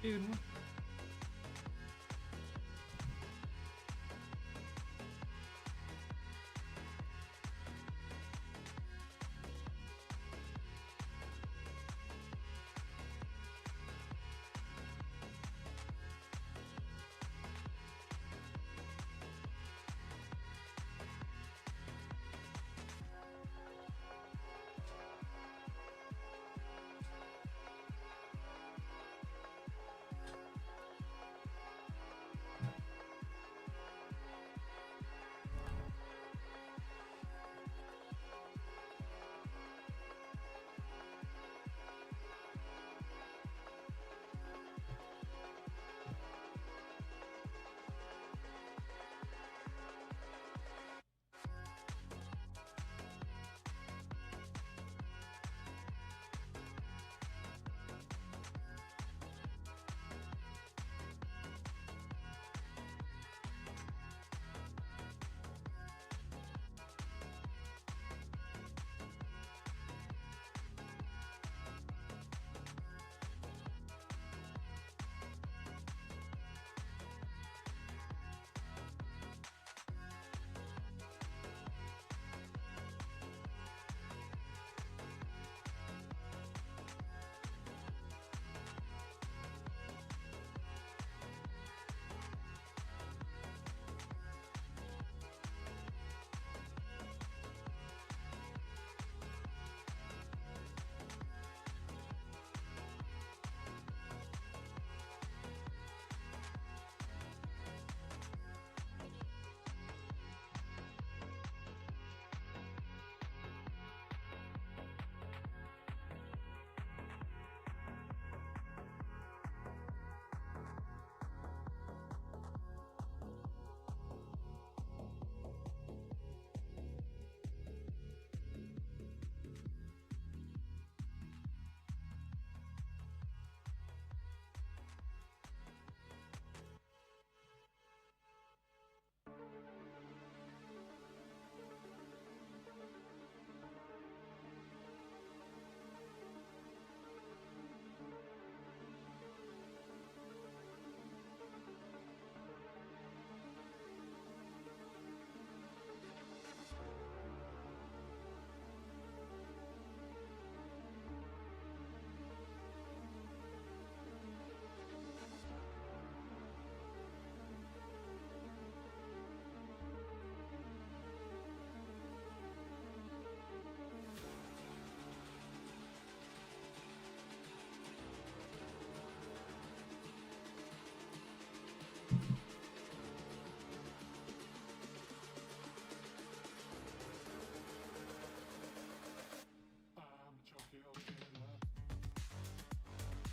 Dude.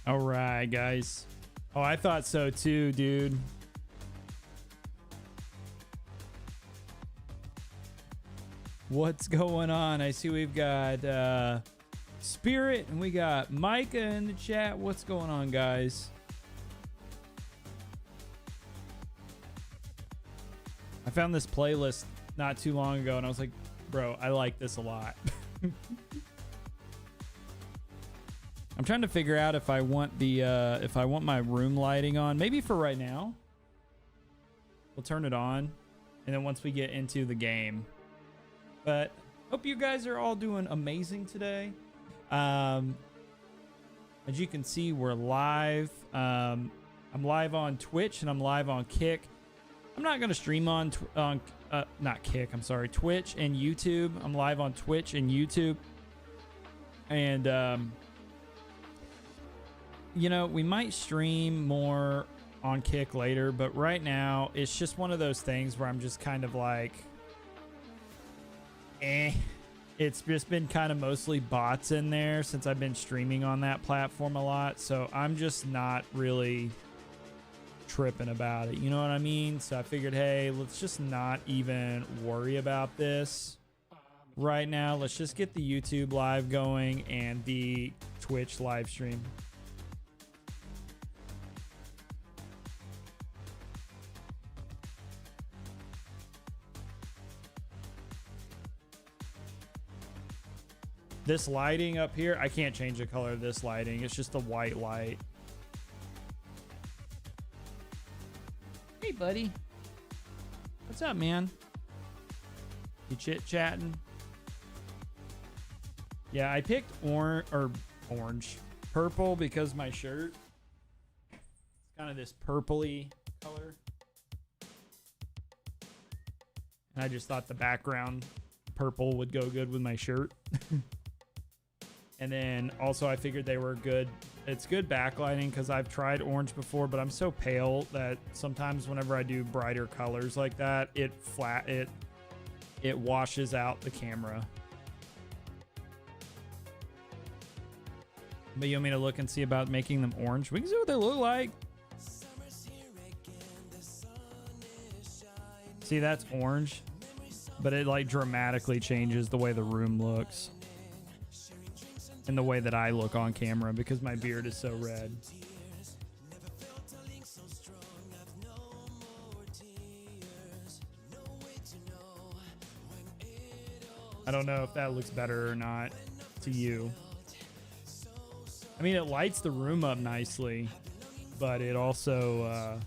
All right, guys. Oh, I thought so too, dude. What's going on? I see we've got Spirit and we got Micah in the chat. What's going on, guys? I found this playlist not too long ago and I was like, bro, I like this a lot. I'm trying to figure out if I want the if I want my room lighting on. Maybe for right now. We'll turn it on. And then once we get into the game. But hope you guys are all doing amazing today. As you can see, we're live. I'm live on Twitch and I'm live on Kick. I'm not going to stream on not Kick, I'm sorry, Twitch and YouTube. I'm live on Twitch and YouTube. And you know, we might stream more on Kick later, but right now it's just one of those things where I'm just kind of like, it's just been kind of mostly bots in there since I've been streaming on that platform a lot. So I'm just not really tripping about it. You know what I mean? So I figured, hey, let's just not even worry about this right now. Let's just get the YouTube live going and the Twitch live stream. This lighting up here, I can't change the color of this lighting. It's just a white light. Hey, buddy. What's up, man? You chit-chatting? Yeah, I picked orange. Purple because my shirt. It's kind of this purpley color. And I just thought the background purple would go good with my shirt. And then also I figured they were good. It's good backlighting because I've tried orange before, but I'm so pale that sometimes whenever I do brighter colors like that, it washes out the camera. But you want me to look and see about making them orange? We can see what they look like. See, that's orange, but it like dramatically changes the way the room looks and the way that I look on camera because my beard is so red. I don't know if that looks better or not to you. I mean, it lights the room up nicely, but it also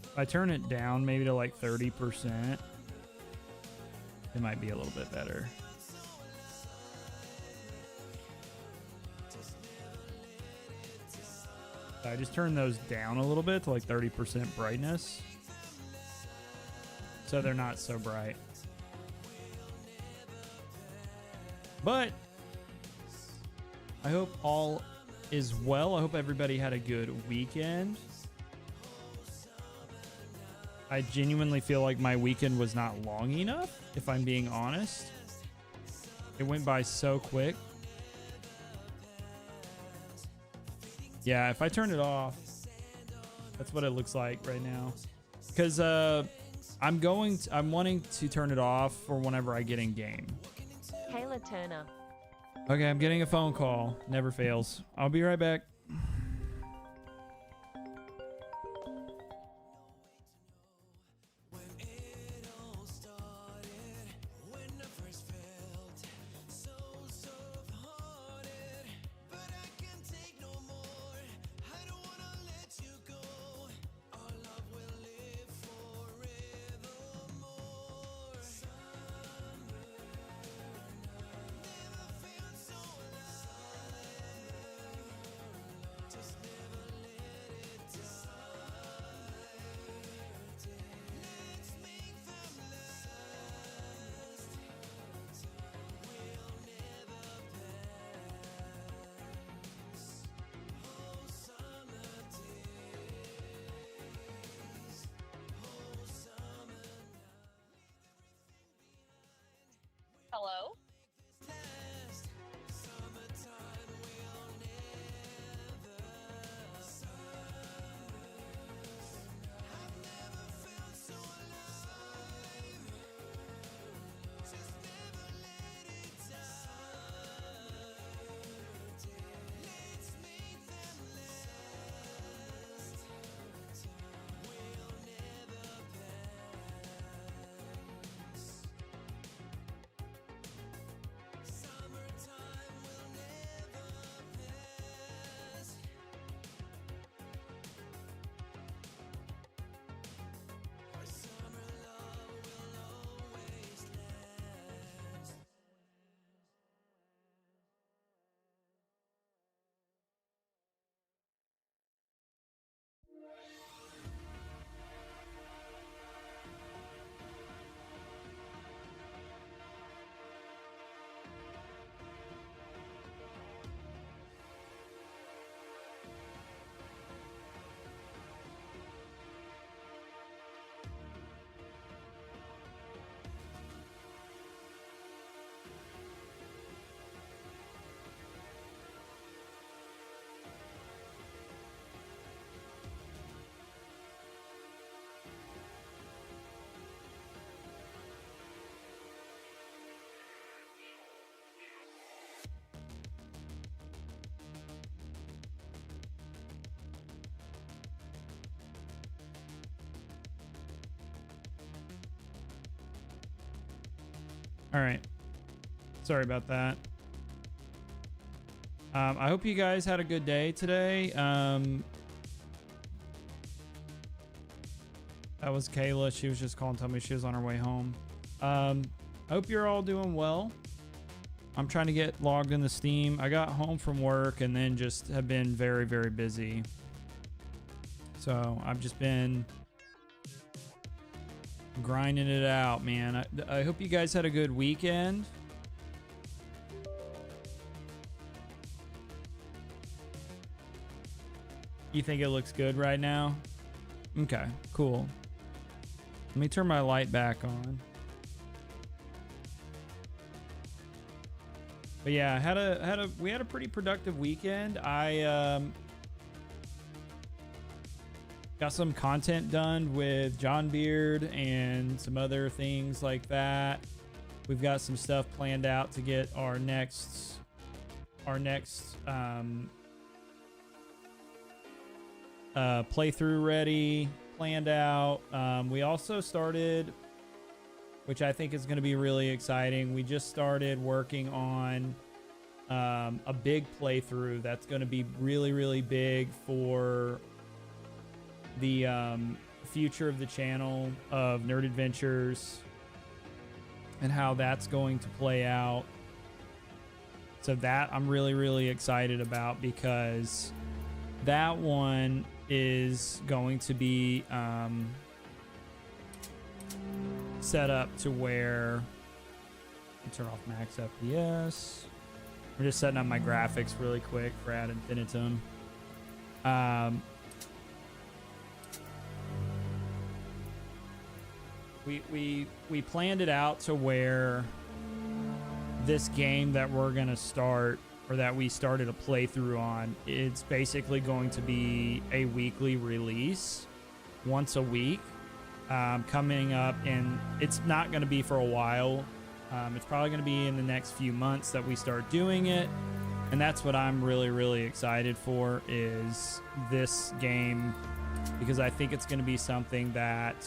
if I turn it down maybe to like 30%, it might be a little bit better. I just turn those down a little bit to like 30% brightness, so they're not so bright. But I hope all is well. I hope everybody had a good weekend. I genuinely feel like my weekend was not long enough, if I'm being honest. It went by so quick. Yeah, if I turn it off, that's what it looks like right now. Because I'm wanting to turn it off for whenever I get in game. Kayla Turner. Okay, I'm getting a phone call. Never fails. I'll be right back. Hello? All right. Sorry about that. I hope you guys had a good day today. That was Kayla. She was just calling, telling me she was on her way home. I hope you're all doing well. I'm trying to get logged into Steam. I got home from work and then just have been very, very busy. So I've just been grinding it out, man. I hope you guys had a good weekend. You think it looks good right now? Okay, cool. Let me turn my light back on. But yeah, we had a pretty productive weekend. I got some content done with John Beard and some other things like that. We've got some stuff planned out to get our next playthrough ready, planned out. We also started, which I think is going to be really exciting. We just started working on a big playthrough that's going to be really, really big for the future of the channel of Nerd Adventures and how that's going to play out. So that I'm really, really excited about, because that one is going to be set up to where turn off max FPS. I'm just setting up my graphics really quick for Ad Infinitum. We planned it out to where this game that we're gonna start, or that we started a playthrough on, it's basically going to be a weekly release, once a week, coming up, and it's not going to be for a while. It's probably going to be in the next few months that we start doing it, and that's what I'm really, really excited for, is this game, because I think it's going to be something that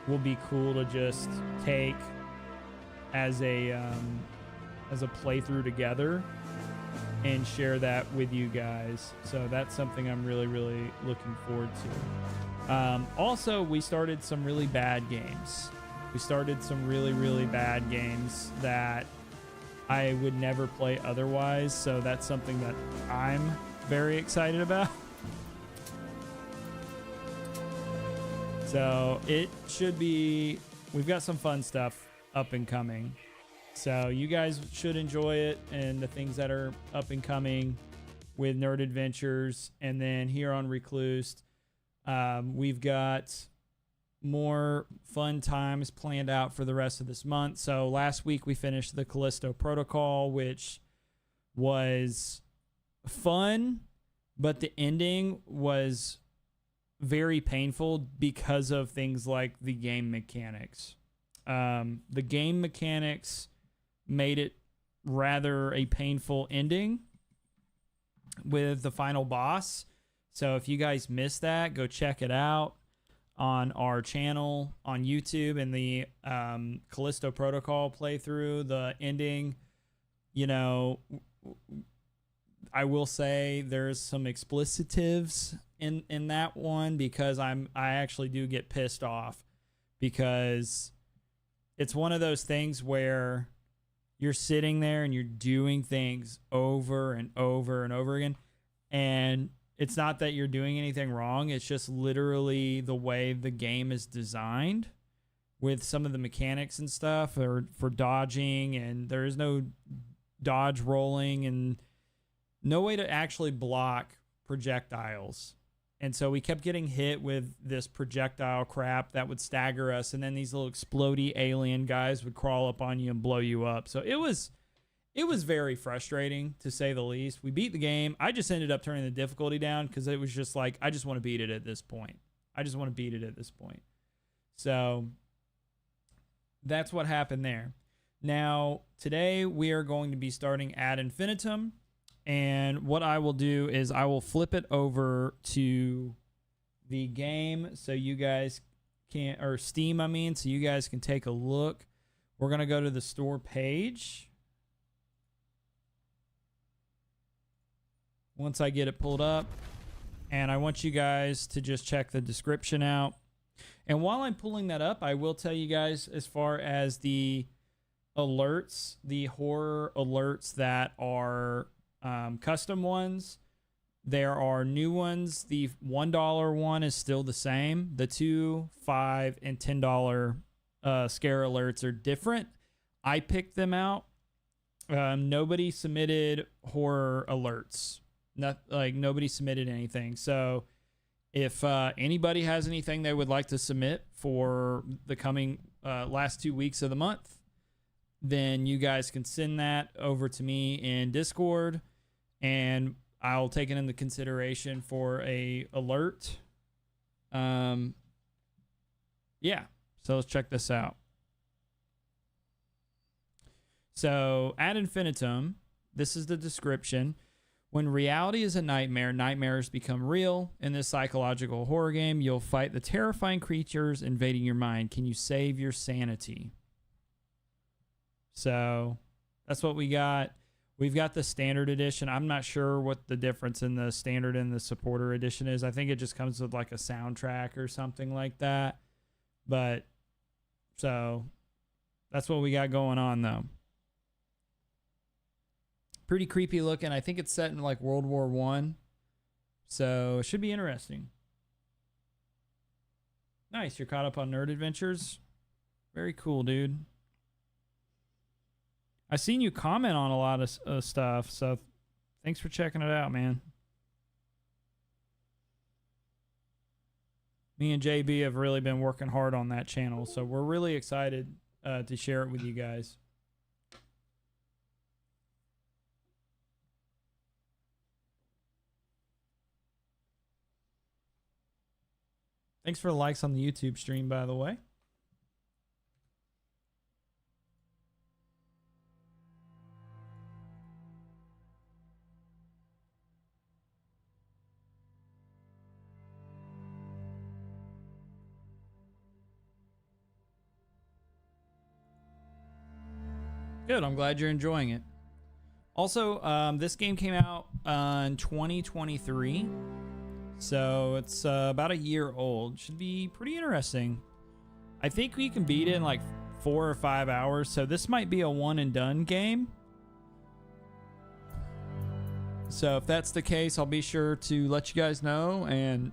will be cool to just take as a playthrough together and share that with you guys. So that's something I'm really, really looking forward to. Also, we started some really bad games. We started some really, really bad games that I would never play otherwise. So that's something that I'm very excited about. So it should be, we've got some fun stuff up and coming. So you guys should enjoy it, and the things that are up and coming with Nerd Adventures. And then here on Reclused, we've got more fun times planned out for the rest of this month. So last week we finished the Callisto Protocol, which was fun, but the ending was very painful because of things like the game mechanics. The game mechanics made it rather a painful ending with the final boss. So if you guys missed that, go check it out on our channel on YouTube, and the Callisto Protocol playthrough. The ending, you know, I will say there's some explicitives in that one, because I actually do get pissed off, because it's one of those things where you're sitting there and you're doing things over and over and over again, and it's not that you're doing anything wrong. It's just literally the way the game is designed with some of the mechanics and stuff, or for dodging, and there is no dodge rolling and no way to actually block projectiles. And so we kept getting hit with this projectile crap that would stagger us, and then these little explodey alien guys would crawl up on you and blow you up. So it was very frustrating, to say the least. We beat the game. I just ended up turning the difficulty down, because it was just like, I just want to beat it at this point. So that's what happened there. Now, today we are going to be starting Ad Infinitum. And what I will do is I will flip it over to the game so you guys can, or Steam, I mean, so you guys can take a look. We're going to go to the store page. once I get it pulled up. And I want you guys to just check the description out. And while I'm pulling that up, I will tell you guys, as far as the alerts, the horror alerts that are custom ones, there are new ones. The $1 one is still the same. The $2, $5, and $10 scare alerts are different. I picked them out. Nobody submitted horror alerts. Nobody submitted anything. So if anybody has anything they would like to submit for the coming last 2 weeks of the month, then you guys can send that over to me in Discord, and I'll take it into consideration for a alert. Yeah. So let's check this out. So at Infinitum, this is the description. When reality is a nightmare, nightmares become real. In this psychological horror game, you'll fight the terrifying creatures invading your mind. Can you save your sanity? So that's what we got. We've got the standard edition. I'm not sure what the difference in the standard and the supporter edition is. I think it just comes with like a soundtrack or something like that. But so that's what we got going on, though. Pretty creepy looking. I think it's set in like World War I. So it should be interesting. Nice. You're caught up on Nerd Adventures. Very cool, dude. I seen you comment on a lot of stuff, so thanks for checking it out, man. Me and JB have really been working hard on that channel, so we're really excited to share it with you guys. Thanks for the likes on the YouTube stream, by the way. Good. I'm glad you're enjoying it. Also, this game came out in 2023. So it's about a year old. Should be pretty interesting. I think we can beat it in like 4 or 5 hours. So this might be a one and done game. So if that's the case, I'll be sure to let you guys know, and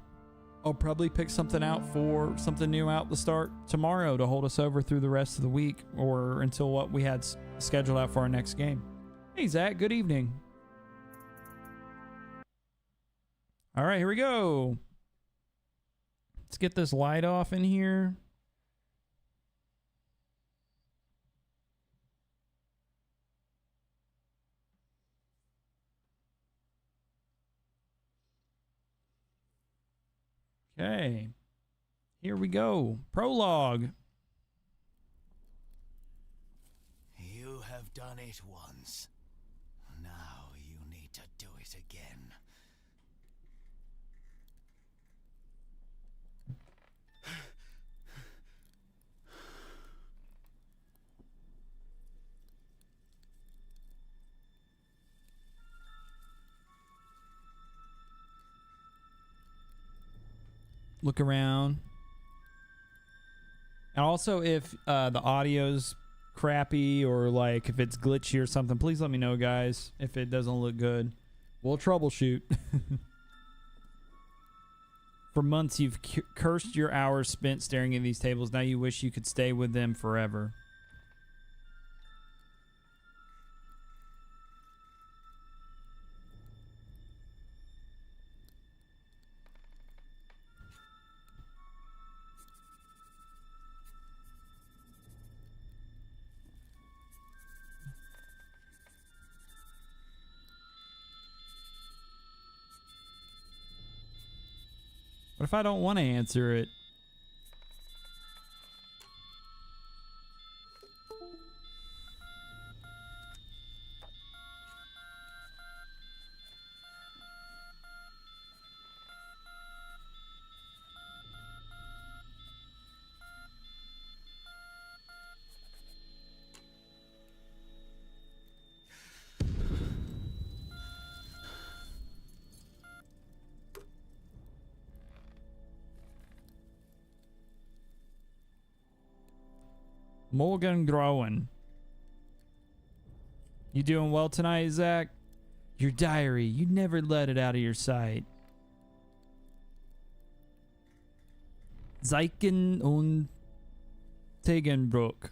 I'll probably pick something out for something new out the start tomorrow to hold us over through the rest of the week, or until what we had scheduled out for our next game. Hey Zach, good evening. All right, here we go. Let's get this light off in here. Okay, here we go. Prologue. You have done it once. Now you need to do it again. Look around. And also, if the audio's crappy or like if it's glitchy or something, please let me know, guys. If it doesn't look good, we'll troubleshoot. For months, you've cursed your hours spent staring at these tables. Now you wish you could stay with them forever. What if I don't want to answer it? Morgan Growen. You doing well tonight, Zach? Your diary. You never let it out of your sight. Zeichen und Tegenbrook.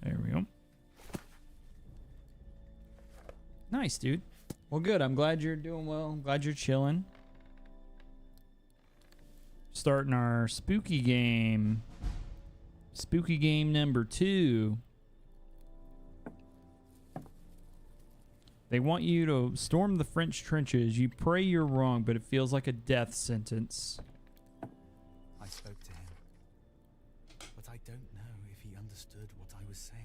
There we go. Nice, dude. Well, good. I'm glad you're doing well. I'm glad you're chilling. Starting our spooky game. Spooky game number 2. They want you to storm the French trenches. You pray you're wrong, but it feels like a death sentence. I spoke to him, but I don't know if he understood what I was saying.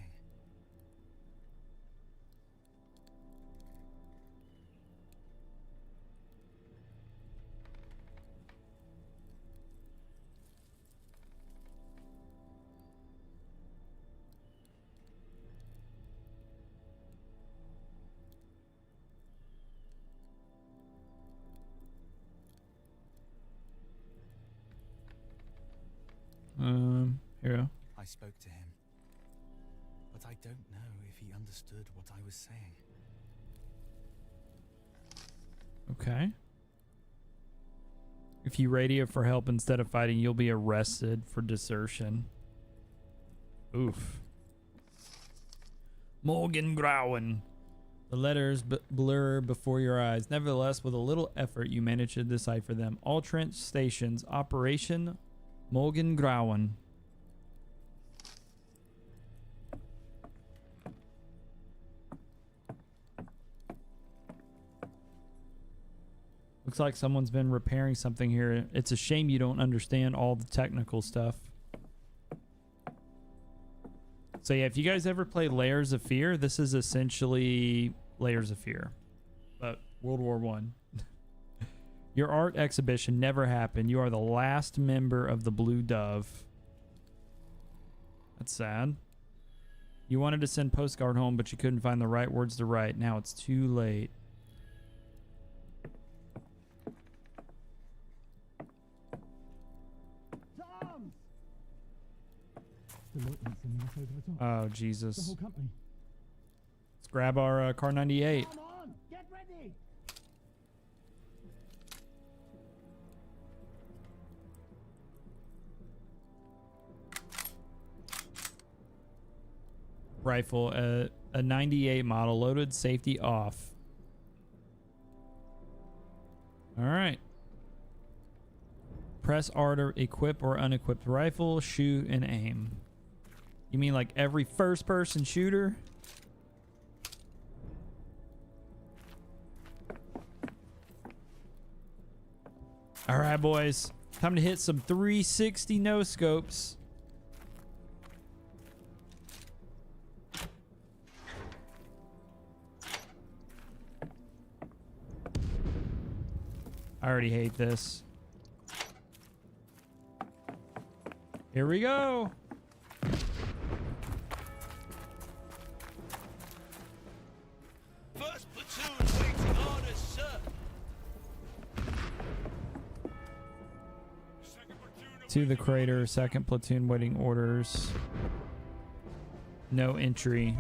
Here. I spoke to him, but I don't know if he understood what I was saying. Okay. If you radio for help instead of fighting, you'll be arrested for desertion. Oof. Morgan Growen. The letters blur before your eyes. Nevertheless, with a little effort, you manage to decipher them. All trench stations. Operation Morgan Growen. Looks like someone's been repairing something here. It's a shame you don't understand all the technical stuff. So yeah, if you guys ever play Layers of Fear, this is essentially Layers of Fear, but World War One. Your art exhibition never happened. You are the last member of the Blue Dove. That's sad. You wanted to send postcard home, but you couldn't find the right words to write. Now it's too late. Oh, Jesus. Let's grab our Car 98. Come on, get ready. Rifle, a 98 model, loaded, safety off. All right. Press R to equip or unequipped rifle, shoot, and aim. You mean like every first-person shooter? All right, boys. Time to hit some 360 no-scopes. I already hate this. Here we go. First platoon waiting orders, sir. To the crater, second platoon waiting orders. No entry.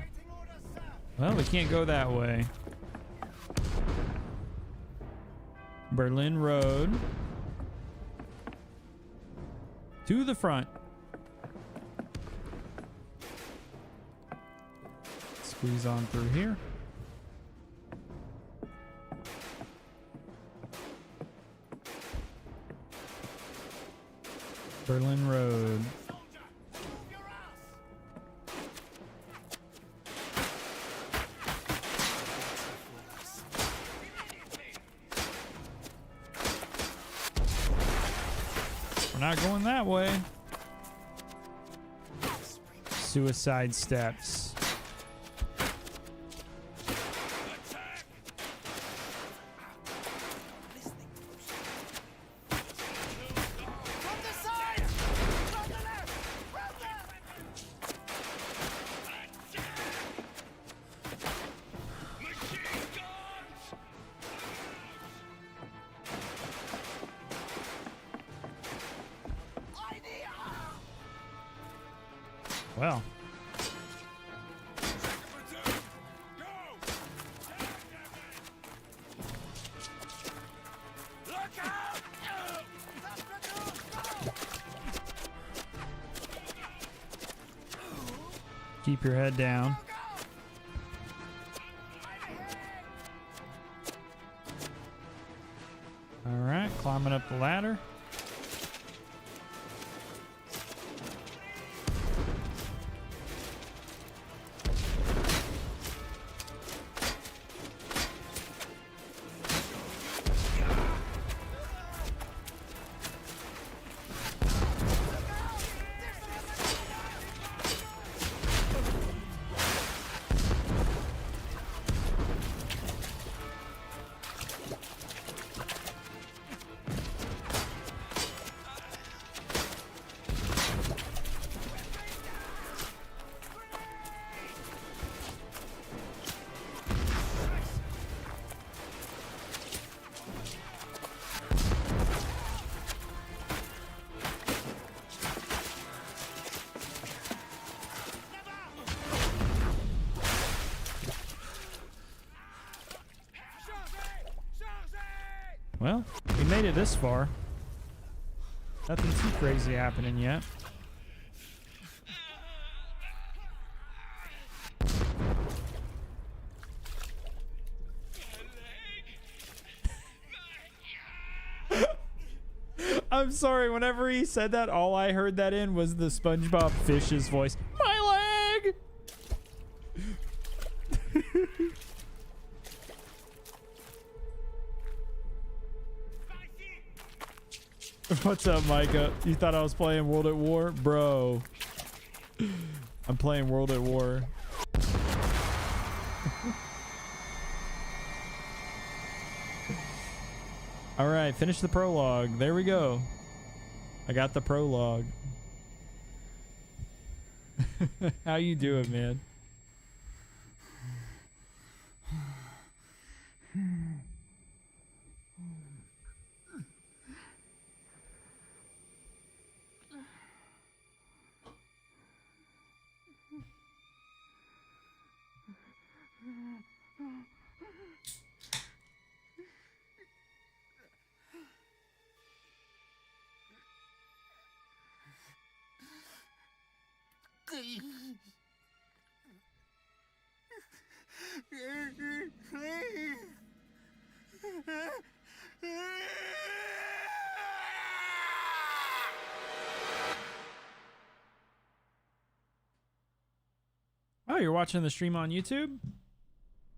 Well, we can't go that way. Berlin Road. To the front. Squeeze on through here. Berlin Road. We're not going that way. Suicide steps. Well. Keep your head down. All right, climbing up the ladder. Well, we made it this far. Nothing too crazy happening yet. I'm sorry, whenever he said that, all I heard that in was the SpongeBob Fish's voice. My leg! What's up, Micah? You thought I was playing World at War? Bro. I'm playing World at War. All right, finish the prologue. There we go. I got the prologue. How you doing, man? Oh, you're watching the stream on YouTube?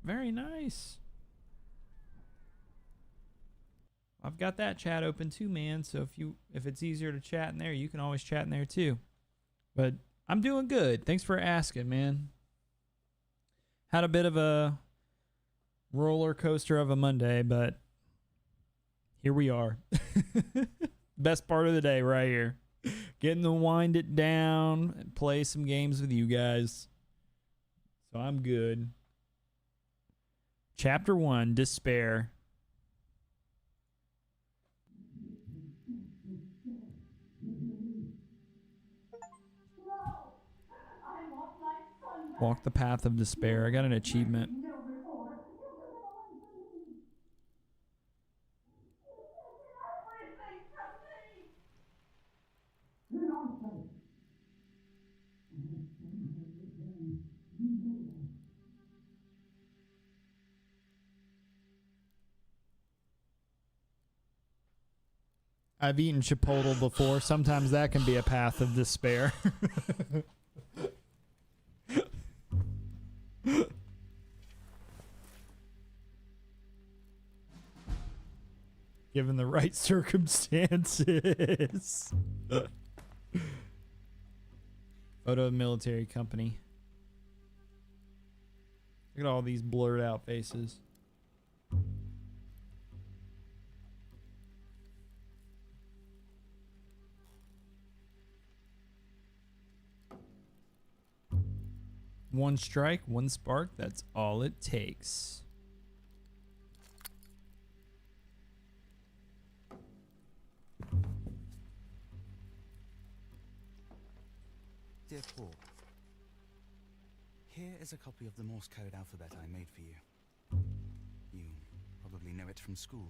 Very nice. I've got that chat open too, man. So if it's easier to chat in there, you can always chat in there too. But I'm doing good. Thanks for asking, man. Had a bit of a roller coaster of a Monday, but here we are. Best part of the day right here. Getting to wind it down and play some games with you guys. So I'm good. Chapter 1, Despair. Walk the path of despair. I got an achievement. I've eaten Chipotle before. Sometimes that can be a path of despair. Given the right circumstances. Photo of military company. Look at all these blurred out faces. One strike, one spark, that's all it takes. Dear Paul, Here is a copy of the Morse code alphabet I made for you. You probably know it from school.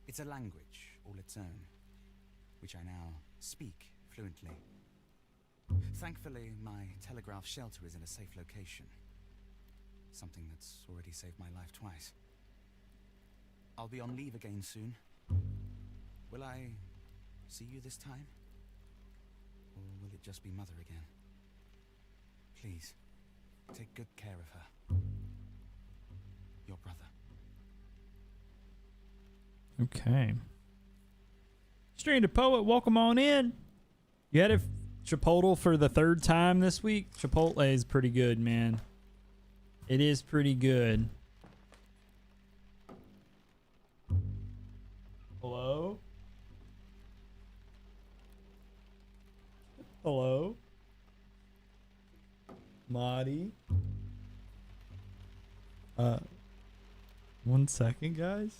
It's a language all its own, which I now speak fluently. Thankfully, my telegraph shelter is in a safe location. Something that's already saved my life twice. I'll be on leave again soon. Will I see you this time? Or will it just be Mother again? Please, take good care of her. Your brother. Okay. Stranded Poet, welcome on in. You had a Chipotle for the third time this week. Chipotle is pretty good, man. It is pretty good. Hello? Hello? Marty? 1 second, guys.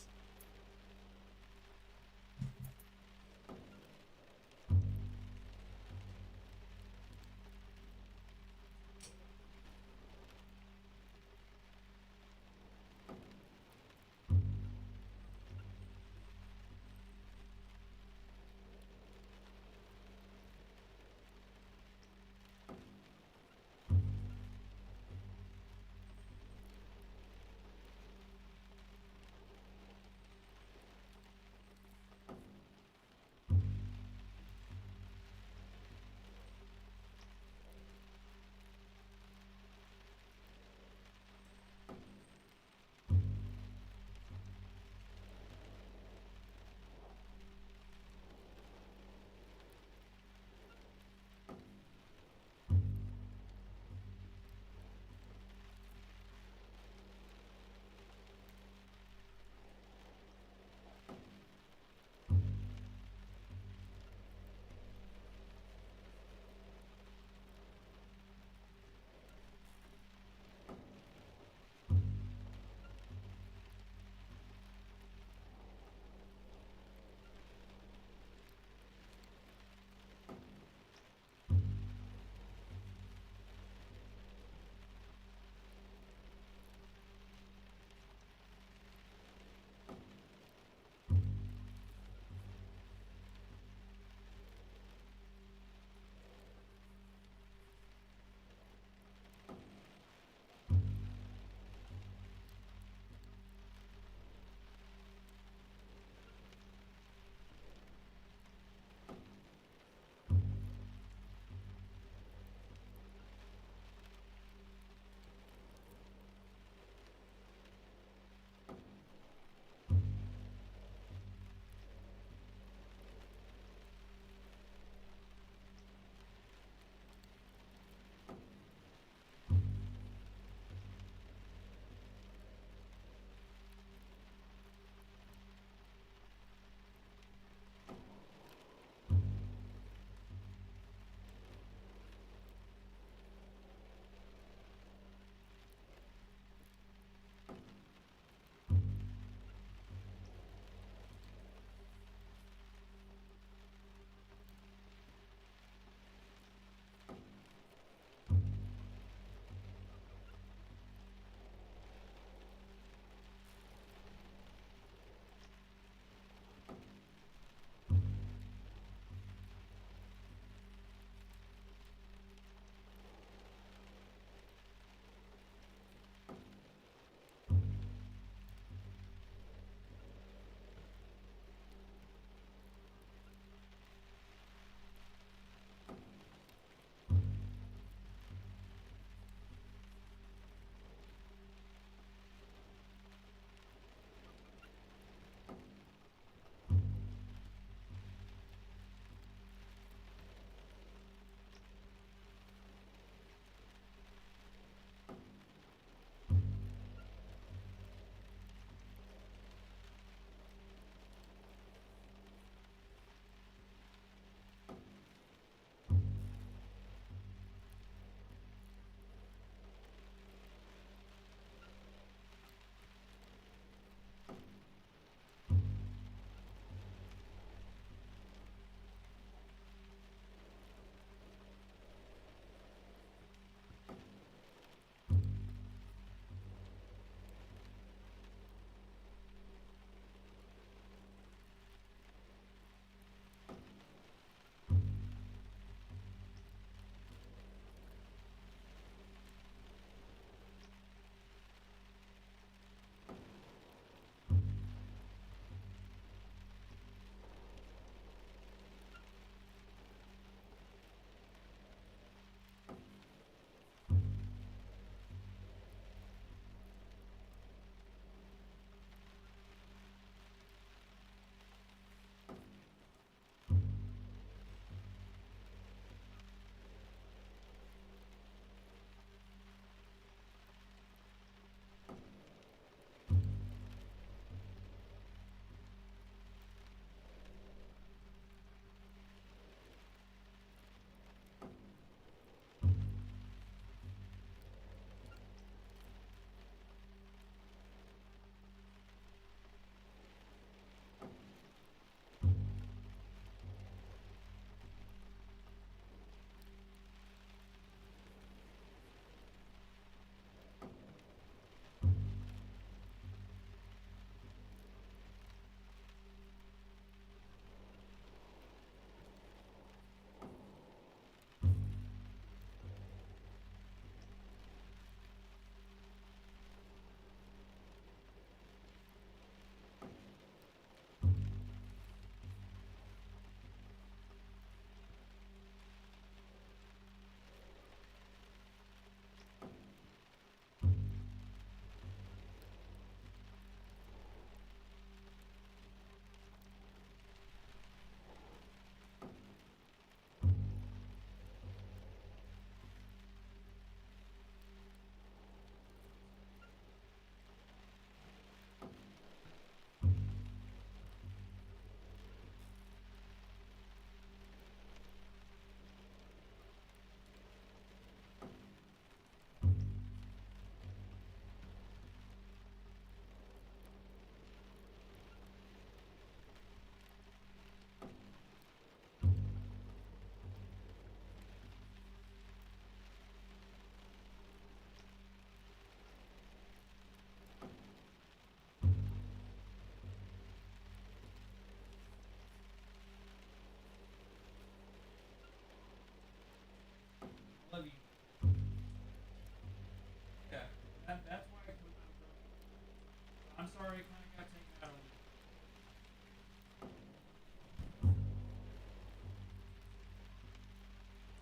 I'm sorry, it kind of got taken out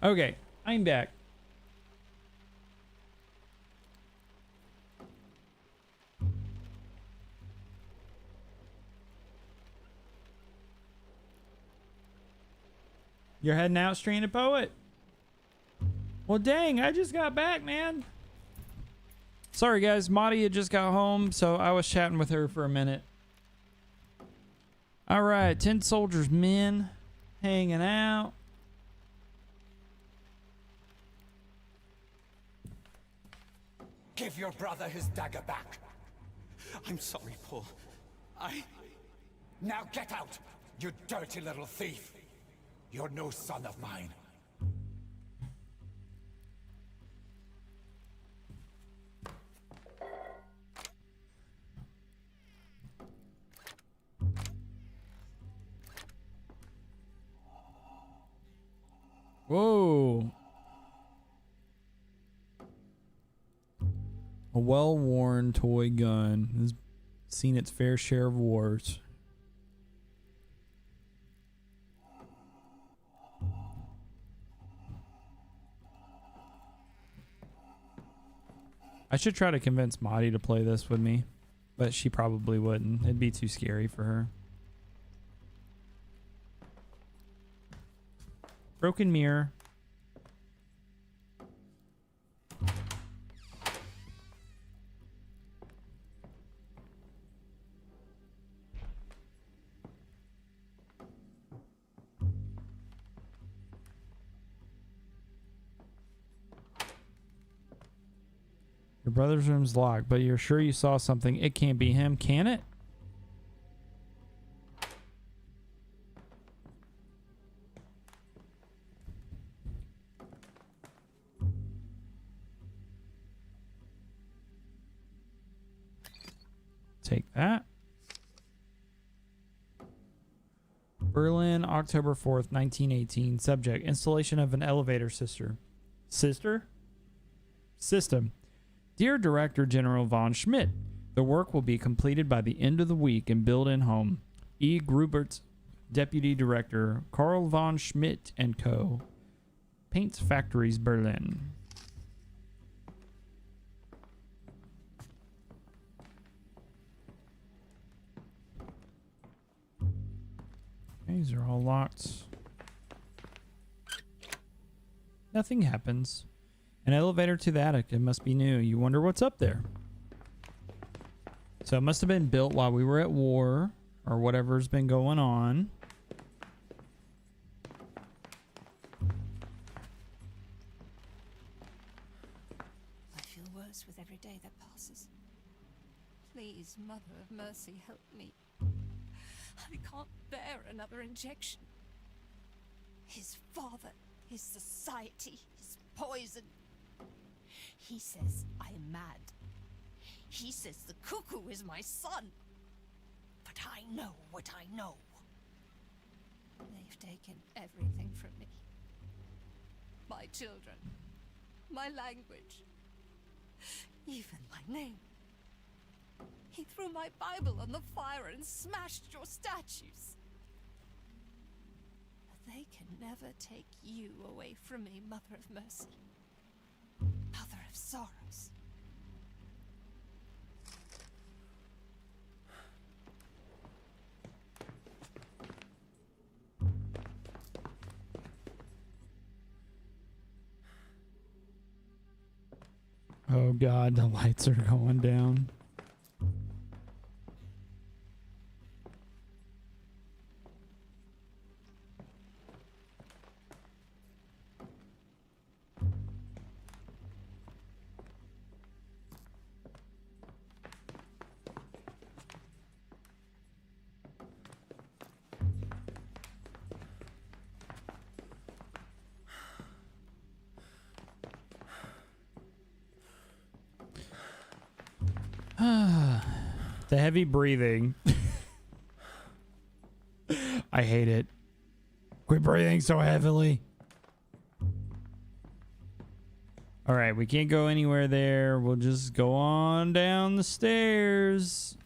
of me. Okay, I'm back. You're heading out, Stranded Poet? Well, dang, I just got back, man. Sorry, guys. Maddie had just got home, so I was chatting with her for a minute. All right, 10 soldiers, men, hanging out. Give your brother his dagger back. I'm sorry, Paul. Now get out, you dirty little thief. You're no son of mine. Whoa. A well-worn toy gun has seen its fair share of wars. I should try to convince Maddie to play this with me, but she probably wouldn't. It'd be too scary for her. Broken mirror. Your brother's room's locked, but you're sure you saw something. It can't be him, can it? Take that. Berlin, October 4th, 1918. Subject: installation of an elevator system. Dear Director General von Schmidt, the work will be completed by the end of the week and built-in home. E. Grubert, Deputy Director, Karl von Schmidt and Co. Paints Factories, Berlin. These are all locked. Nothing happens. An elevator to the attic. It must be new. You wonder what's up there. So it must have been built while we were at war or whatever's been going on. I feel worse with every day that passes. Please, Mother of Mercy, help me. I can't bear another injection. His father, his society, his poison. He says I'm mad. He says the cuckoo is my son. But I know what I know. They've taken everything from me. My children, my language, even my name. He threw my Bible on the fire and smashed your statues. But they can never take you away from me, Mother of Mercy. Mother of Sorrows. Oh God, the lights are going down. The heavy breathing. I hate it. Quit breathing so heavily. All right, we can't go anywhere there. We'll just go on down the stairs.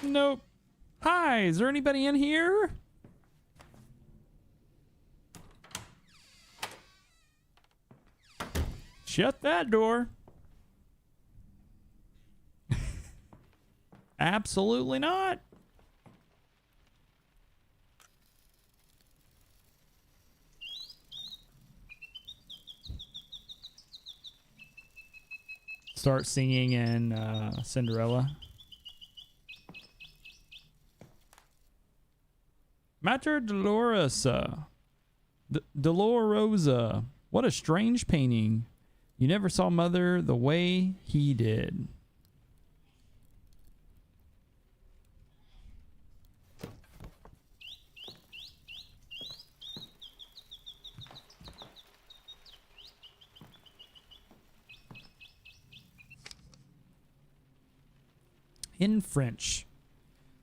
Nope. Hi, is there anybody in here? Shut that door. Absolutely not. Start singing in Cinderella. Mater Dolorosa. Dolorosa. What a strange painting. You never saw Mother the way he did. In French.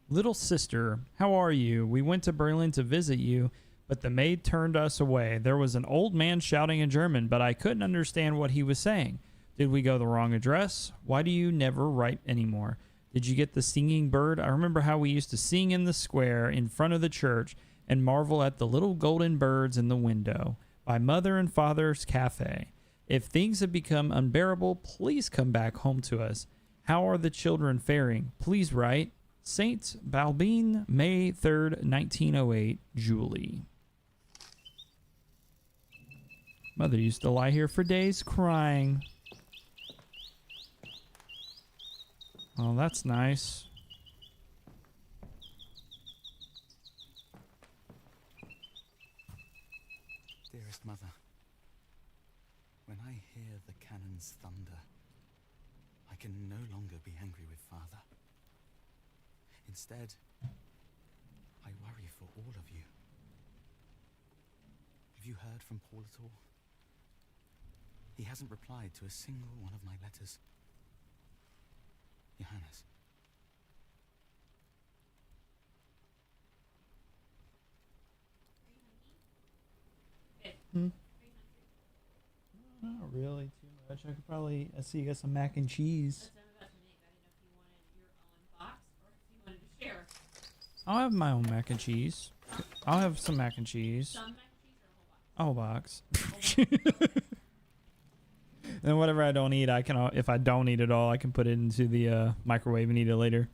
Little sister, how are you? We went to Berlin to visit you, but the maid turned us away. There was an old man shouting in German, but I couldn't understand what he was saying. Did we go the wrong address? Why do you never write anymore? Did you get the singing bird? I remember how we used to sing in the square in front of the church and marvel at the little golden birds in the window by Mother and Father's cafe. If things have become unbearable, please come back home to us. How are the children faring? Please write. Saint Balbine, May 3rd, 1908, Julie. Mother used to lie here for days crying. Oh, that's nice. Dearest Mother, when I hear the cannon's thunder, I can no longer be angry with Father. Instead, I worry for all of you. Have you heard from Paul at all? He hasn't replied to a single one of my letters. Johannes. Not really too much. I could probably see you got some mac and cheese. I'll have my own mac and cheese. I'll have some mac and cheese. Some mac and cheese or a whole box? A whole box. And whatever I don't eat, I can. If I don't eat it all, I can put it into the microwave and eat it later.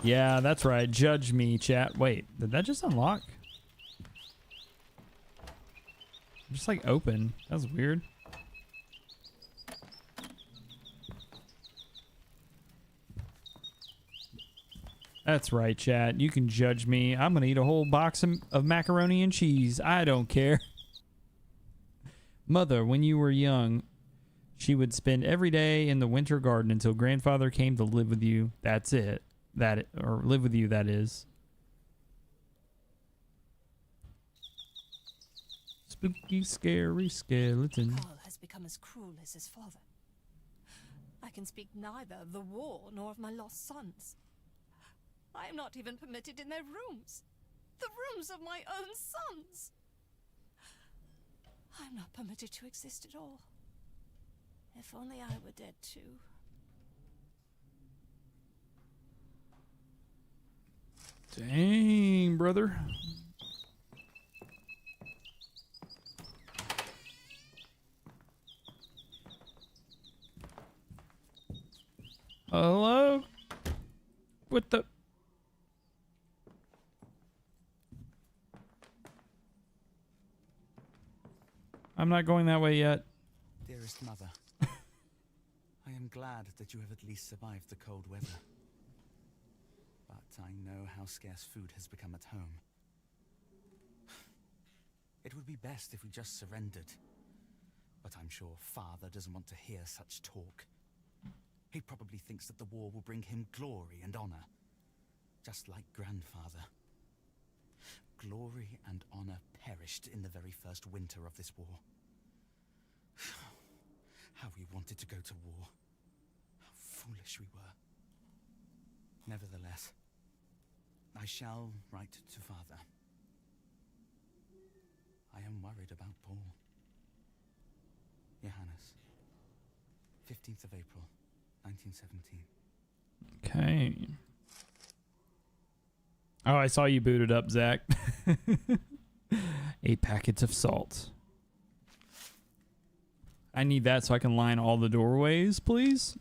Yeah, that's right. Judge me, chat. Wait, did that just unlock? Just like open. That was weird. That's right, chat. You can judge me. I'm going to eat a whole box of macaroni and cheese. I don't care. Mother, when you were young, she would spend every day in the winter garden until grandfather came to live with you. That's it. Or live with you, that is. Spooky, scary skeleton. Carl has become as cruel as his father. I can speak neither of the war nor of my lost sons. I am not even permitted in their rooms. The rooms of my own sons. I am not permitted to exist at all. If only I were dead too. Dang, brother. Hello? What the? I'm not going that way yet. Dearest Mother, I am glad that you have at least survived the cold weather. But I know how scarce food has become at home. It would be best if we just surrendered. But I'm sure Father doesn't want to hear such talk. He probably thinks that the war will bring him glory and honor. Just like Grandfather. Glory and honor perished in the very first winter of this war. How we wanted to go to war. How foolish we were. Nevertheless, I shall write to Father. I am worried about Paul. Johannes, 15th of April, 1917. Okay. Oh, I saw you booted up, Zach. 8 packets of salt. I need that so I can line all the doorways, please.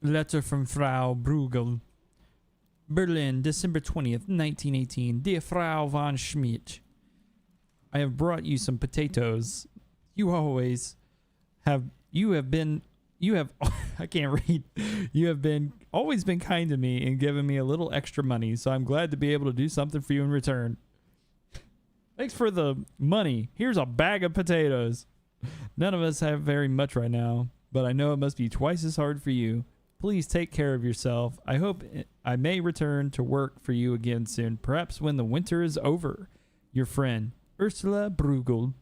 Letter from Frau Bruegel. Berlin, December 20th, 1918. Dear Frau von Schmidt, I have brought you some potatoes. I can't read. You have always been kind to me and given me a little extra money, so I'm glad to be able to do something for you in return. Thanks for the money. Here's a bag of potatoes. None of us have very much right now, but I know it must be twice as hard for you. Please take care of yourself. I hope I may return to work for you again soon, perhaps when the winter is over. Your friend, Ursula Bruegel.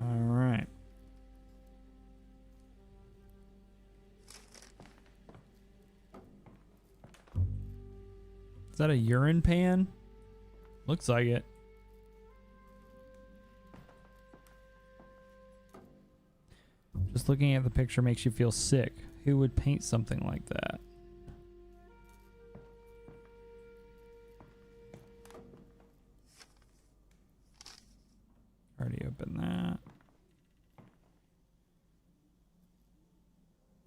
All right. Is that a urine pan? Looks like it. Just looking at the picture makes you feel sick. Who would paint something like that? Already opened that.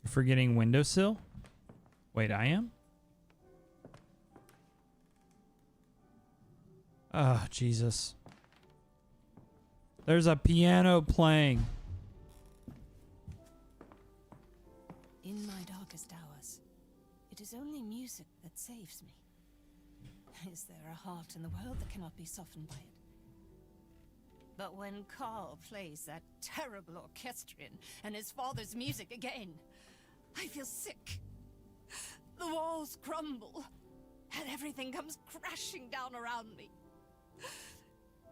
You're forgetting windowsill? Wait, I am? Oh, Jesus. There's a piano playing. In my darkest hours, it is only music that saves me. Is there a heart in the world that cannot be softened by it? But when Carl plays that terrible orchestrion and his father's music again, I feel sick. The walls crumble, and everything comes crashing down around me.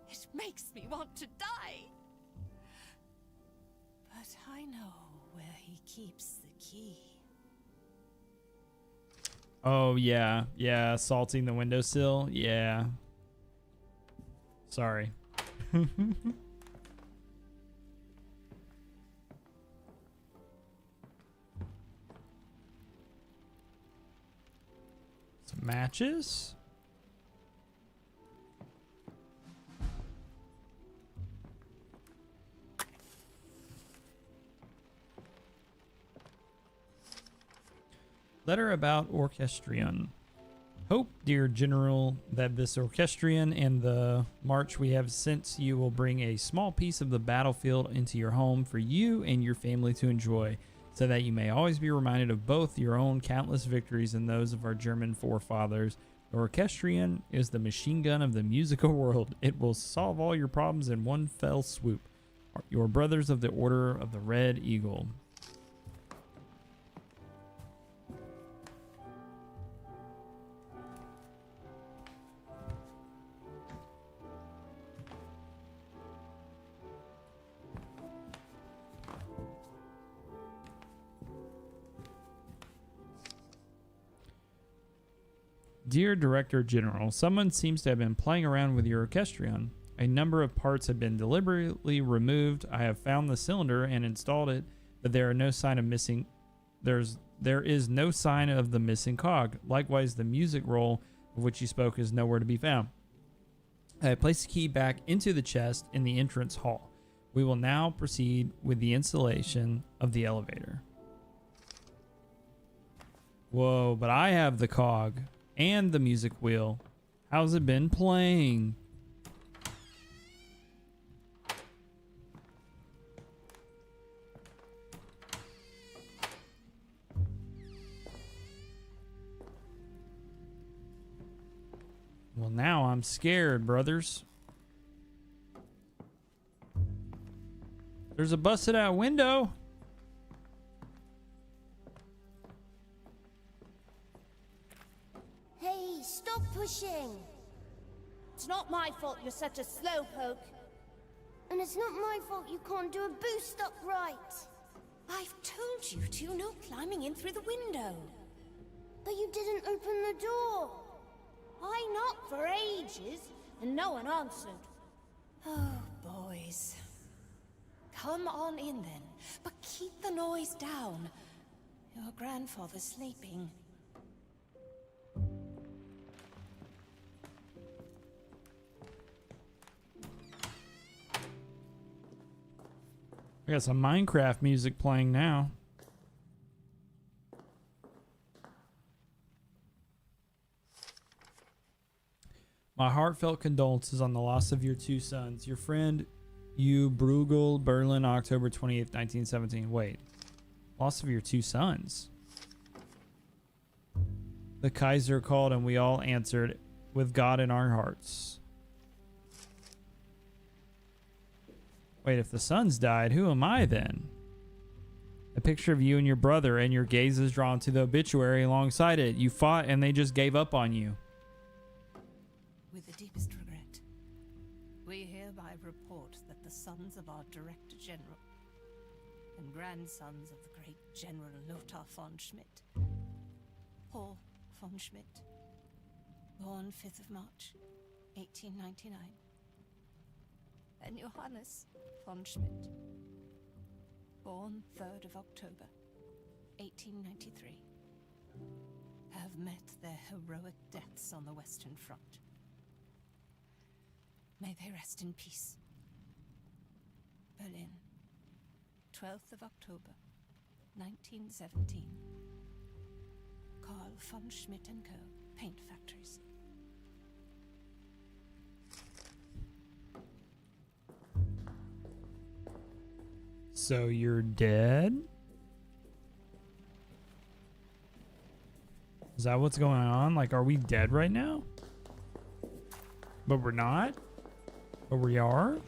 It makes me want to die. But I know where he keeps the key. Oh, yeah. Yeah, salting the windowsill. Yeah. Sorry. Some matches. Letter about orchestrion. Hope, dear General, that this orchestrion and the march we have sent you will bring a small piece of the battlefield into your home for you and your family to enjoy, so that you may always be reminded of both your own countless victories and those of our German forefathers. The orchestrion is the machine gun of the musical world. It will solve all your problems in one fell swoop. Your brothers of the Order of the Red Eagle. Dear Director General, someone seems to have been playing around with your orchestrion. A number of parts have been deliberately removed. I have found the cylinder and installed it, but there are no sign of missing. There is no sign of the missing cog. Likewise, the music roll of which you spoke is nowhere to be found. I have placed the key back into the chest in the entrance hall. We will now proceed with the installation of the elevator. Whoa, but I have the cog and the music wheel. How's it been playing? Well, now I'm scared, brothers. There's a busted out window. Hey, stop pushing! It's not my fault you're such a slowpoke. And it's not my fault you can't do a boost up right. I've told you to, no climbing in through the window. But you didn't open the door. I knocked for ages, and no one answered. Oh, boys. Come on in then, but keep the noise down. Your grandfather's sleeping. I got some Minecraft music playing now. My heartfelt condolences on the loss of your two sons. Your friend, you Bruegel, Berlin, October 28th, 1917. Wait. Loss of your two sons. The Kaiser called and we all answered with God in our hearts. Wait, if the sons died, who am I then? A picture of you and your brother, and your gaze is drawn to the obituary alongside it. You fought and they just gave up on you. With the deepest regret, we hereby report that the sons of our Director General and grandsons of the great General Lothar von Schmidt, Paul von Schmidt, born 5th of March, 1899, and Johannes von Schmidt, born 3rd of October, 1893, have met their heroic deaths on the Western Front. May they rest in peace. Berlin, 12th of October, 1917. Carl von Schmidt & Co., Paint Factories. So you're dead? Is that what's going on? Like, are we dead right now? But we're not? But we are?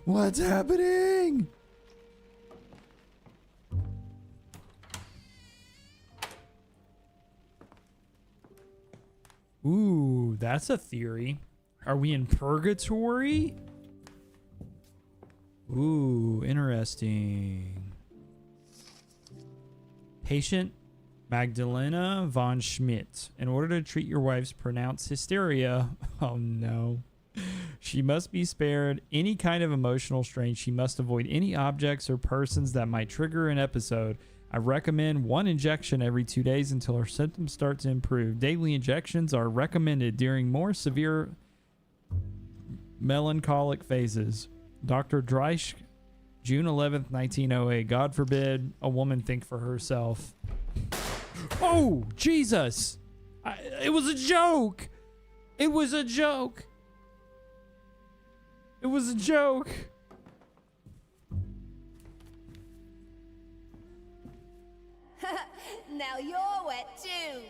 What's happening? Ooh, that's a theory. Are we in purgatory? Ooh, interesting. Patient Magdalena von Schmidt. In order to treat your wife's pronounced hysteria, oh no, she must be spared any kind of emotional strain. She must avoid any objects or persons that might trigger an episode. I recommend one injection every 2 days until her symptoms start to improve. Daily injections are recommended during more severe melancholic phases. Dr. Dreisch, June 11th, 1908. God forbid a woman think for herself. Oh, Jesus. It was a joke. It was a joke. It was a joke. Now you're wet too.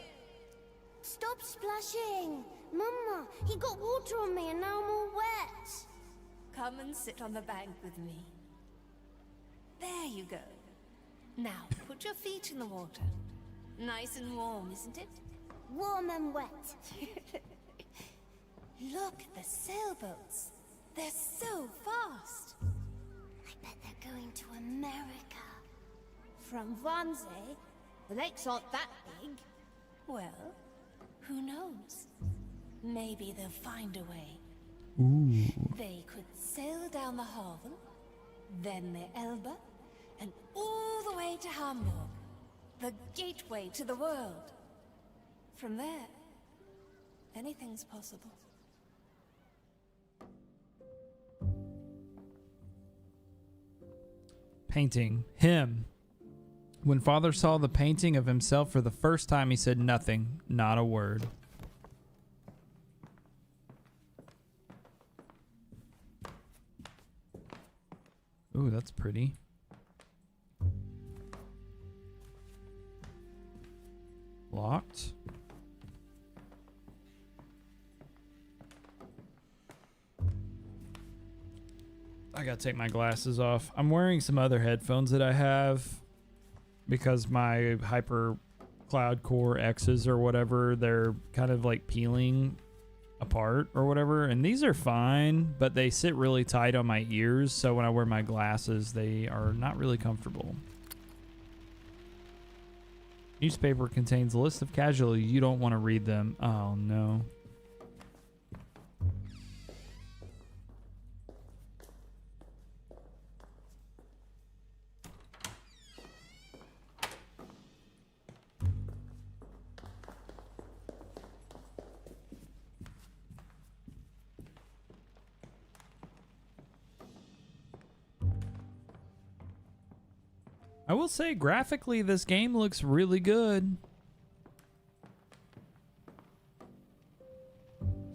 Stop splashing. Mama, he got water on me and now I'm all wet. Come and sit on the bank with me. There you go. Now, put your feet in the water. Nice and warm, isn't it? Warm and wet. Look at the sailboats. They're so fast. I bet they're going to America. From Wannsee, the lakes aren't that big. Well, who knows? Maybe they'll find a way. Ooh. They could sail down the Havel, then the Elbe, and all the way to Hamburg, the gateway to the world. From there, anything's possible. Painting. Him. When Father saw the painting of himself for the first time, he said nothing, not a word. Ooh, that's pretty. Locked. I gotta take my glasses off. I'm wearing some other headphones that I have because my hyper cloud core X's or whatever, they're kind of like peeling apart or whatever, and these are fine, but they sit really tight on my ears, so when I wear my glasses they are not really comfortable. Newspaper contains a list of casualties. You don't want to read them. Oh no. I will say, graphically, this game looks really good.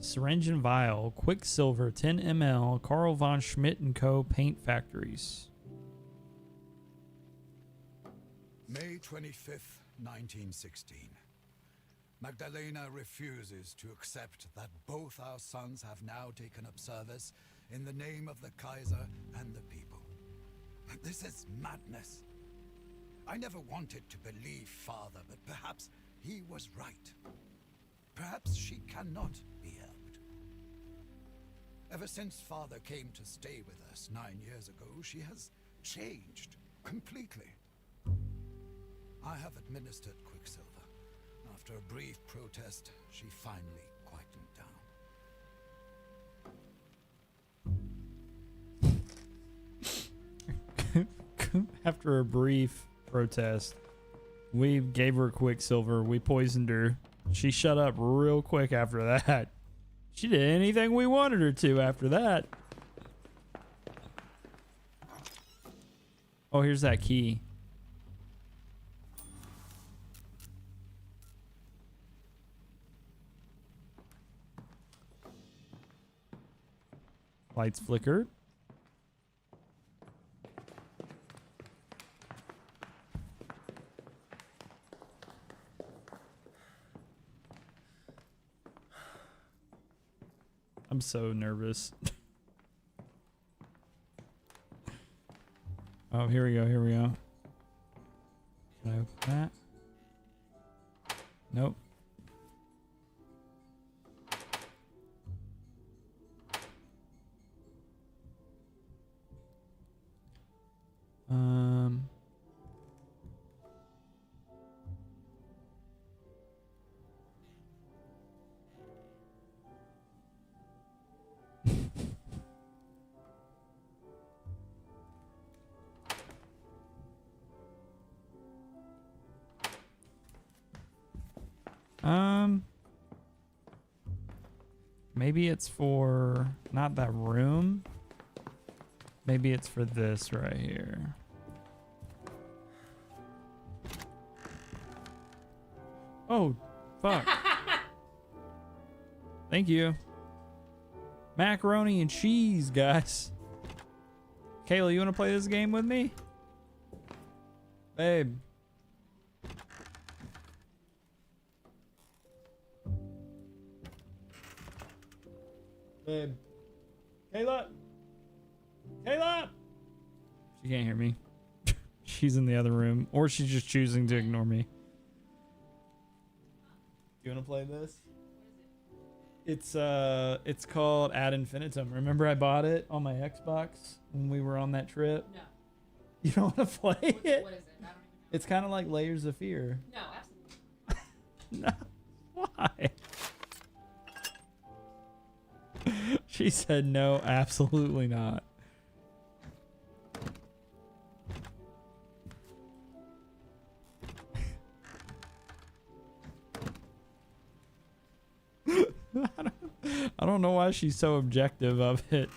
Syringe and vial, Quicksilver, 10 ml, Carl von Schmidt & Co. Paint Factories. May 25th, 1916. Magdalena refuses to accept that both our sons have now taken up service in the name of the Kaiser and the people. This is madness. I never wanted to believe Father, but perhaps he was right. Perhaps she cannot be helped. Ever since Father came to stay with us 9 years ago, she has changed completely. I have administered Quicksilver. After a brief protest, she finally quietened down. After a brief protest, we gave her Quicksilver. We poisoned her. She shut up real quick after that. She did anything we wanted her to after that. Oh, here's that key. Lights flickered. I'm so nervous. Oh, here we go. Here we go. Can I open that? Nope. Maybe it's for not that room. Maybe it's for this right here. Oh, fuck. Thank you. Macaroni and cheese, guys. Kayla, you want to play this game with me? Babe. Babe. Kayla! Kayla! She can't hear me. She's in the other room. Or she's just choosing to ignore me. You want to play this? It's called Ad Infinitum. Remember I bought it on my Xbox when we were on that trip? No. You don't want to play it? What is it? I don't even know. It's kind of like Layers of Fear. No, absolutely. No. Why? She said no, absolutely not. I don't know why she's so objective of it.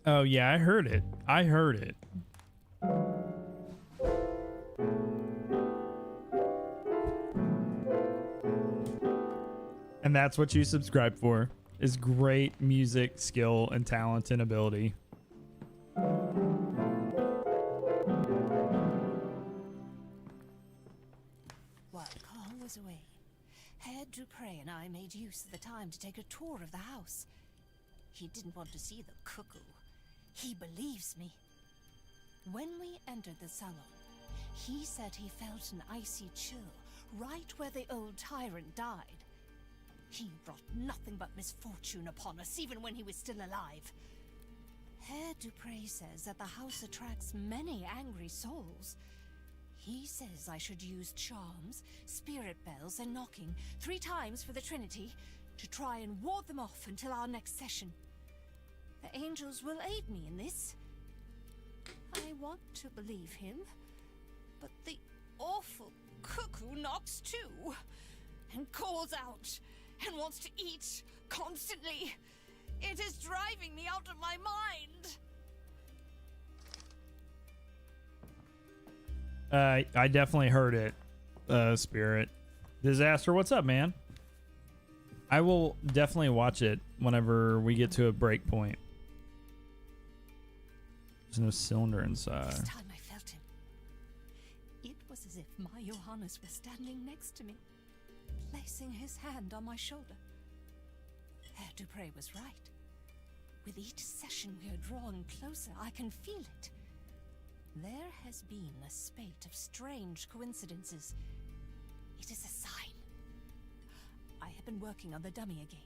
Oh yeah, I heard it. I heard it. And that's what you subscribe for, is great music, skill, and talent and ability. While Carl was away, Herr Dupre and I made use of the time to take a tour of the house. He didn't want to see the cuckoo. He believes me. When we entered the salon, he said he felt an icy chill right where the old tyrant died. He brought nothing but misfortune upon us, even when he was still alive. Herr Dupre says that the house attracts many angry souls. He says I should use charms, spirit bells, and knocking 3 times for the Trinity to try and ward them off until our next session. The angels will aid me in this. I want to believe him, but the awful cuckoo knocks too, and calls out, and wants to eat constantly. It is driving me out of my mind. I definitely heard it, Spirit. Disaster, what's up, man? I will definitely watch it whenever we get to a break point. There's no cylinder inside. This time I felt him. It was as if my Johannes was standing next to me, placing his hand on my shoulder. Herr Dupre was right. With each session we are drawing closer, I can feel it. There has been a spate of strange coincidences. It is a sign. I have been working on the dummy again.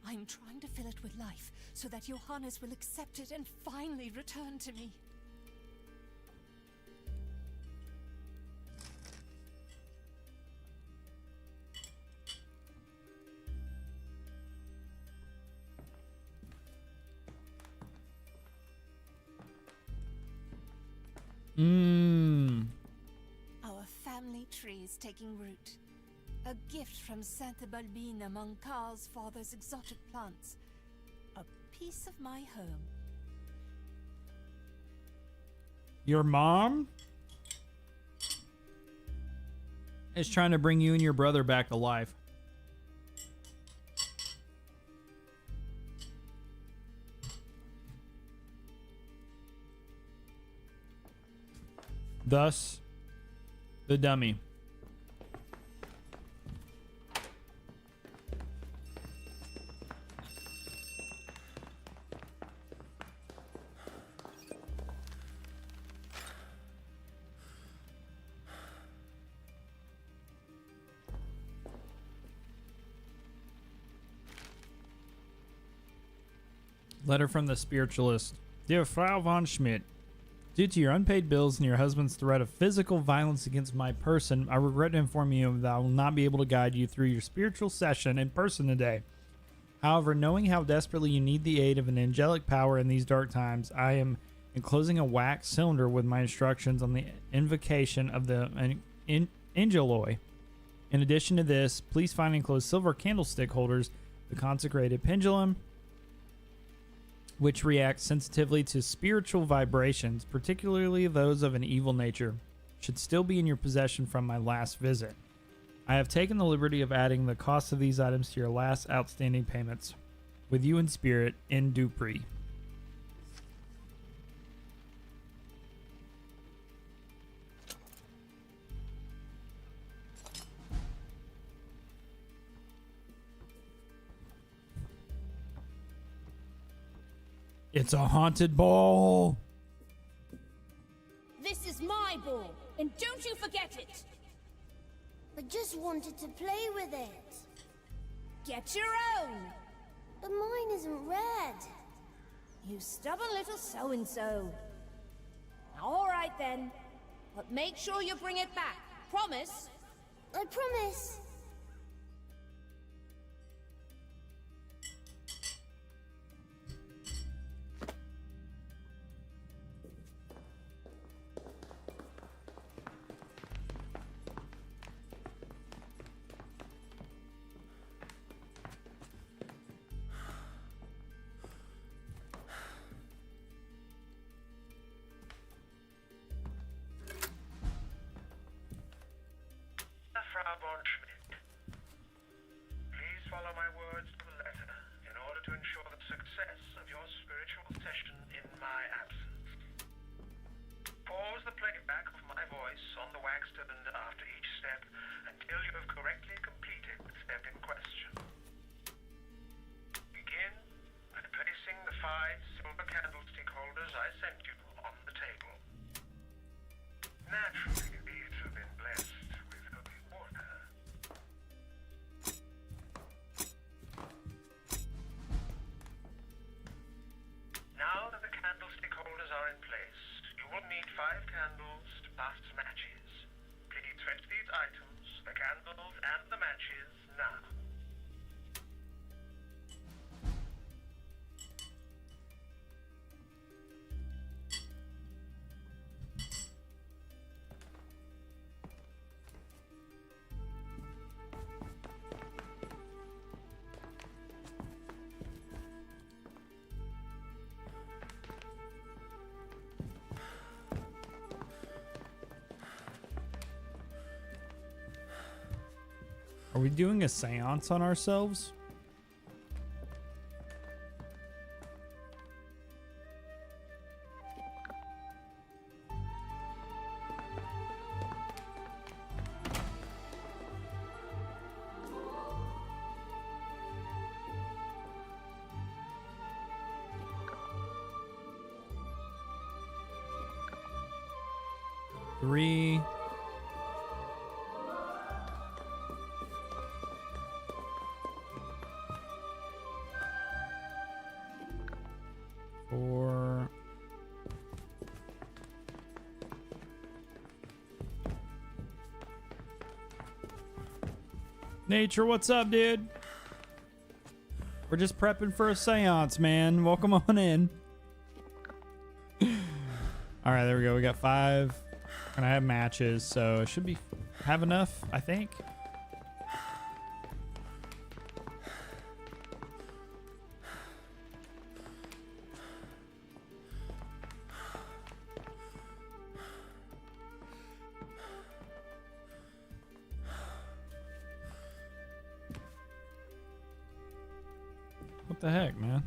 I'm trying to fill it with life so that Johannes will accept it and finally return to me. Our family tree is taking root. A gift from Santa Balbina among Carl's father's exotic plants. A piece of my home. Your mom is trying to bring you and your brother back to life. Thus, the dummy. Letter from the spiritualist. Dear Frau von Schmidt, due to your unpaid bills and your husband's threat of physical violence against my person, I regret to inform you that I will not be able to guide you through your spiritual session in person today. However, knowing how desperately you need the aid of an angelic power in these dark times, I am enclosing a wax cylinder with my instructions on the invocation of the angeloi. In addition to this, please find enclosed silver candlestick holders, the consecrated pendulum, which reacts sensitively to spiritual vibrations, particularly those of an evil nature, should still be in your possession from my last visit. I have taken the liberty of adding the cost of these items to your last outstanding payments. With you in spirit, in Dupree. It's a haunted ball. This is my ball, and don't you forget it. I just wanted to play with it. Get your own! But mine isn't red. You stubborn little so-and-so. All right then, but make sure you bring it back. Promise? I promise. Are we doing a seance on ourselves? Three. Four. Nature, what's up, dude? We're just prepping for a seance, man. Welcome on in. All right, there we go. We got 5. And I have matches, so it should be have enough, I think. What the heck, man?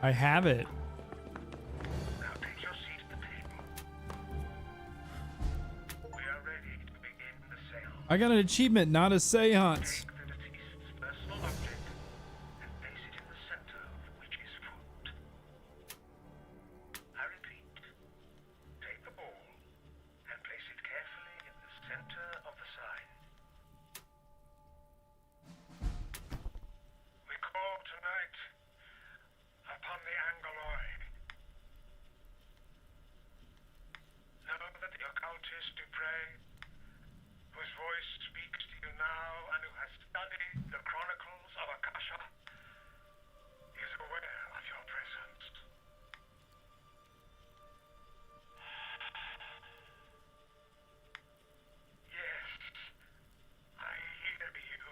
I have it. Now take your seat at the table. We are ready to begin the seance. I got an achievement, not a seance. Take the deceased's personal object and place it in the center of the witch's foot. I repeat, take the ball and place it carefully in the center of the sign. We call tonight upon the Angoloi. Know that the occultist Dupre, whose voice speaks to you now and who has studied the chronicles of Akasha, is aware of your presence. Yes, I hear you.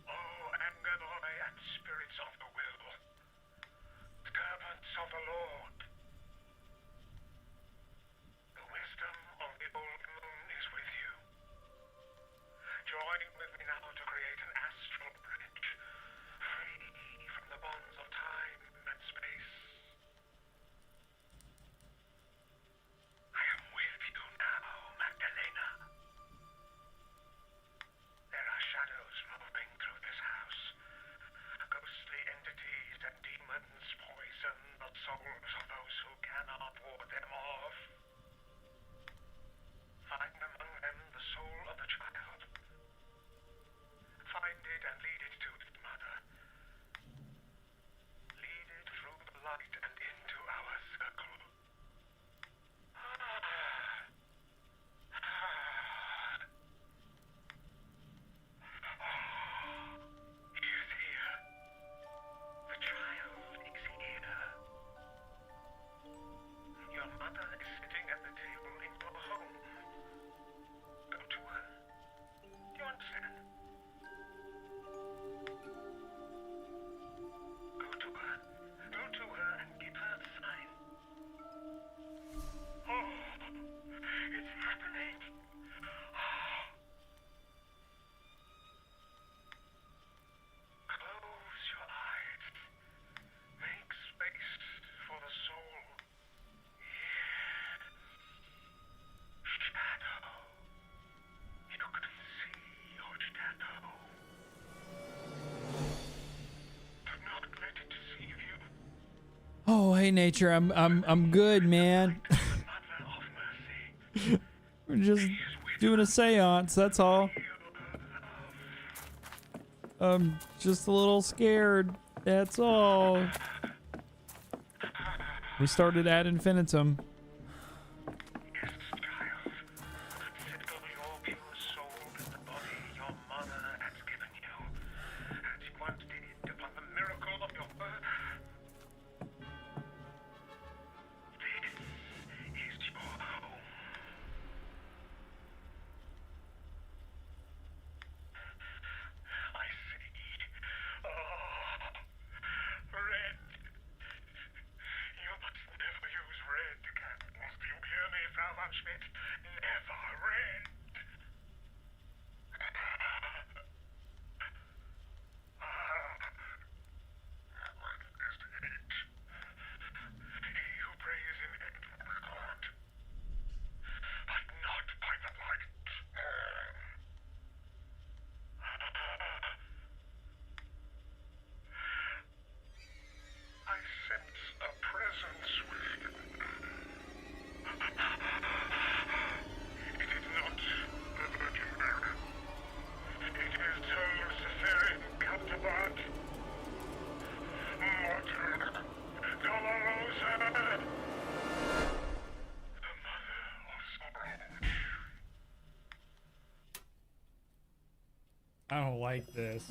Oh, Angoloi and spirits of the will, servants of the Lord, the wisdom hey nature, I'm good, man. We're just doing a seance, that's all. I'm just a little scared, that's all. We started at Infinitum. I don't like this.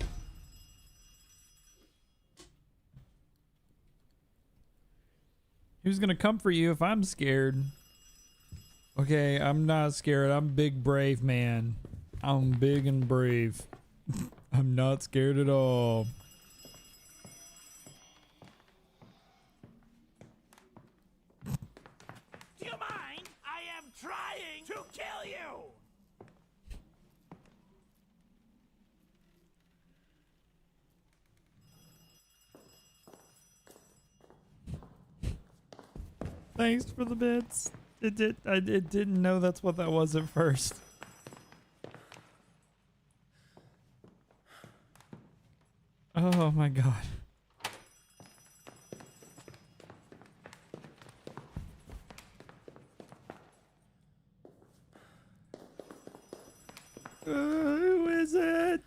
Who's gonna comfort you if I'm scared? Okay, I'm not scared. I'm a big, brave man. I'm big and brave. I'm not scared at all. Do you mind? I am trying to kill you! Thanks for the bits. I didn't know that's what that was at first. Oh my god. Who is it?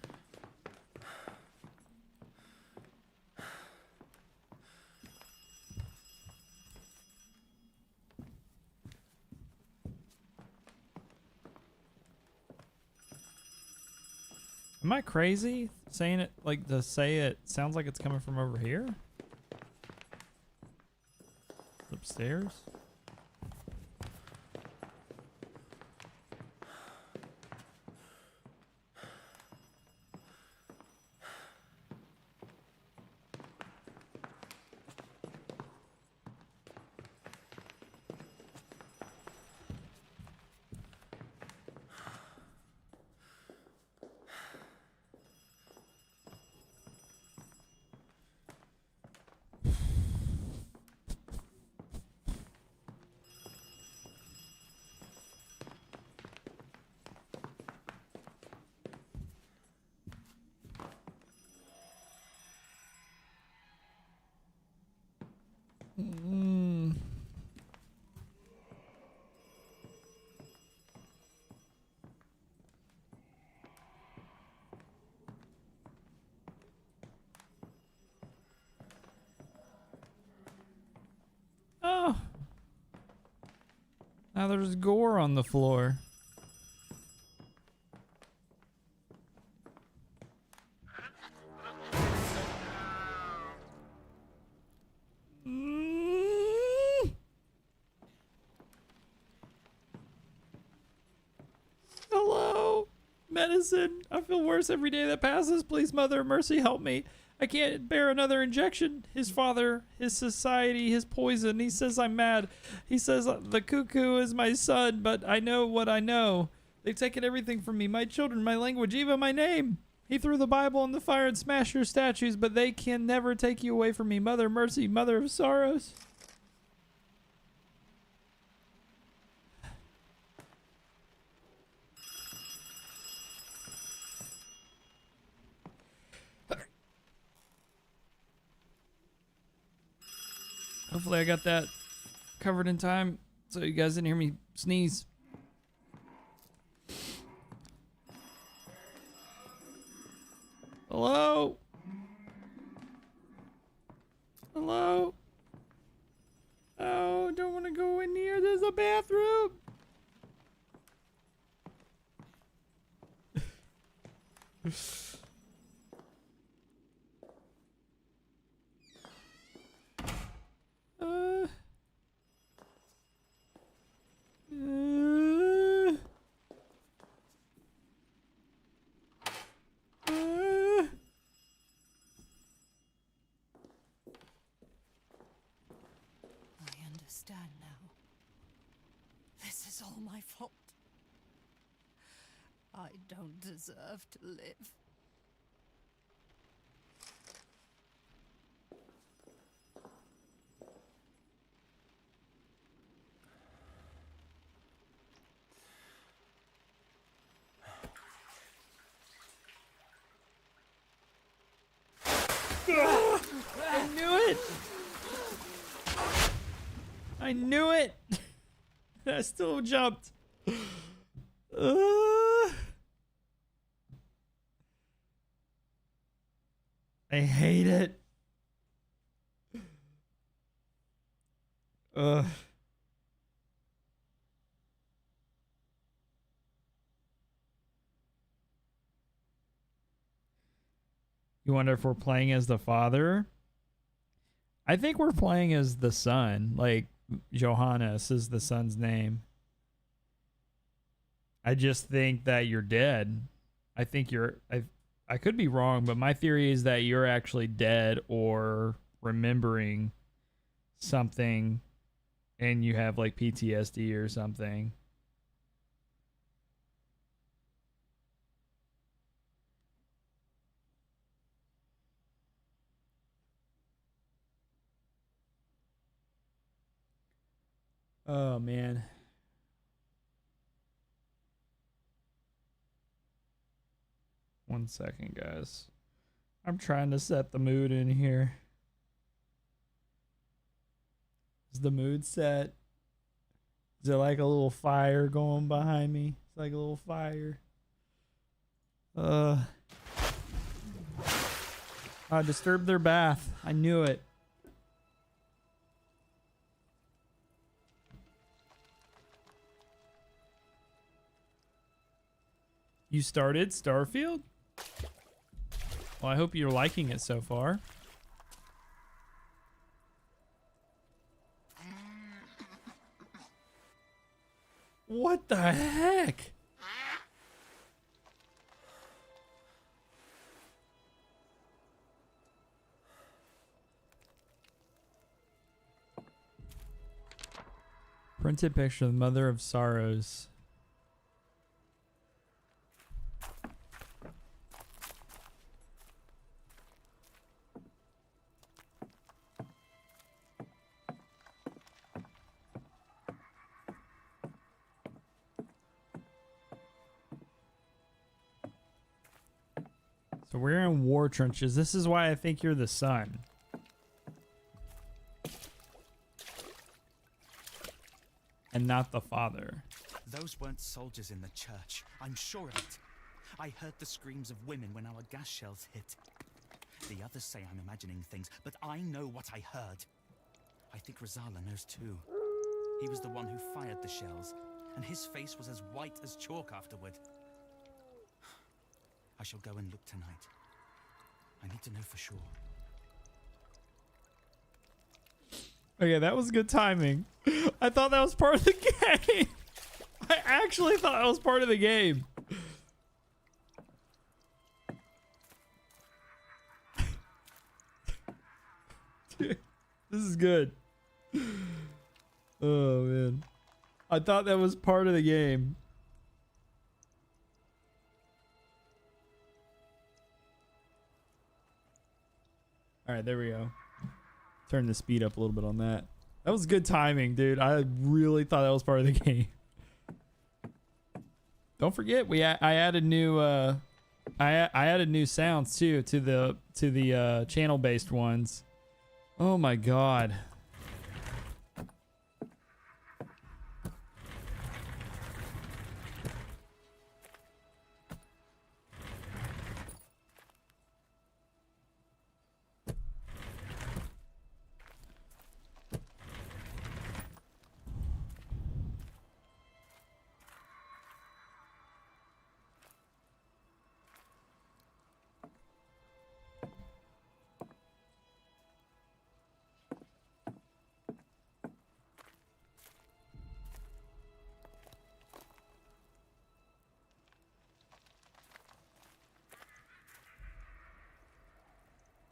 Am I crazy saying it like to say it sounds like it's coming from over here? Upstairs? Oh. Now there's gore on the floor. Hello? Medicine. I feel worse every day that passes. Please, Mother of Mercy, help me. I can't bear another injection. His father, his society, his poison. He says I'm mad. He says the cuckoo is my son, but I know what I know. They've taken everything from me. My children, my language, even my name. He threw the Bible in the fire and smashed your statues, but they can never take you away from me. Mother of Mercy, Mother of Sorrows. Hopefully I got that covered in time so you guys didn't hear me sneeze. Hello? Hello? Oh, don't want to go in here. There's a bathroom. Uh, I understand now. This is all my fault. I don't deserve to live. I knew it! I knew it! I still jumped. I hate it. Ugh. You wonder if we're playing as the father? I think we're playing as the son. Like, Johannes is the son's name. I just think that you're dead. I think you're... I could be wrong, but my theory is that you're actually dead or remembering something and you have, like, PTSD or something. Oh, man. One second, guys. I'm trying to set the mood in here. Is the mood set? Is there like a little fire going behind me? It's like a little fire. I disturbed their bath. I knew it. You started Starfield? Well, I hope you're liking it so far. What the heck? Printed picture of the Mother of Sorrows. So we're in war trenches. This is why I think you're the son. And not the father. Those weren't soldiers in the church. I'm sure of it. I heard the screams of women when our gas shells hit. The others say I'm imagining things, but I know what I heard. I think Rosala knows too. He was the one who fired the shells, and his face was as white as chalk afterward. I shall go and look tonight. I need to know for sure. Okay, that was good timing. I thought that was part of the game. I actually thought that was part of the game. Dude, this is good. Oh, man. I thought that was part of the game. All right, there we go. Turn the speed up a little bit on that. That was good timing, dude. I really thought that was part of the game. Don't forget, I added new I added new sounds too to the channel based ones. Oh my god.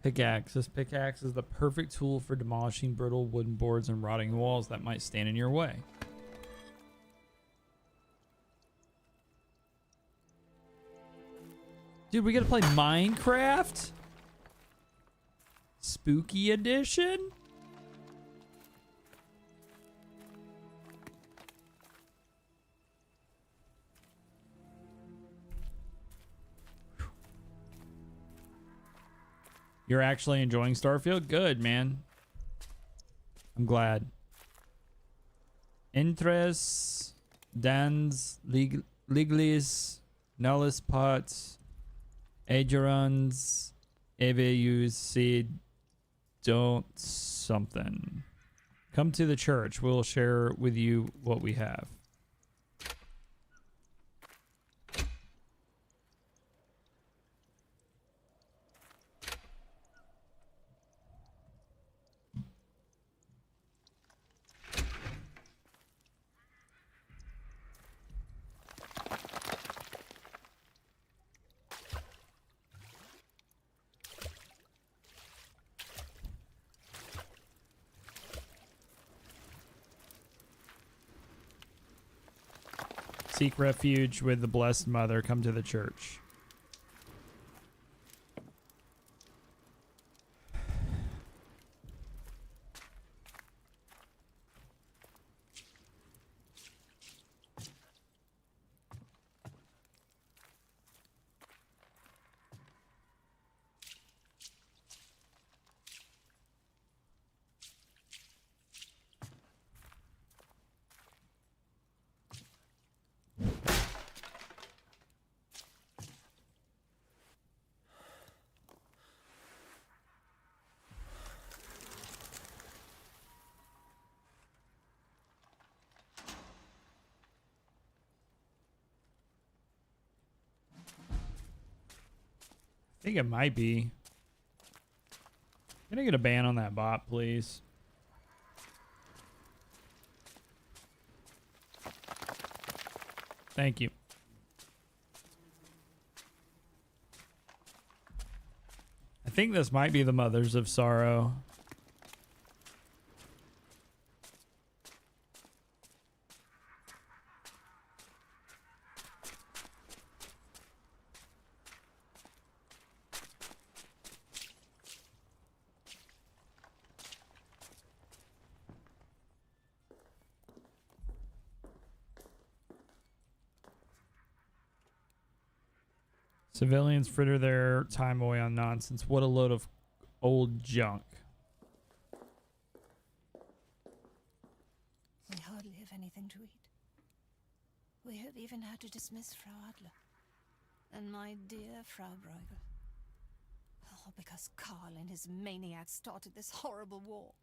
Pickaxe. This pickaxe is the perfect tool for demolishing brittle wooden boards and rotting walls that might stand in your way. Dude, we gotta play Minecraft? Spooky edition? You're actually enjoying Starfield? Good, man. I'm glad. Entres, dans, liglis, nullis pots, agerons, eveus seed, don't something. Come to the church. We'll share with you what we have. Seek refuge with the Blessed Mother. Come to the church. I think it might be. Can I get a ban on that bot, please? Thank you. I think this might be the Mothers of Sorrow. Civilians fritter their time away on nonsense. What a load of old junk. We hardly have anything to eat. We have even had to dismiss Frau Adler. And my dear Frau Bruegel. All because Karl and his maniacs started this horrible war.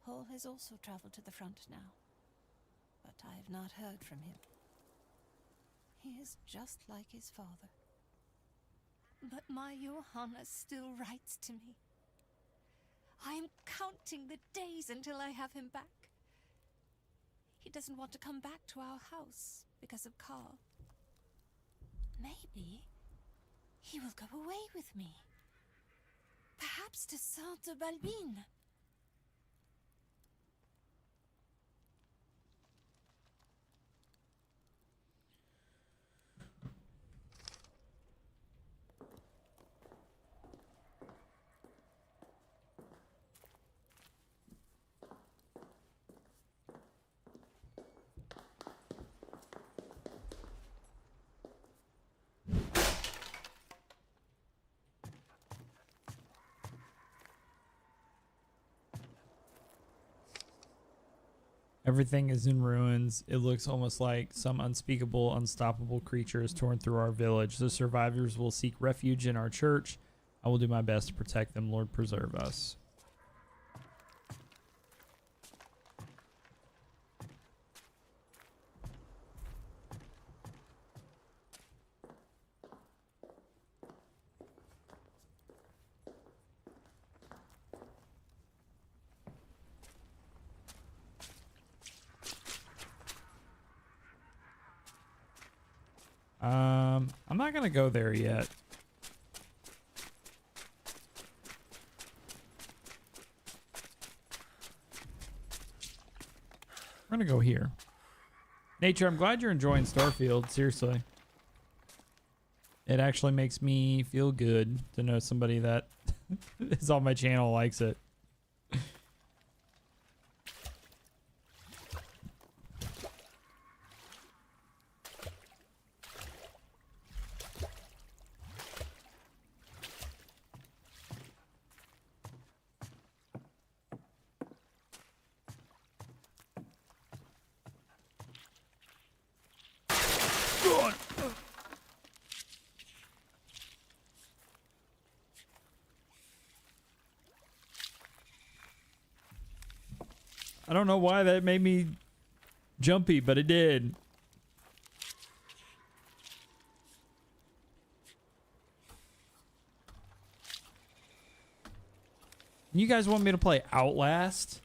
Hall has also traveled to the front now. But I have not heard from him. He is just like his father. But my Johanna still writes to me. I am counting the days until I have him back. He doesn't want to come back to our house because of Karl. Maybe he will go away with me. Perhaps to Sainte-Balbine. Everything is in ruins. It looks almost like some unspeakable, unstoppable creature has torn through our village. The survivors will seek refuge in our church. I will do my best to protect them. Lord, preserve us. I'm not gonna go there yet. We're gonna go here. Nature, I'm glad you're enjoying Starfield. Seriously. It actually makes me feel good to know somebody that is on my channel likes it. I don't know why that made me jumpy, but it did. You guys want me to play Outlast?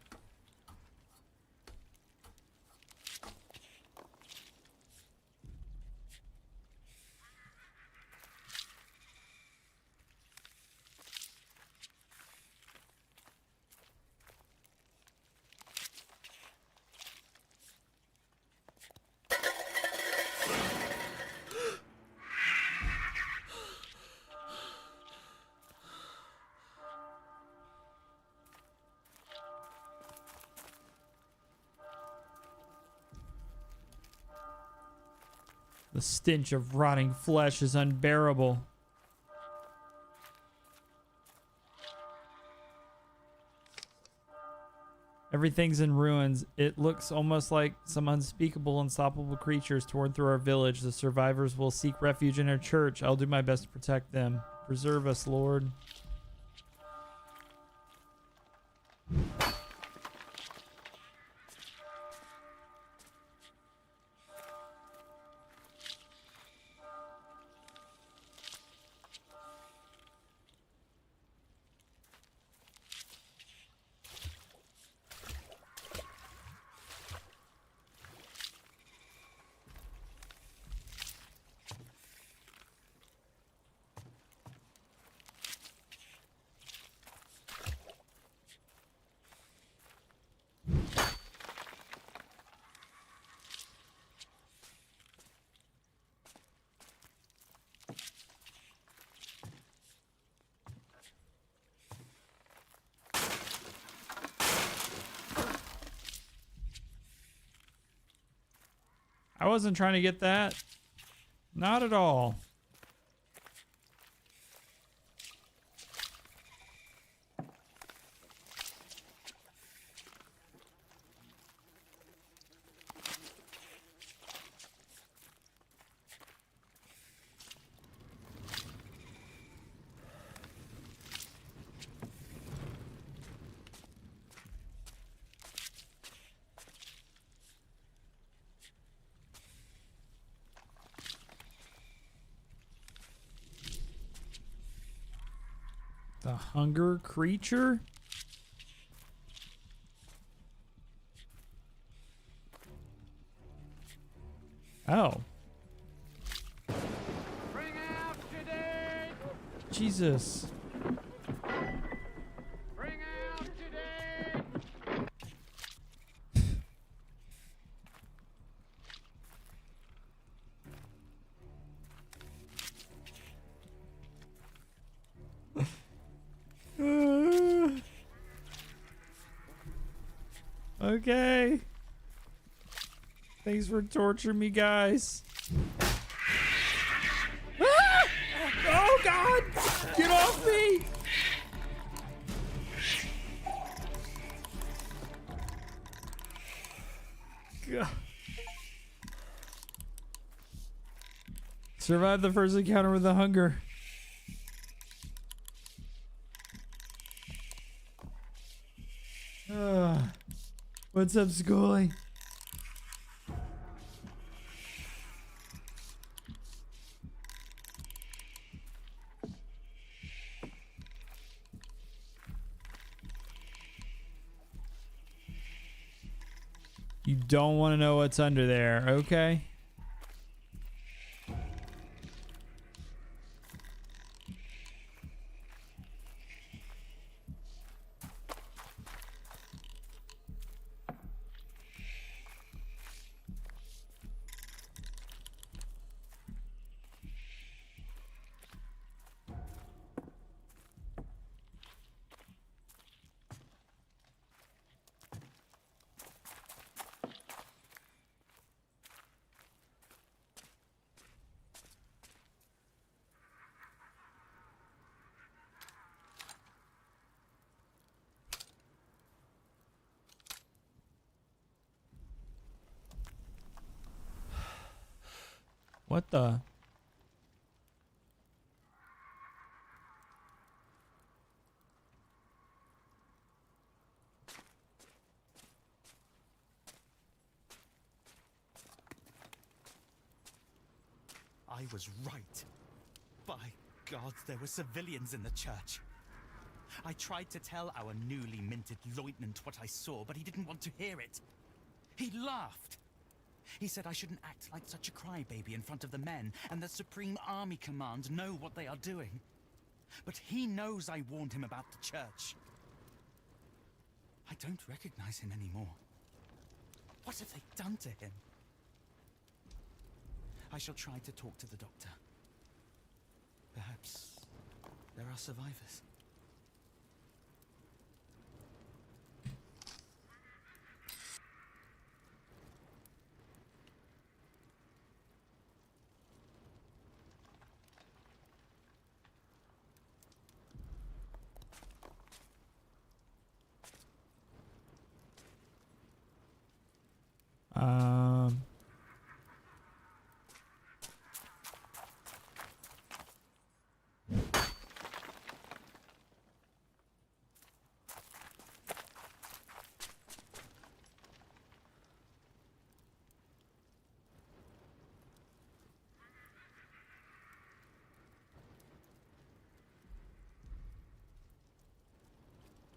The stench of rotting flesh is unbearable. Everything's in ruins. It looks almost like some unspeakable, unstoppable creatures torn through our village. The survivors will seek refuge in our church. I'll do my best to protect them. Preserve us, Lord. I wasn't trying to get that. Not at all. The hunger creature? Oh. Bring out today. Jesus. Bring out today. Okay. Thanks for torturing me, guys. Ah! Oh, God! Get off me! God. Survive the first encounter with the hunger. What's up, Schoolie? You don't want to know what's under there, okay? What the? I was right. By God, there were civilians in the church. I tried to tell our newly minted lieutenant what I saw, but he didn't want to hear it. He laughed. He said I shouldn't act like such a crybaby in front of the men, and that Supreme Army Command know what they are doing. But he knows I warned him about the church. I don't recognize him anymore. What have they done to him? I shall try to talk to the doctor. Perhaps there are survivors.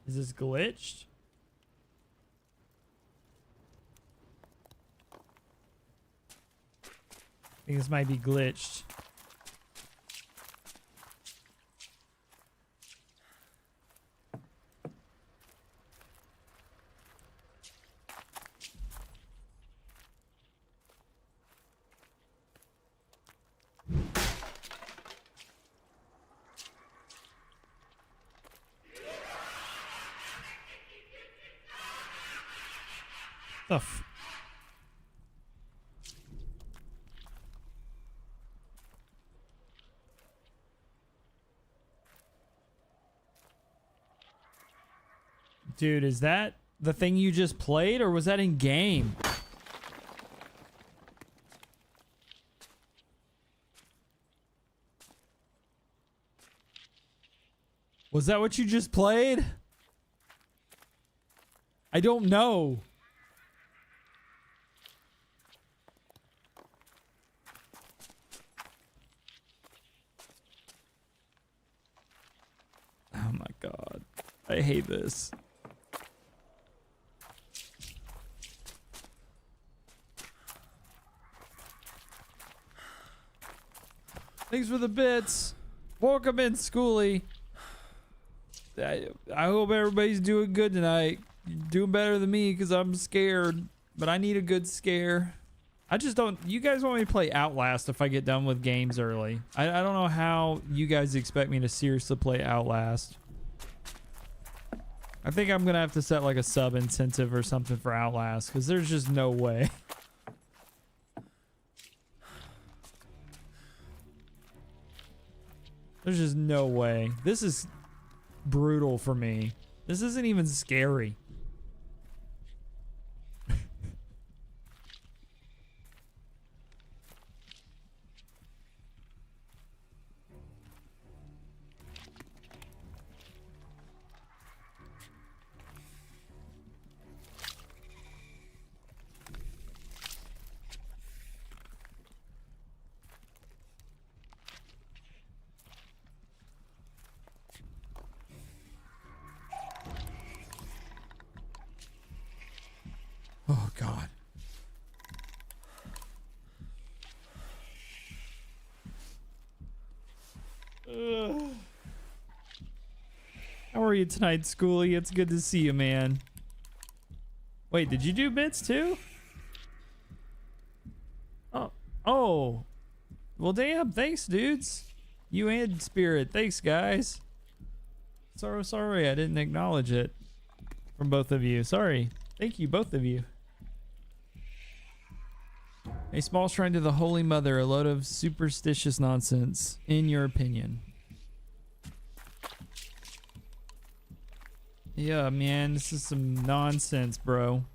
Is this glitched? I think this might be glitched. The f- Dude, is that the thing you just played, or was that in game? Was that what you just played? I don't know. Oh my God. I hate this. Thanks for the bits. Welcome in, Schoolie. I hope everybody's doing good tonight. You're doing better than me because I'm scared, but I need a good scare. I just don't... You guys want me to play Outlast if I get done with games early. I don't know how you guys expect me to seriously play Outlast. I think I'm going to have to set like a sub incentive or something for Outlast because there's just no way. There's just no way. This is brutal for me. This isn't even scary. Oh, God. How are you tonight, Schoolie? It's good to see you, man. Wait, did you do bits too? Oh. Well, damn. Thanks, dudes. You and Spirit. Thanks, guys. Sorry I didn't acknowledge it from both of you. Sorry. Thank you, both of you. A small shrine to the Holy Mother, a load of superstitious nonsense, in your opinion. Yeah, man, this is some nonsense, bro.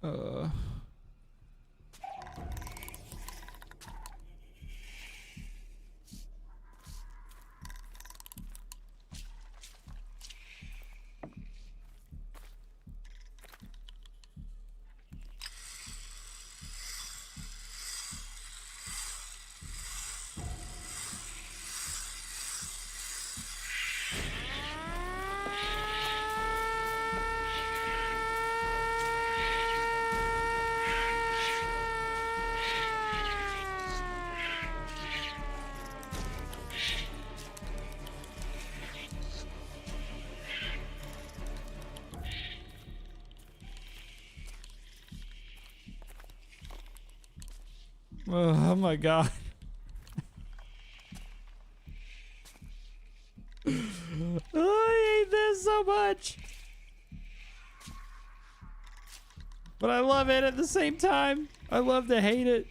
Uh. Oh my god. I hate this so much. But I love it at the same time. I love to hate it.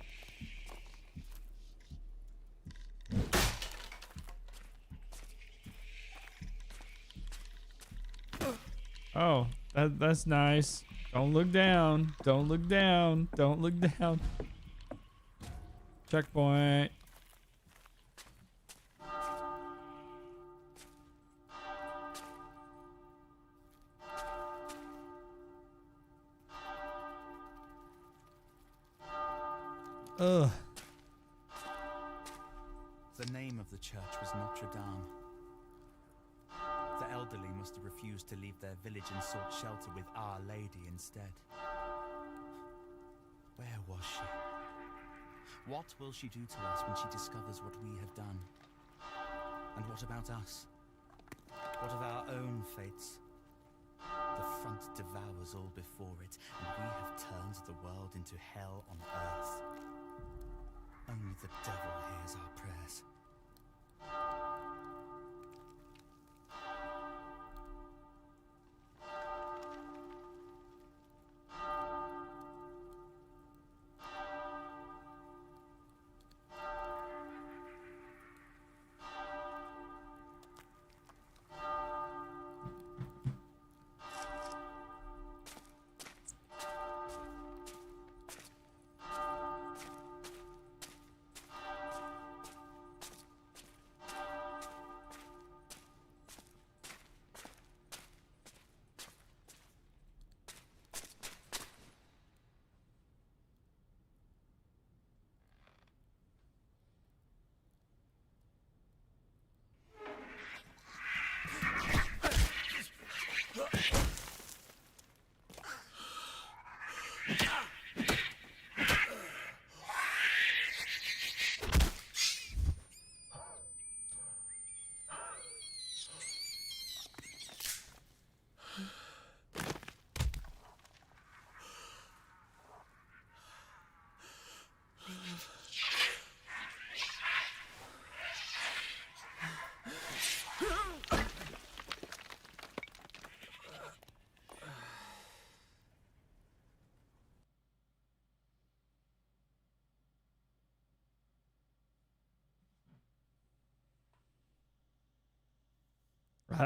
Oh, that's nice. Don't look down. Don't look down. Don't look down. Checkpoint. Ugh. The name of the church was Notre Dame. The elderly must have refused to leave their village and sought shelter with Our Lady instead. Where was she? What will she do to us when she discovers what we have done? And what about us? What of our own fates? The front devours all before it, and we have turned the world into hell on earth. Only the devil hears our prayers.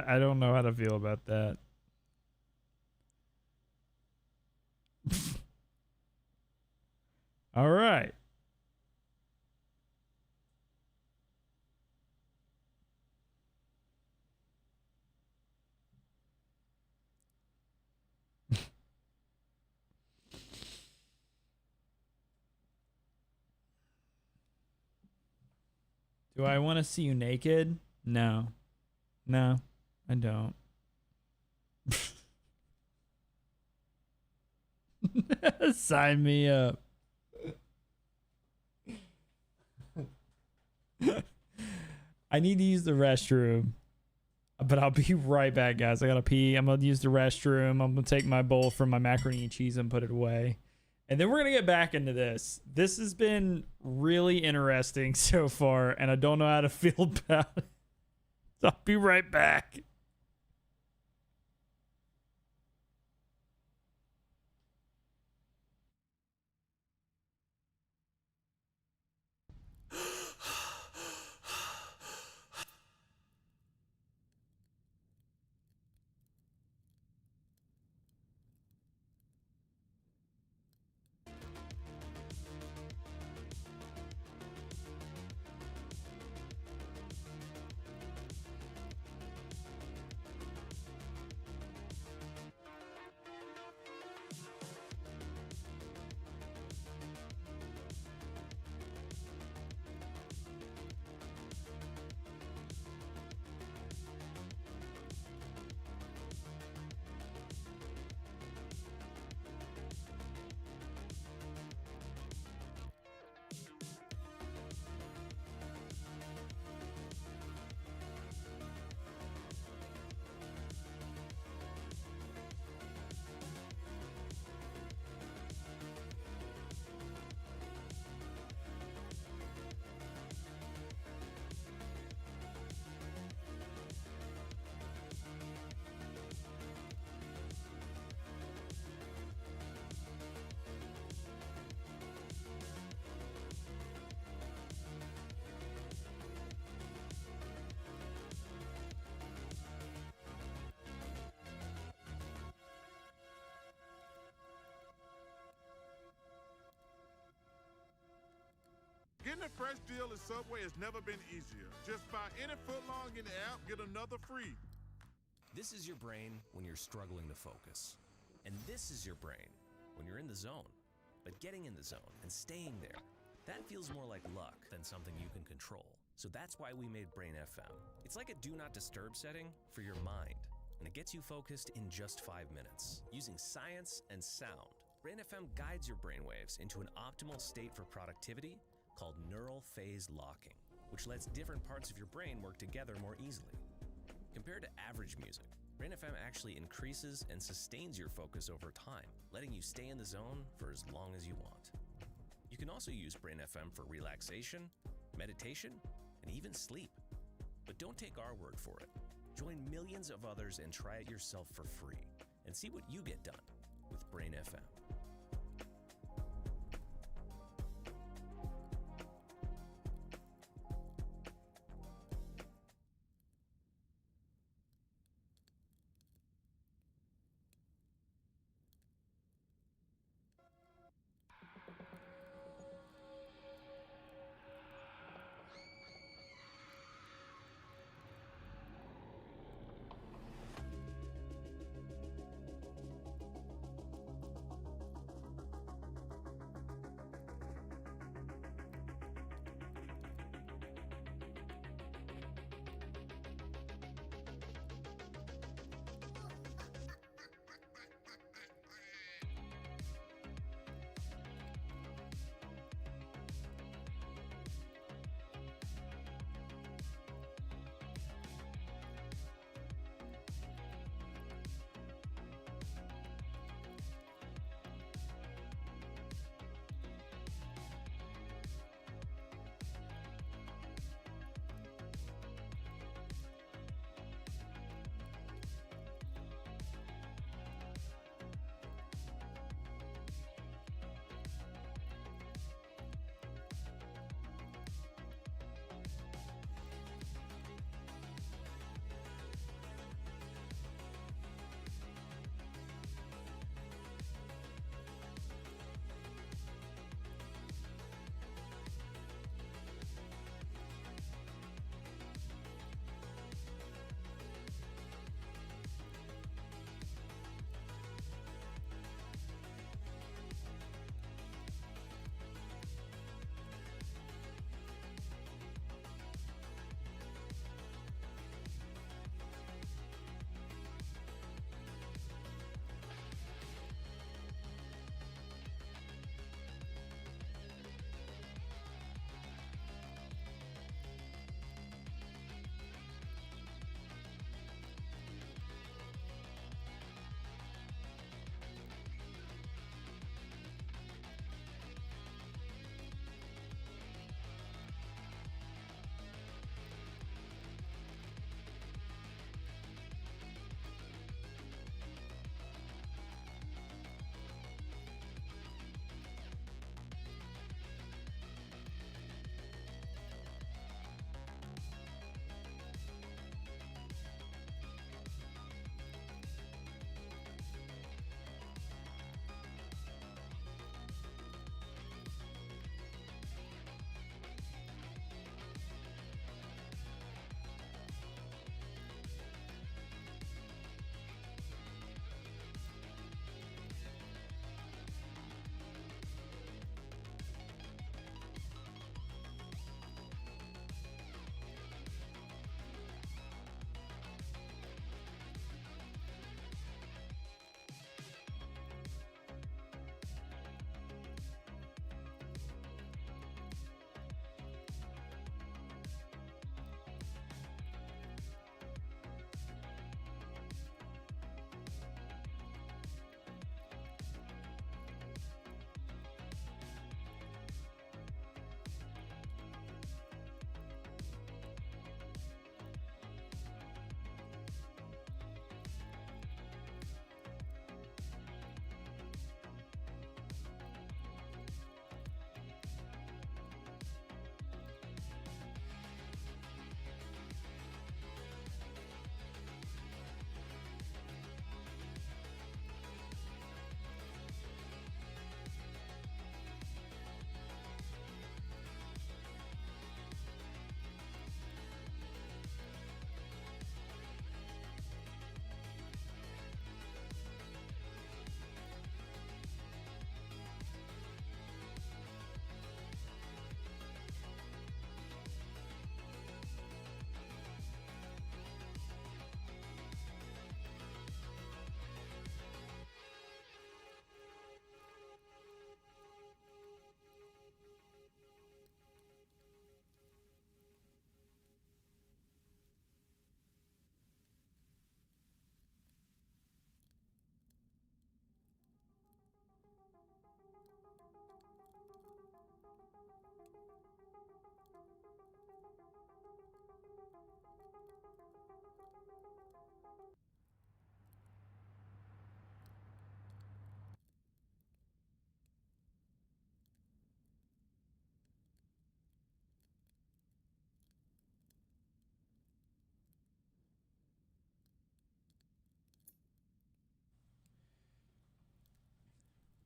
I don't know how to feel about that. All right. Do I want to see you naked? No. No, I don't. Sign me up. I need to use the restroom, but I'll be right back, guys. I gotta pee. I'm gonna use the restroom. I'm gonna take my bowl from my macaroni and cheese and put it away. And then we're gonna get back into this. This has been really interesting so far, and I don't know how to feel about it. So I'll be right back. Getting a fresh deal at Subway has never been easier. Just buy any footlong in the app, get another free. This is your brain when you're struggling to focus. And this is your brain when you're in the zone. But getting in the zone and staying there, that feels more like luck than something you can control. So that's why we made Brain FM. It's like a do not disturb setting for your mind, and it gets you focused in just 5 minutes. Using science and sound, Brain FM guides your brainwaves into an optimal state for productivity called neural phase locking, which lets different parts of your brain work together more easily. Compared to average music, Brain FM actually increases and sustains your focus over time, letting you stay in the zone for as long as you want. You can also use Brain FM for relaxation, meditation, and even sleep. But don't take our word for it. Join millions of others and try it yourself for free, and see what you get done with Brain FM.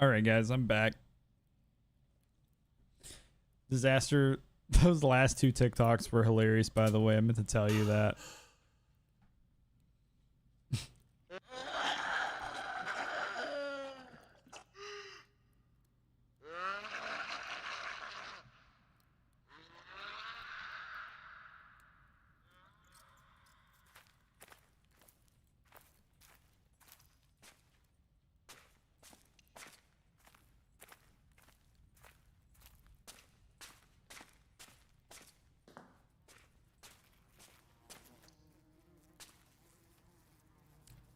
All right, guys, I'm back. Disaster. Those last two TikToks were hilarious, by the way. I meant to tell you that.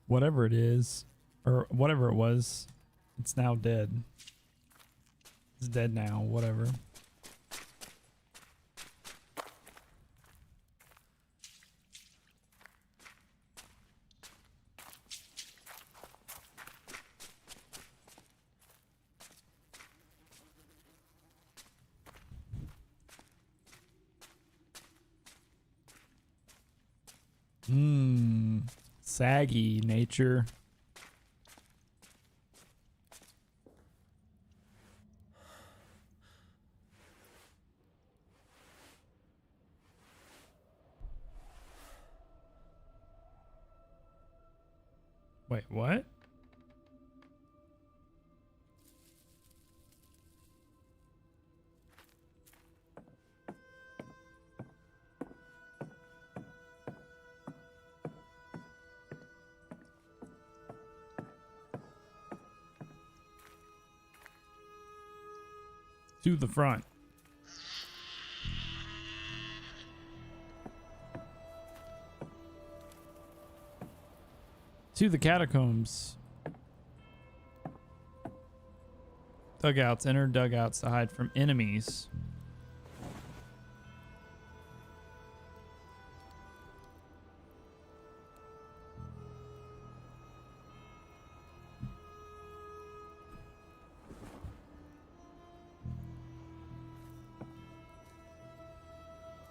Whatever it is, or whatever it was, it's now dead. It's dead now, whatever. Saggy nature. Wait, what? To the front. To the catacombs. Dugouts. Enter dugouts to hide from enemies.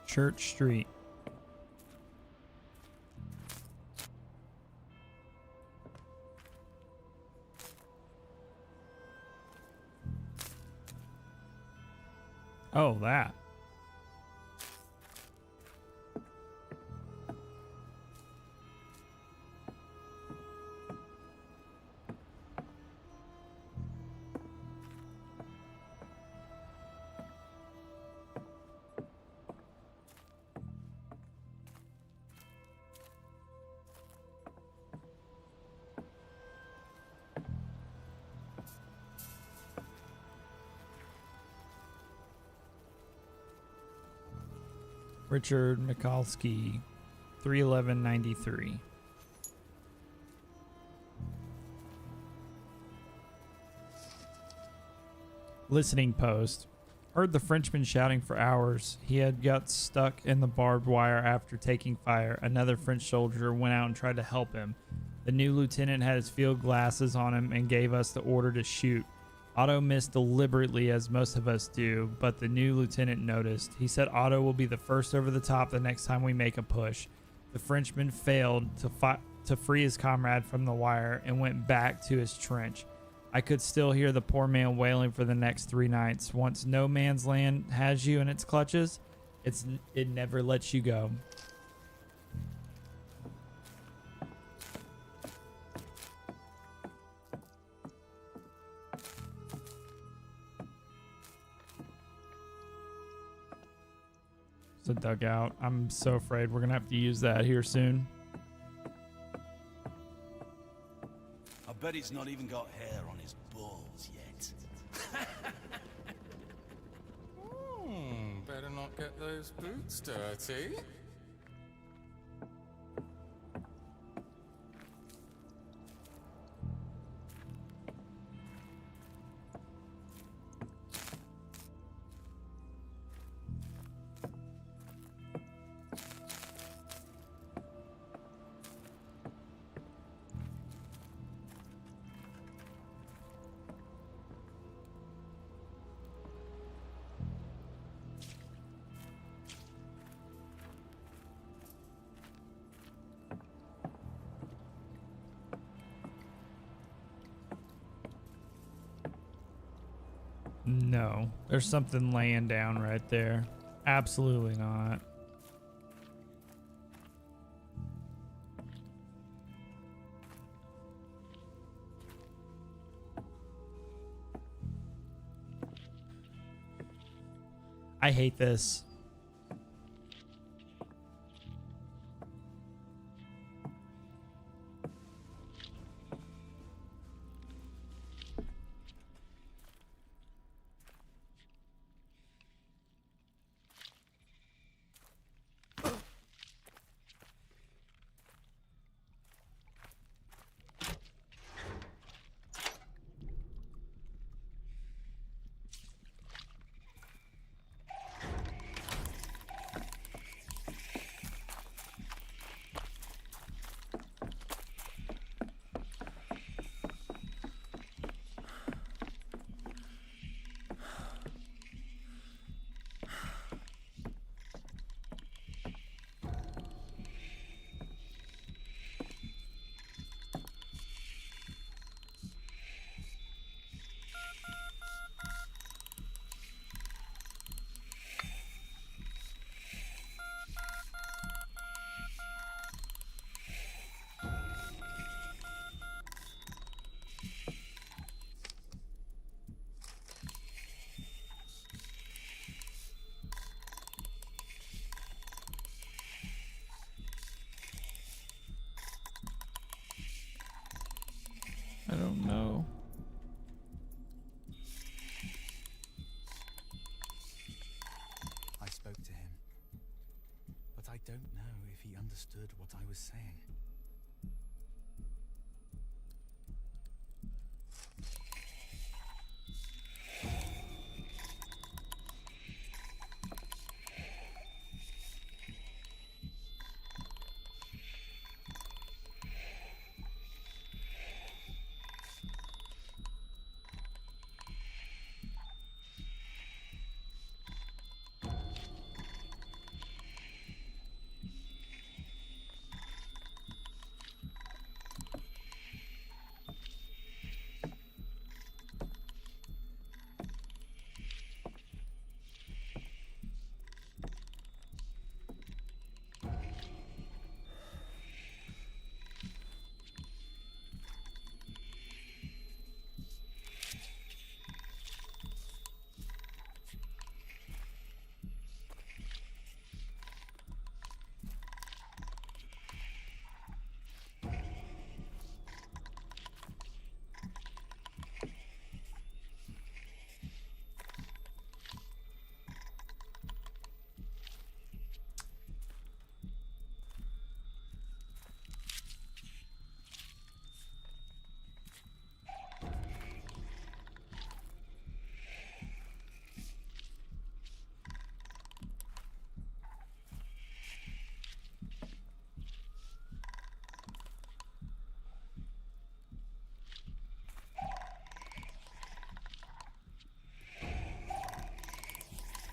Church Street. Oh, that. Richard Mikulski, 31193. Listening post. Heard the Frenchman shouting for hours. He had got stuck in the barbed wire after taking fire. Another French soldier went out and tried to help him. The new lieutenant had his field glasses on him and gave us the order to shoot. Otto missed deliberately, as most of us do, but the new lieutenant noticed. He said Otto will be the first over the top the next time we make a push. The Frenchman failed to free his comrade from the wire and went back to his trench. I could still hear the poor man wailing for the next 3 nights. Once no man's land has you in its clutches, it never lets you go. It's a dugout. I'm so afraid we're gonna have to use that here soon. I bet he's not even got hair on his balls yet. Better not get those boots dirty. No, there's something laying down right there. Absolutely not. I hate this. I don't know. I spoke to him, but I don't know if he understood what I was saying.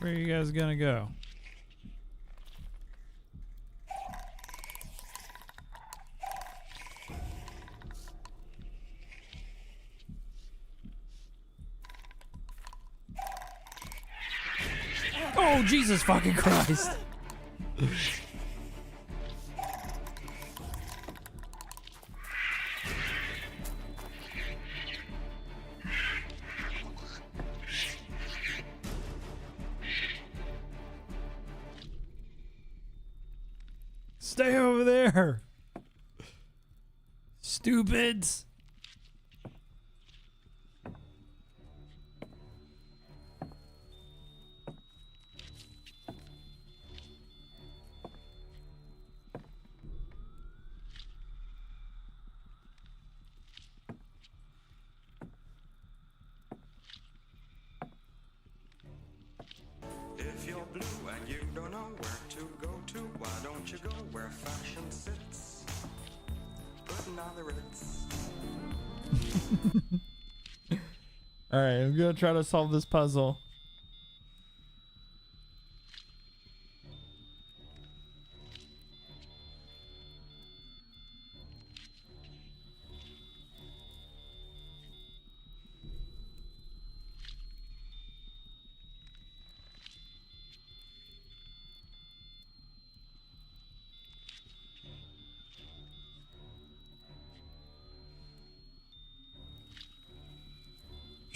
Where are you guys gonna go? Oh, Jesus fucking Christ. Stay over there. Stupids. If you're blue and you don't know where to go to, why don't you go where fashion sits? Putting on the Ritz. All right, I'm gonna try to solve this puzzle.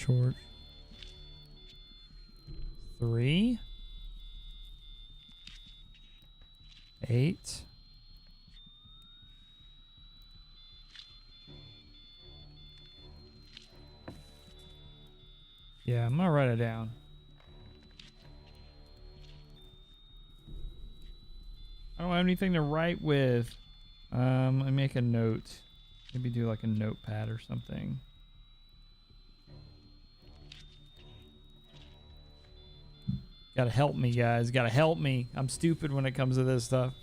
torch. 3. 8. Yeah, I'm gonna write it down. I don't have anything to write with. I make a note. Maybe do like a notepad or something. Gotta help me, guys. Gotta help me. I'm stupid when it comes to this stuff.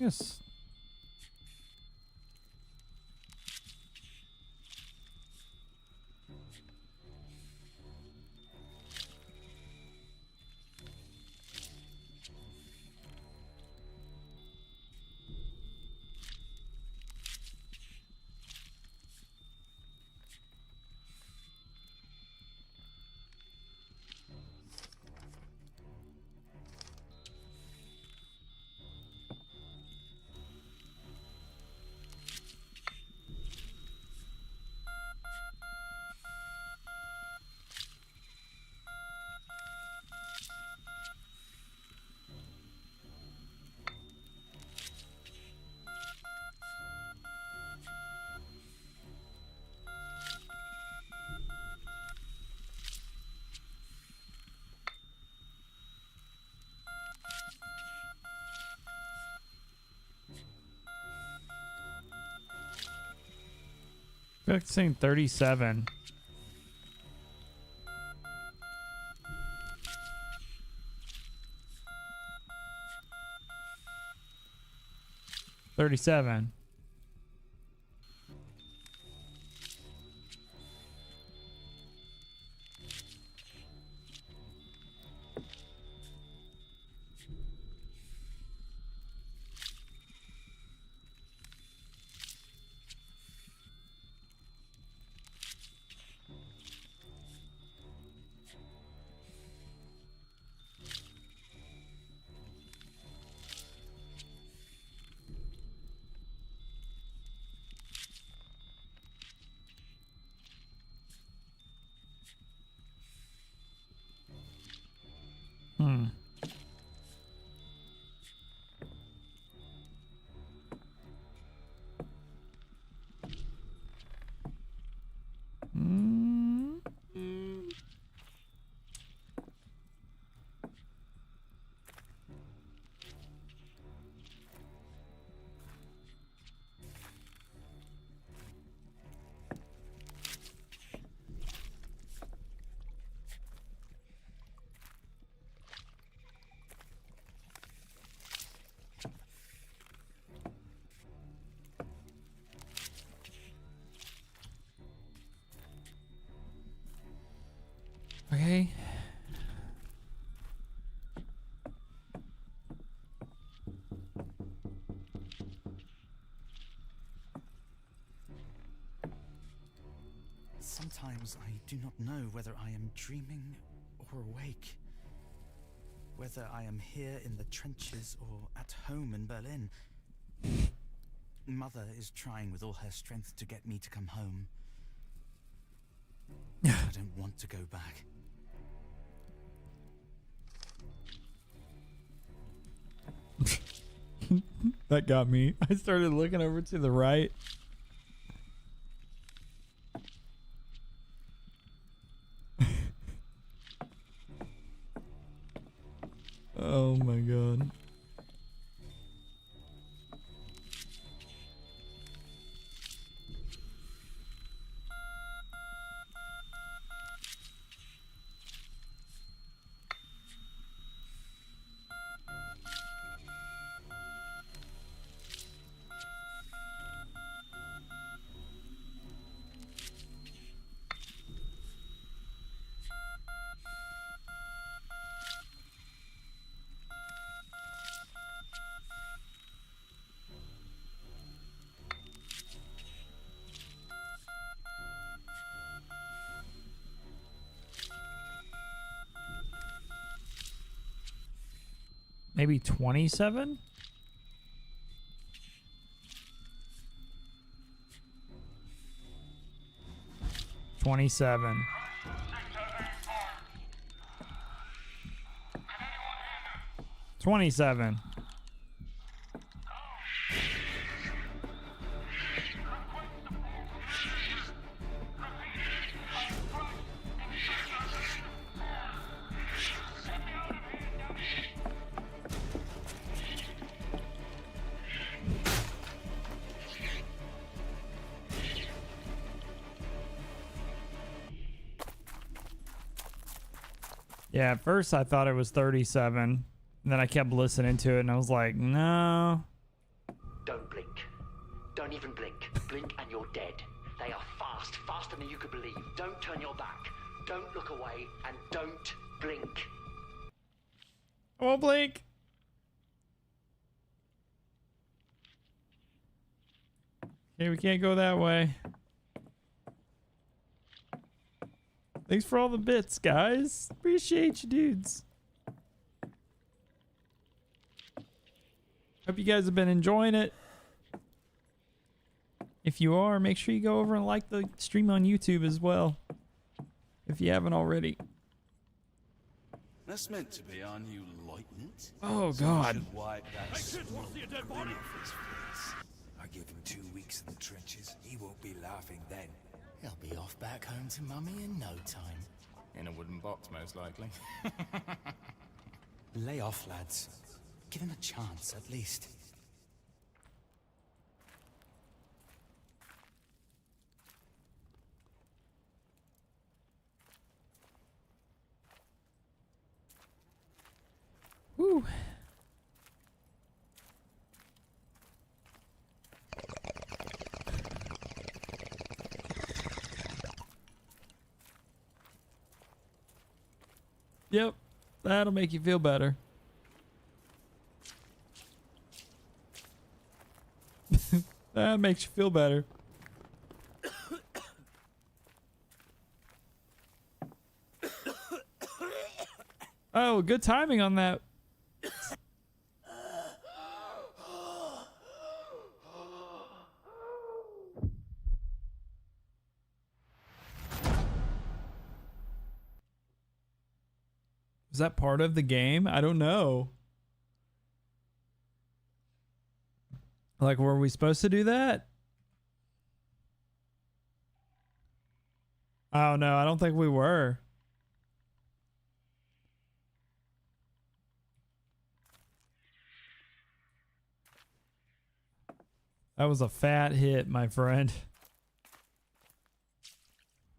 Yes. I feel like it's saying 37. $37. Hmm. Okay. Sometimes I do not know whether I am dreaming or awake. Whether I am here in the trenches or at home in Berlin. Mother is trying with all her strength to get me to come home. I don't want to go back. That got me. I started looking over to the right. Oh my god. Maybe 27? $27. $27. Yeah, at first I thought it was 37. And then I kept listening to it and I was like, no. Don't blink. Don't even blink. Blink and you're dead. They are fast, faster than you could believe. Don't turn your back. Don't look away and don't blink. I won't blink. Okay, we can't go that way. Thanks for all the bits, guys. Appreciate you, dudes. Hope you guys have been enjoying it. If you are, make sure you go over and like the stream on YouTube as well, if you haven't already. That's meant to be our new lieutenant. Oh, So God. we should wipe that smug see a dead body? grin off his face. I give him 2 weeks in the trenches. He won't be laughing then. He'll be off back home to Mummy in no time. In a wooden box, most likely. Lay off, lads. Give him a chance, at least. Woo. Yep, that'll make you feel better. That makes you feel better. Oh, good timing on that. Is that part of the game? I don't know. Like, were we supposed to do that? Oh, no, I don't think we were. That was a fat hit, my friend.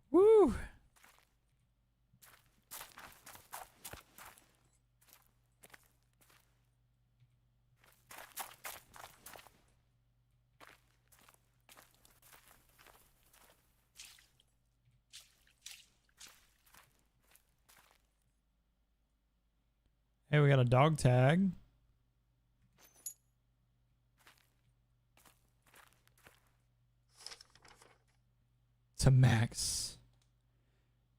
Woo! Hey, we got a dog tag. To Max.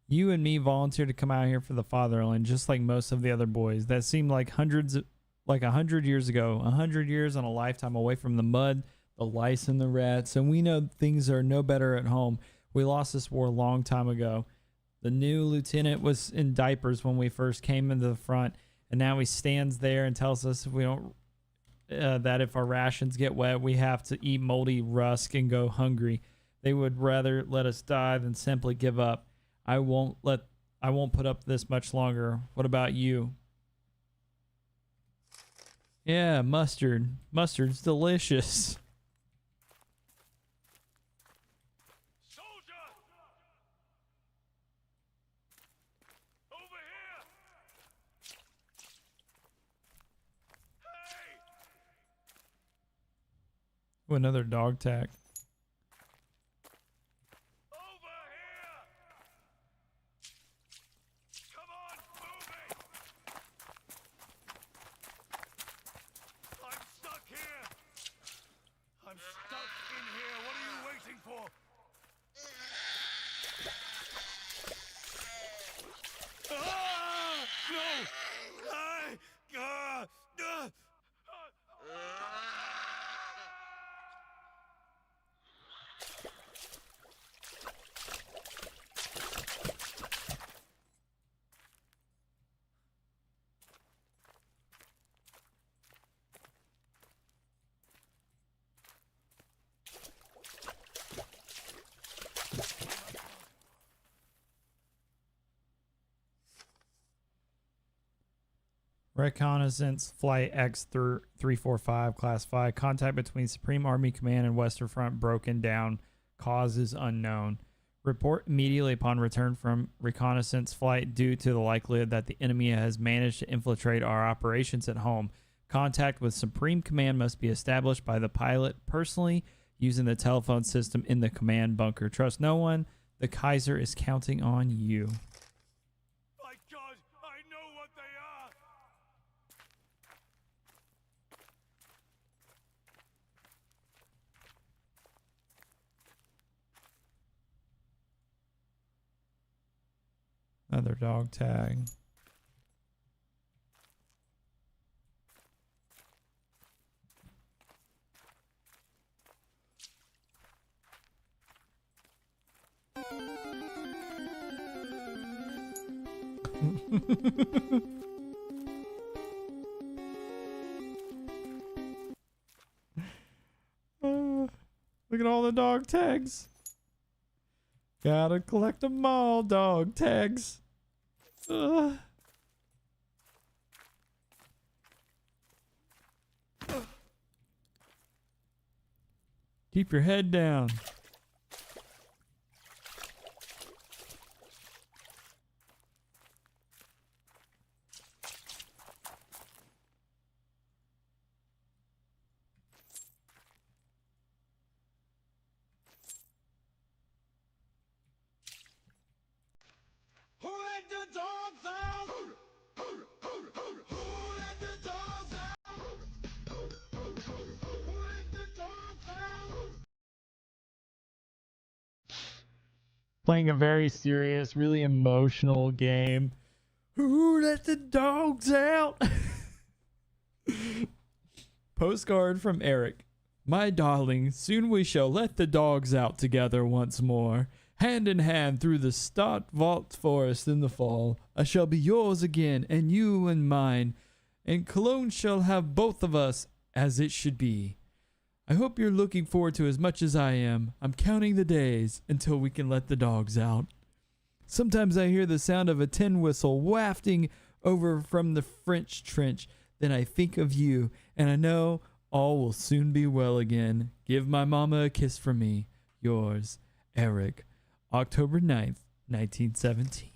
You and me volunteered to come out here for the fatherland, just like most of the other boys. That seemed like 100 years ago. 100 years and a lifetime away from the mud, the lice, and the rats. And we know things are no better at home. We lost this war a long time ago. The new lieutenant was in diapers when we first came into the front, and now he stands there and tells us if we don't, that if our rations get wet, we have to eat moldy rusk and go hungry. They would rather let us die than simply give up. I won't put up this much longer. What about you? Yeah, mustard. Mustard's delicious. Ooh, another dog tag. Reconnaissance Flight X345 classified. Contact between Supreme Army Command and Western Front broken down. Causes unknown. Report immediately upon return from reconnaissance flight due to the likelihood that the enemy has managed to infiltrate our operations at home. Contact with Supreme Command must be established by the pilot personally using the telephone system in the command bunker. Trust no one. The Kaiser is counting on you. My God, I know what they are! Another dog tag. Look at all the dog tags. Gotta collect them all, dog tags. Keep your head down. Who let the dogs out? Who let the dogs out? Who let the dogs out? Playing a very serious, really emotional game. Who let the dogs out? Postcard from Eric. My darling, soon we shall let the dogs out together once more. Hand in hand through the Stadtwald forest in the fall. I shall be yours again, and you and mine. And Cologne shall have both of us as it should be. I hope you're looking forward to as much as I am. I'm counting the days until we can let the dogs out. Sometimes I hear the sound of a tin whistle wafting over from the French trench. Then I think of you, and I know all will soon be well again. Give my mama a kiss from me. Yours, Eric. October 9th, 1917.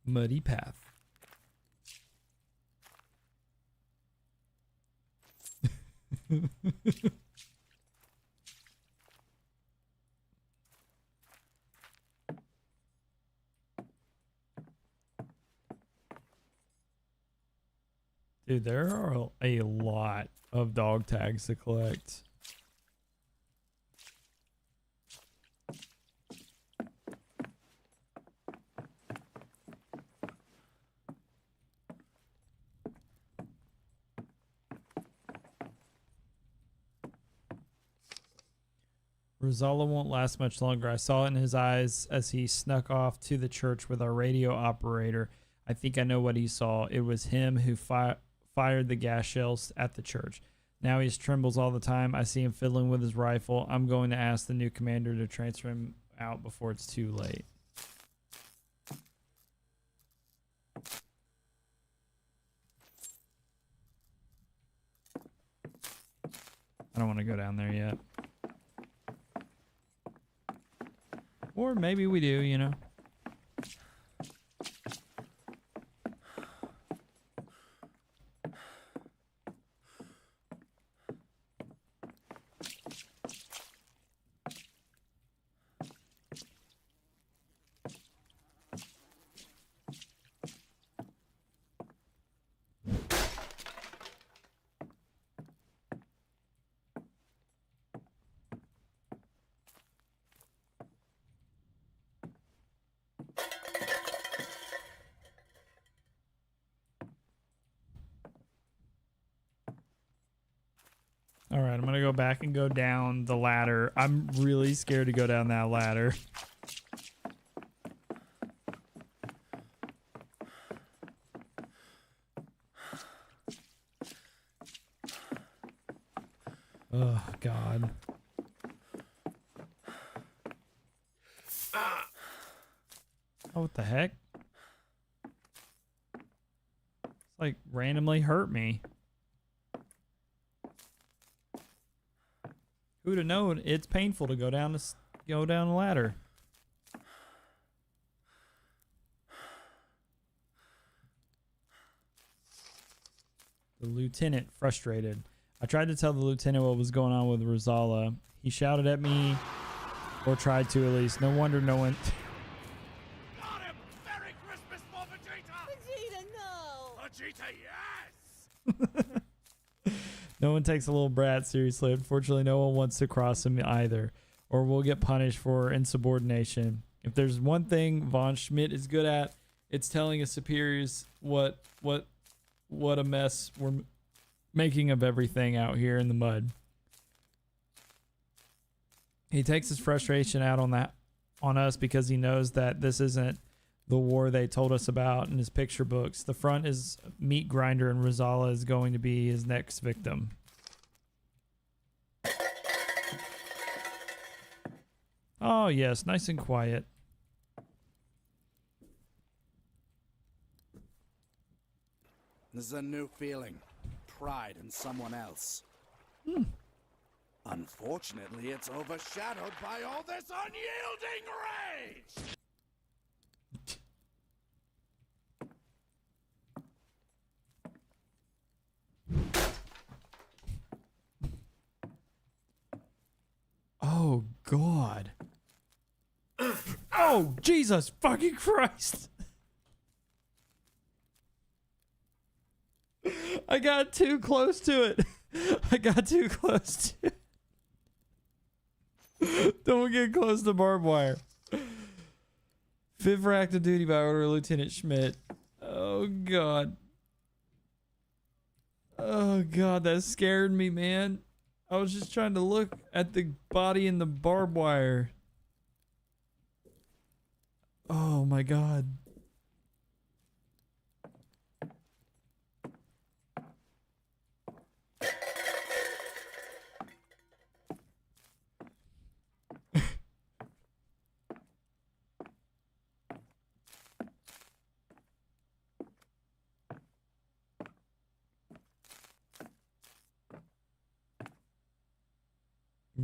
Muddy path. Dude, there are a lot of dog tags to collect. Rosala won't last much longer. I saw it in his eyes as he snuck off to the church with our radio operator. I think I know what he saw. It was him who fired the gas shells at the church. Now he trembles all the time. I see him fiddling with his rifle. I'm going to ask the new commander to transfer him out before it's too late. I don't want to go down there yet. Or maybe we do, you know. All right, I'm going to go back and go down the ladder. I'm really scared to go down that ladder. Oh, God. Oh, what the heck? It's like randomly hurt me. Who'd have known it's painful to go down a ladder? The lieutenant frustrated. I tried to tell the lieutenant what was going on with Rosala. He shouted at me, or tried to at least. No wonder no one. Got him! Merry Christmas for Vegeta! Vegeta, yes! No one takes a little brat seriously. Unfortunately, no one wants to cross him either, or will get punished for insubordination. If there's one thing Von Schmidt is good at, it's telling his superiors what a mess we're making of everything out here in the mud. He takes his frustration out on us because he knows that this isn't the war they told us about in his picture books. The front is meat grinder and Rosala is going to be his next victim. Oh yes, nice and quiet. There's a new feeling. Pride in someone else. Unfortunately, it's overshadowed by all this unyielding rage! Oh God. Oh Jesus fucking Christ. I got too close to it. I got too close to it. Don't get close to barbed wire. Fit for active duty by order of Lieutenant Schmidt. Oh God. Oh God, that scared me, man. I was just trying to look at the body in the barbed wire. Oh my God.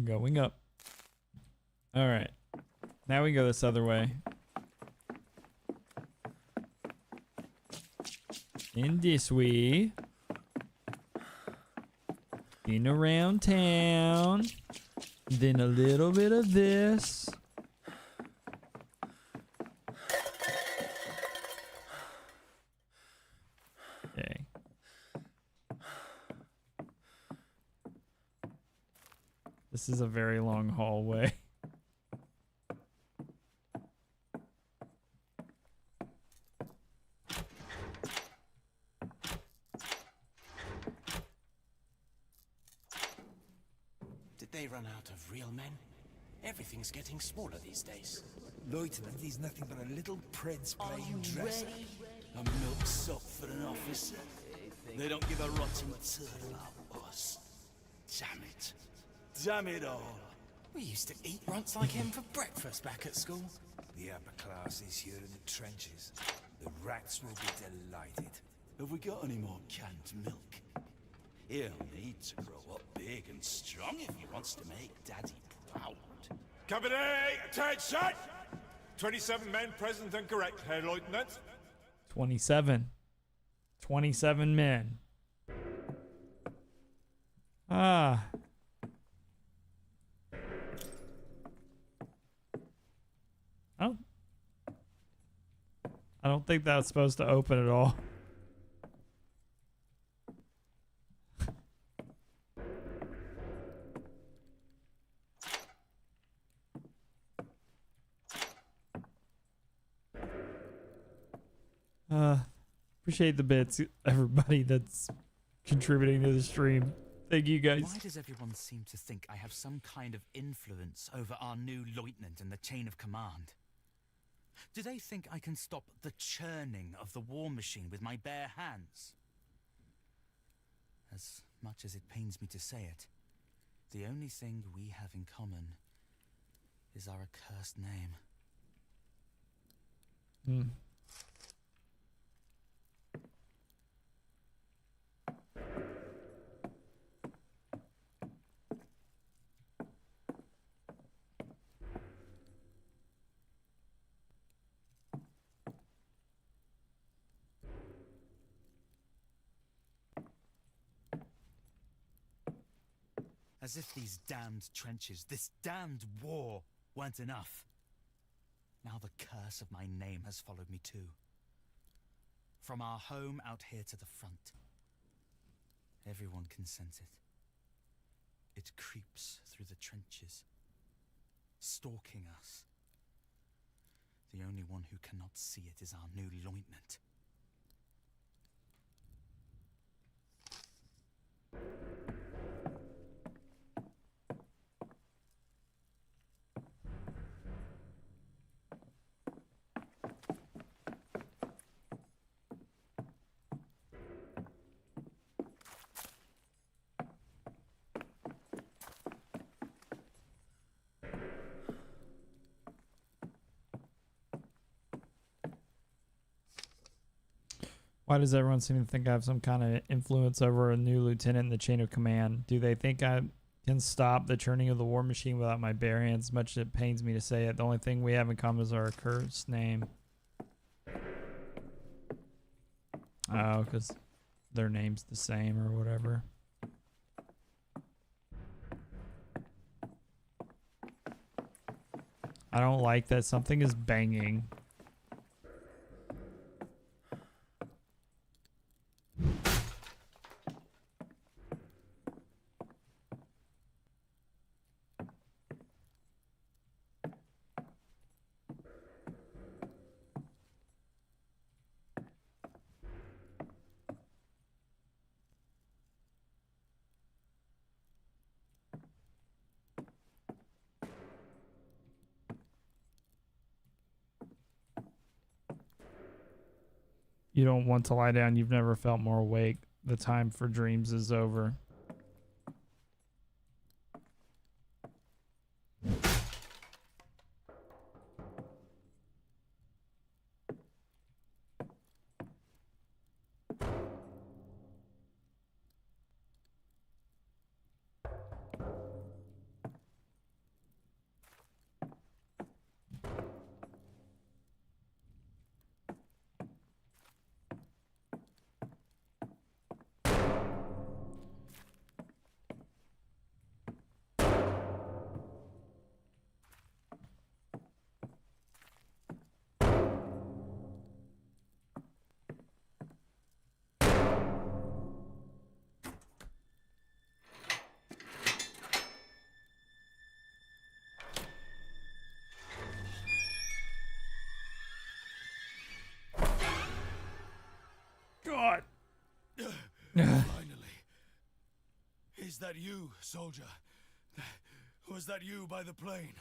Going up. All right. Now we go this other way. In this way. In around town. Then a little bit of this. Okay. This is a very long hallway. Did they run out of real men? Everything's getting smaller these days. Lieutenant, he's nothing but a little prince playing dresser. A milksop for an officer. They don't give a rotten turd about us. Damn it. Damn it all. We used to eat runts like him for breakfast back at school. The upper classes here in the trenches. The rats will be delighted. Have we got any more canned milk? He'll need to grow up big and strong if he wants to make Daddy proud. Company, attention! 27 men present and correct, Herr Lieutenant. 27. 27 men. Ah. I don't think that's supposed to open at all. Appreciate the bits, everybody that's contributing to the stream. Thank you guys. Why does everyone seem to think I have some kind of influence over our new lieutenant in the chain of command? Do they think I can stop the churning of the war machine with my bare hands? As much as it pains me to say it, The only thing we have in common is our accursed name. Hmm. As if these damned trenches, this damned war, weren't enough. Now the curse of my name has followed me too. From our home out here to the front. Everyone can sense it. It creeps through the trenches, stalking us. The only one who cannot see it is our new lieutenant. Why does everyone seem to think I have some kind of influence over a new lieutenant in the chain of command? Do they think I can stop the churning of the war machine without my bare hands? Much as it pains me to say it, the only thing we have in common is our accursed name. Oh, because their name's the same or whatever. I don't like that something is banging. You don't want to lie down. You've never felt more awake. The time for dreams is over. God. Finally. Is that you, soldier? Was that you by the plane?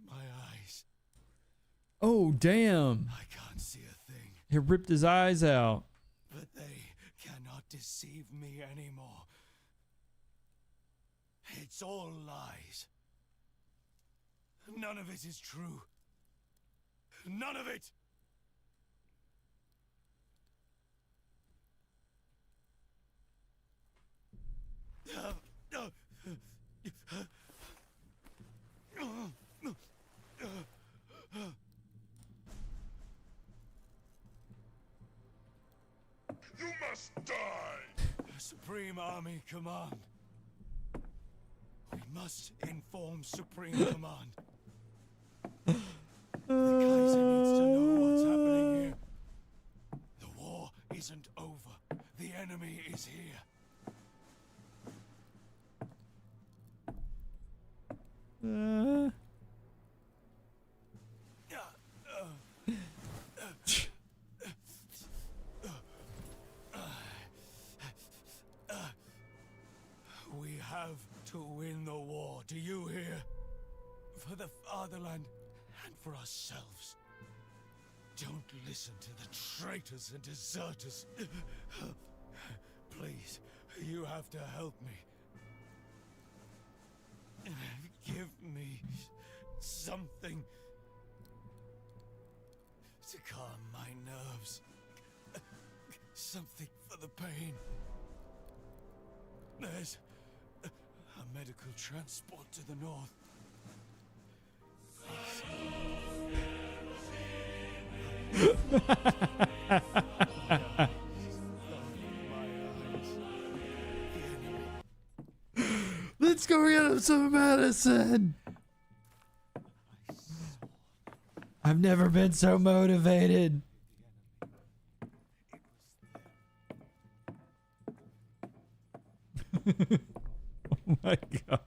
My eyes. Oh, damn. I can't see a thing. He ripped his eyes out. But they cannot deceive me anymore. It's all lies. None of it is true. None of it! You must die! Supreme Army Command. We must inform Supreme Command. The Kaiser needs to know what's happening here. The war isn't over. The enemy is here. We have to win the war, do you hear? For the fatherland and for ourselves. Don't listen to the traitors and deserters. Please, you have to help me. Give me something to calm my nerves. Something for the pain. There's a medical transport to the north. Let's go get him some medicine. I've never been so motivated. Oh my god.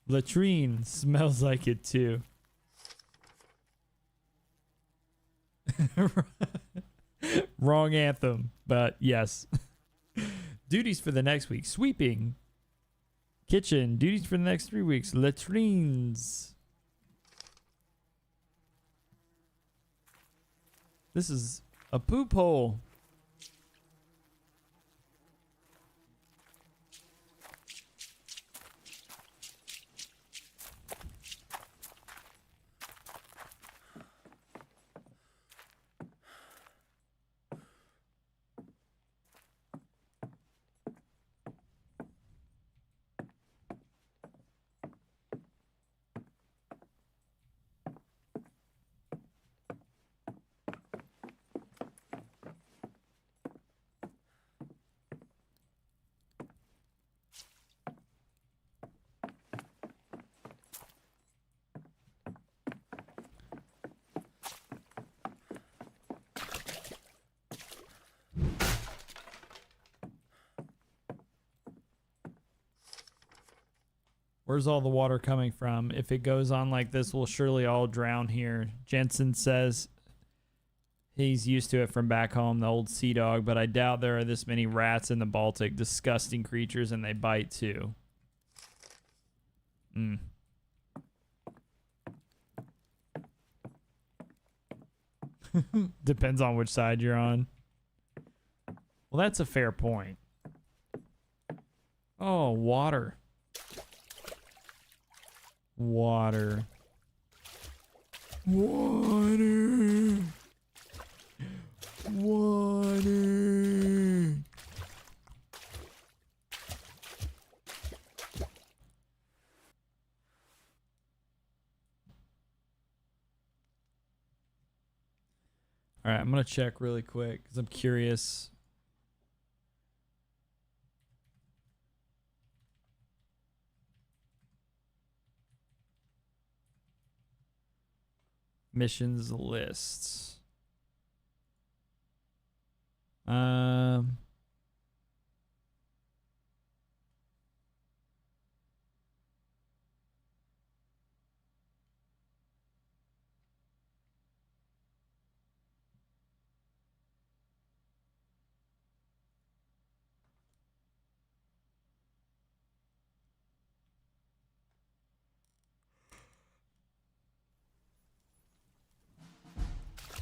Latrine smells like it too. Wrong anthem, but yes. Duties for the next week: sweeping, kitchen. Duties for the next 3 weeks: latrines. This is a poop hole. Where's all the water coming from? If it goes on like this, we'll surely all drown here. Jensen says he's used to it from back home, the old sea dog, but I doubt there are this many rats in the Baltic. Disgusting creatures, and they bite too. Depends on which side you're on. Well, that's a fair point. Oh, water. Water. Water. Water. All right, I'm going to check really quick because I'm curious. Missions lists.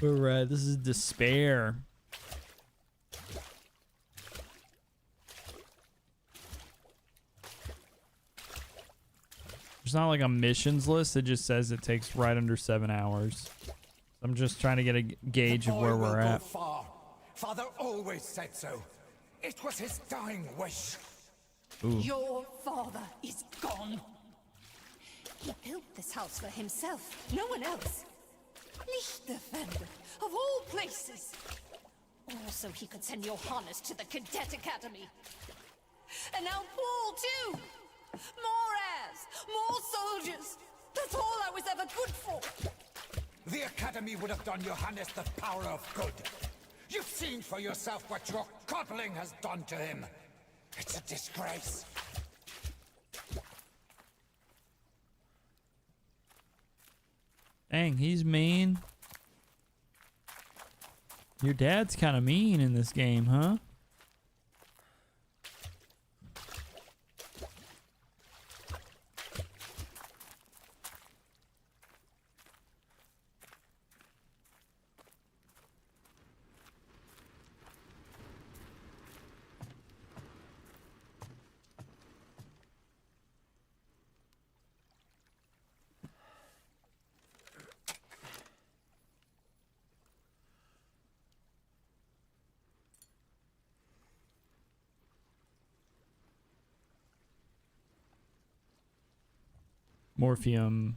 All right, this is despair. There's not like a missions list. It just says it takes right under 7 hours. I'm just trying to get a gauge of where we're at. Far. Father always said so. It was his dying wish. Ooh. Your father is gone. He built this house for himself, no one else. Lichterfender, of all places. Also, he could send Johannes to the Cadet Academy. And now Paul, too. More heirs, more soldiers. That's all I was ever good for. The Academy would have done Johannes the power of good. You've seen for yourself what your coddling has done to him. It's a disgrace. Dang, he's mean. Your dad's kind of mean in this game, huh? Morphium.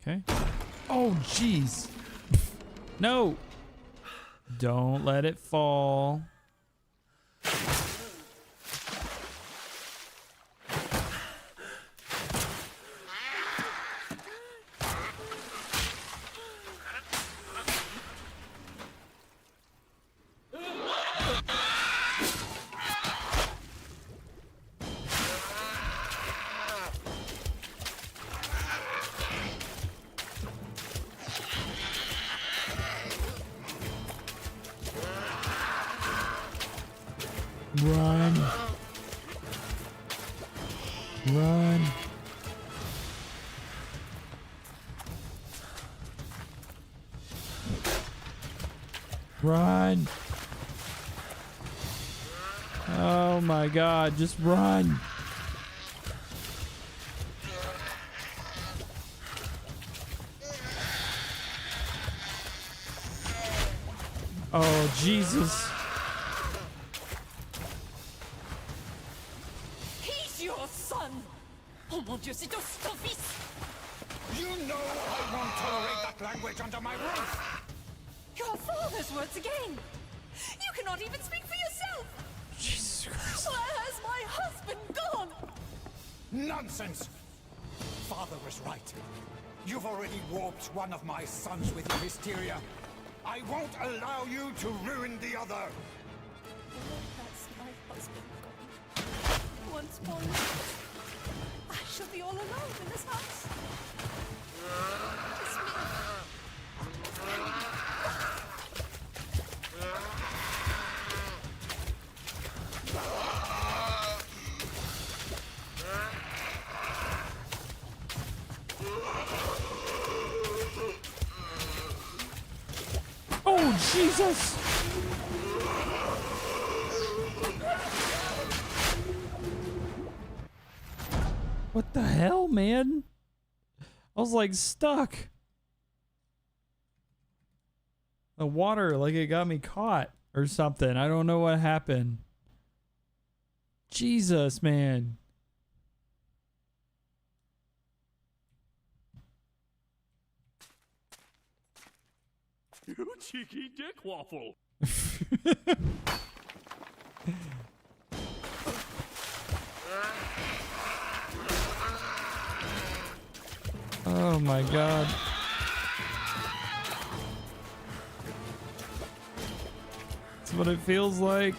Okay. Oh, jeez. No. Don't let it fall. Run. Run. Run. Oh my God, just run. Oh, Jesus. He's your son! Oh mon Dieu, c'est ton fils! You know I won't tolerate that language under my roof! Your father's words again! You cannot even speak for yourself! Jesus Christ. Where has my husband gone? Nonsense! Father was right. You've already warped one of my sons with your hysteria. I won't allow you to ruin the other! That's my husband gone. Once more, I shall be all alone in this house. It's Oh, Jesus. What the hell, man? I was like stuck. The water, like it got me caught or something. I don't know what happened. Jesus, man. You cheeky dick waffle. Oh my God. That's what it feels like.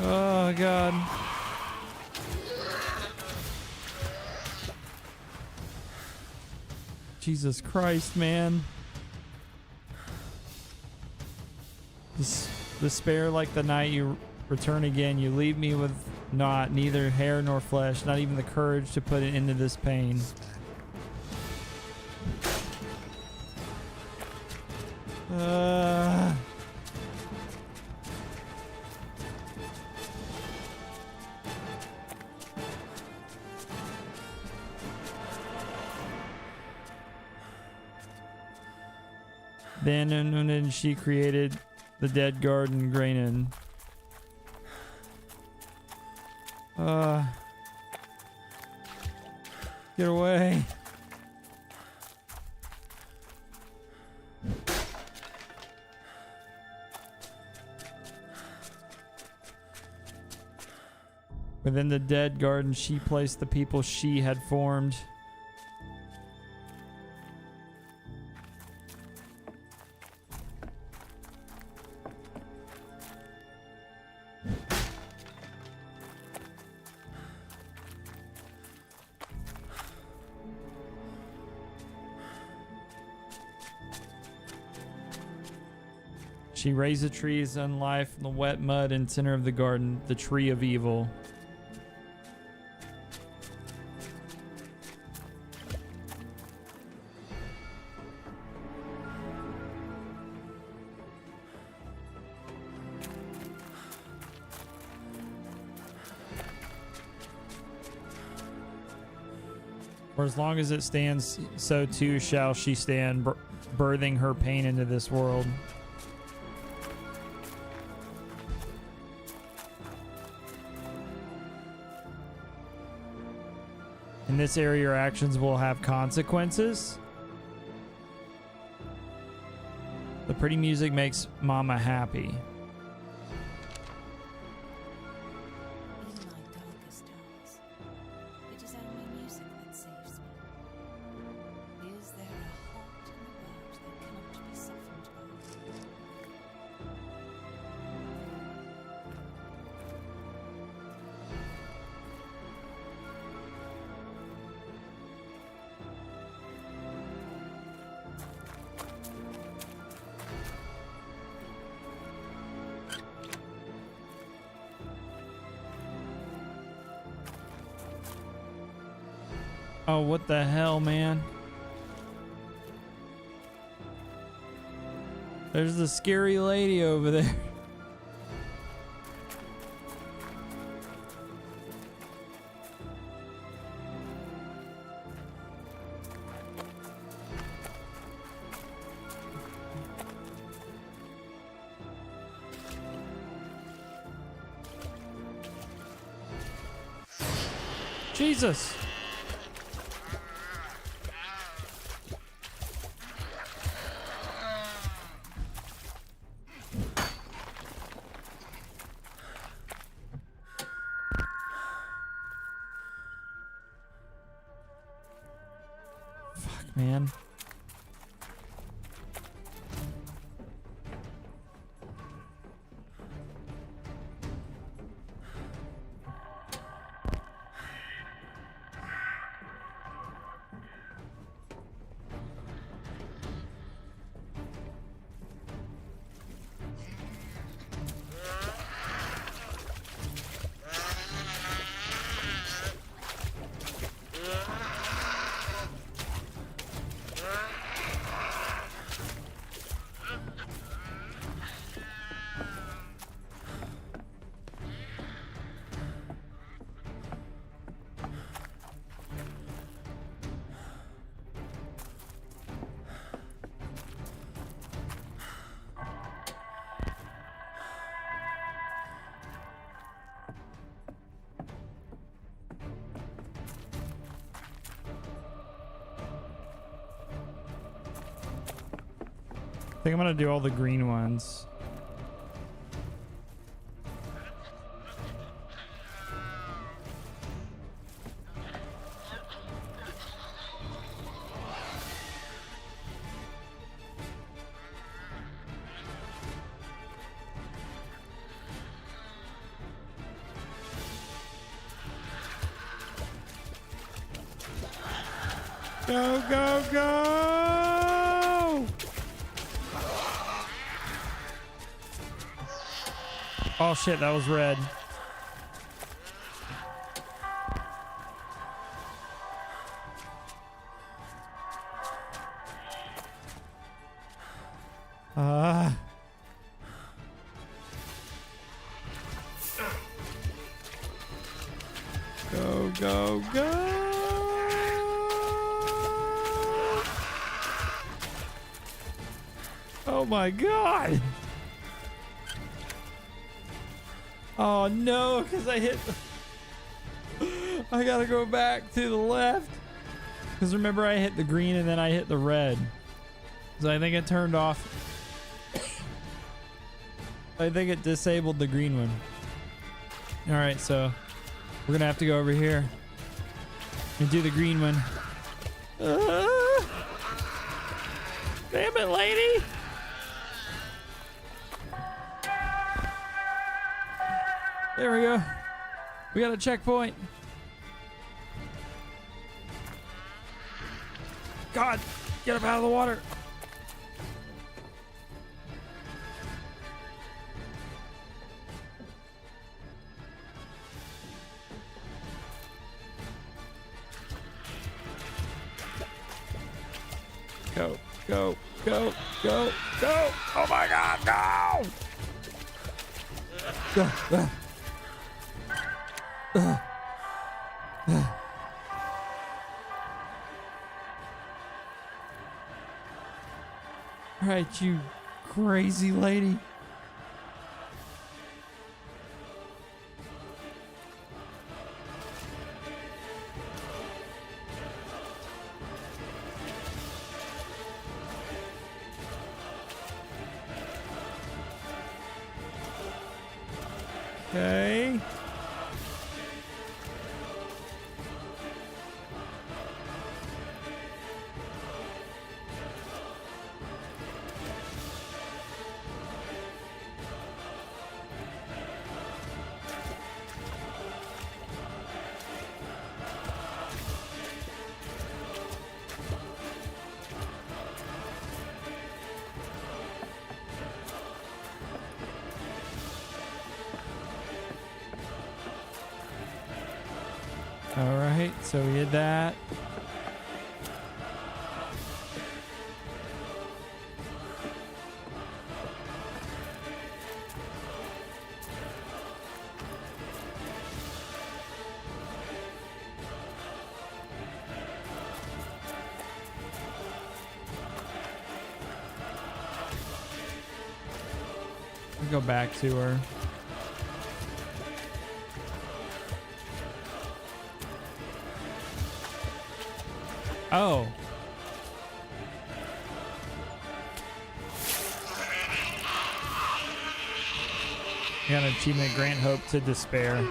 Oh God. Jesus Christ, man. Despair like the night you return again. You leave me with neither hair nor flesh, not even the courage to put it into this pain. Then she created the dead garden Grainin. Get away. Within the dead garden, she placed the people she had formed. She raised the trees and life in the wet mud and center of the garden, the tree of evil. For as long as it stands, so too shall she stand, birthing her pain into this world. In this area, your actions will have consequences. The pretty music makes Mama happy. In my darkest hours, it is only music that saves me. Is there a heart in the world that cannot be softened by? Oh, what the hell, man? There's the scary lady over there. Jesus. Fuck, man. I think I'm gonna do all the green ones. Go, go, go! Oh shit, that was red. Go, go, go! Oh my god! Oh no, because I hit I gotta go back to the left. Because remember, I hit the green and then I hit the red. So I think it turned off. I think it disabled the green one. Alright, so we're gonna have to go over here and do the green one. Damn it, lady! There we go. We got a checkpoint. God, get up out of the water. Go, go, go, go, go. Oh my God, no! All right, you crazy lady. Okay. All right, so we did that. We go back to her. Oh. Got an achievement, grant hope to despair.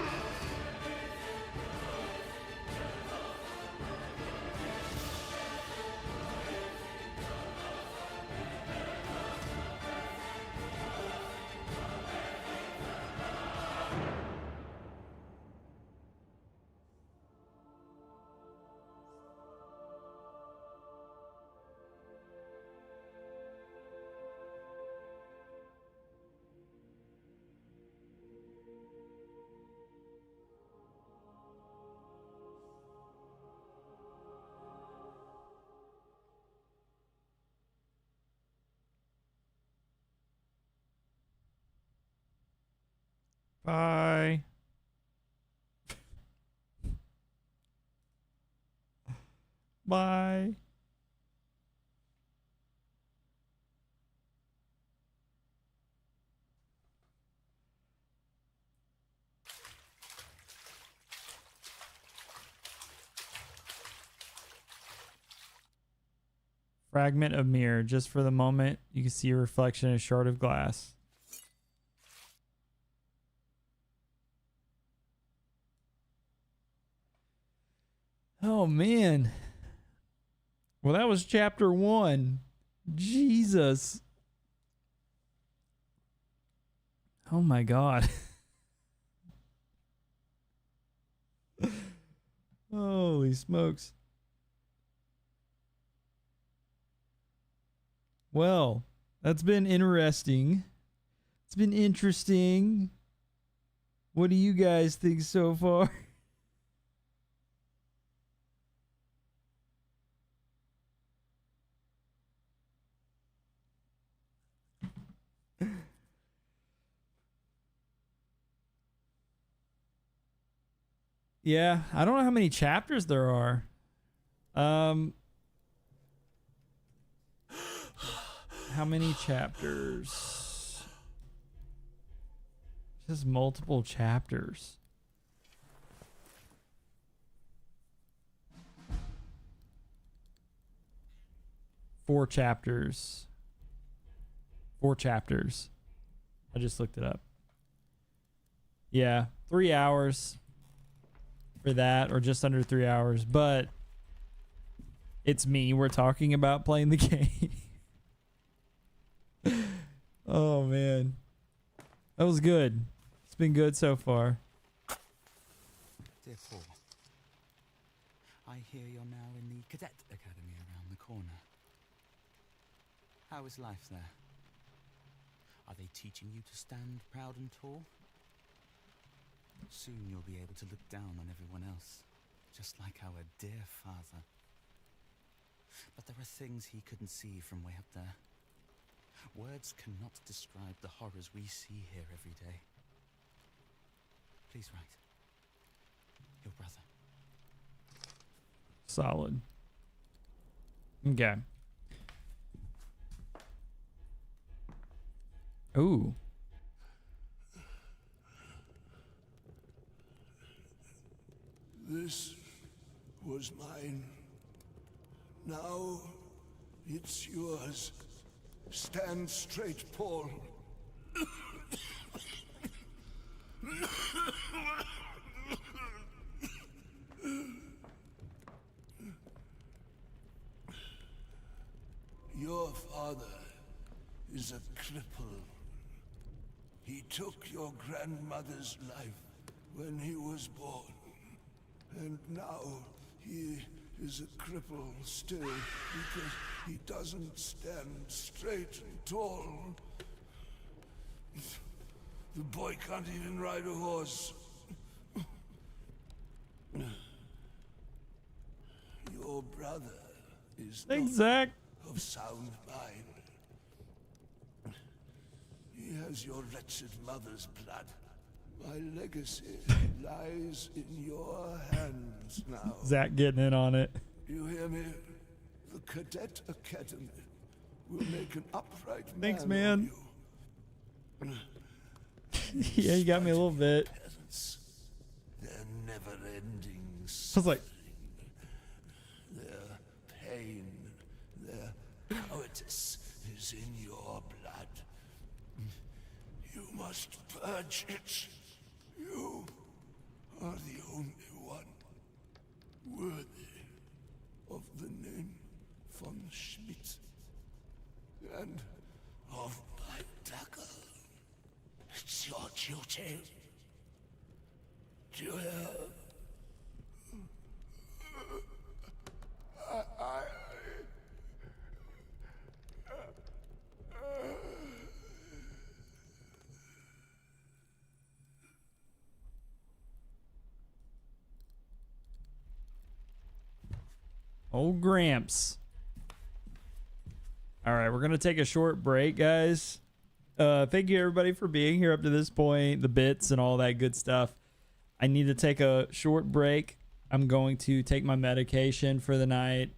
Bye. Bye. Fragment of mirror. Just for the moment, you can see a reflection in a shard of glass. Oh, man. Well, that was chapter 1. Jesus. Oh, my God. Holy smokes. Well, that's been interesting. It's been interesting. What do you guys think so far? Yeah, I don't know how many chapters there are. How many chapters? Just multiple chapters. Four chapters. I just looked it up. Yeah, 3 hours for that, or just under 3 hours. But it's me. We're talking about playing the game. Oh, man. That was good. It's been good so far. Dear Paul, I hear you're now in the Cadet Academy around the corner. How is life there? Are they teaching you to stand proud and tall? Soon you'll be able to look down on everyone else, just like our dear father. But there are things he couldn't see from way up there. Words cannot describe the horrors we see here every day. Please write. Your brother. Solid. Okay. Ooh. This was mine. Now it's yours. Stand straight, Paul. Your father is a cripple. He took your grandmother's life when he was born. And now he is a cripple still because he doesn't stand straight and tall. The boy can't even ride a horse. Your brother is Thanks, Zach. of sound mind. He has your wretched mother's blood. My legacy lies in your hands now. Zach getting in on it. You hear me? The Cadet Academy will make an upright Thanks, man. man. Yeah, you got me a little bit. Their never-ending I was like, their pain, their cowardice is in your blood. You must purge it. You are the only one worthy of the name von Schmidt and of my dagger. It's your duty. Do you hear? old Gramps. All right, we're going to take a short break, guys. Thank you, everybody, for being here up to this point, the bits and all that good stuff. I need to take a short break. I'm going to take my medication for the night,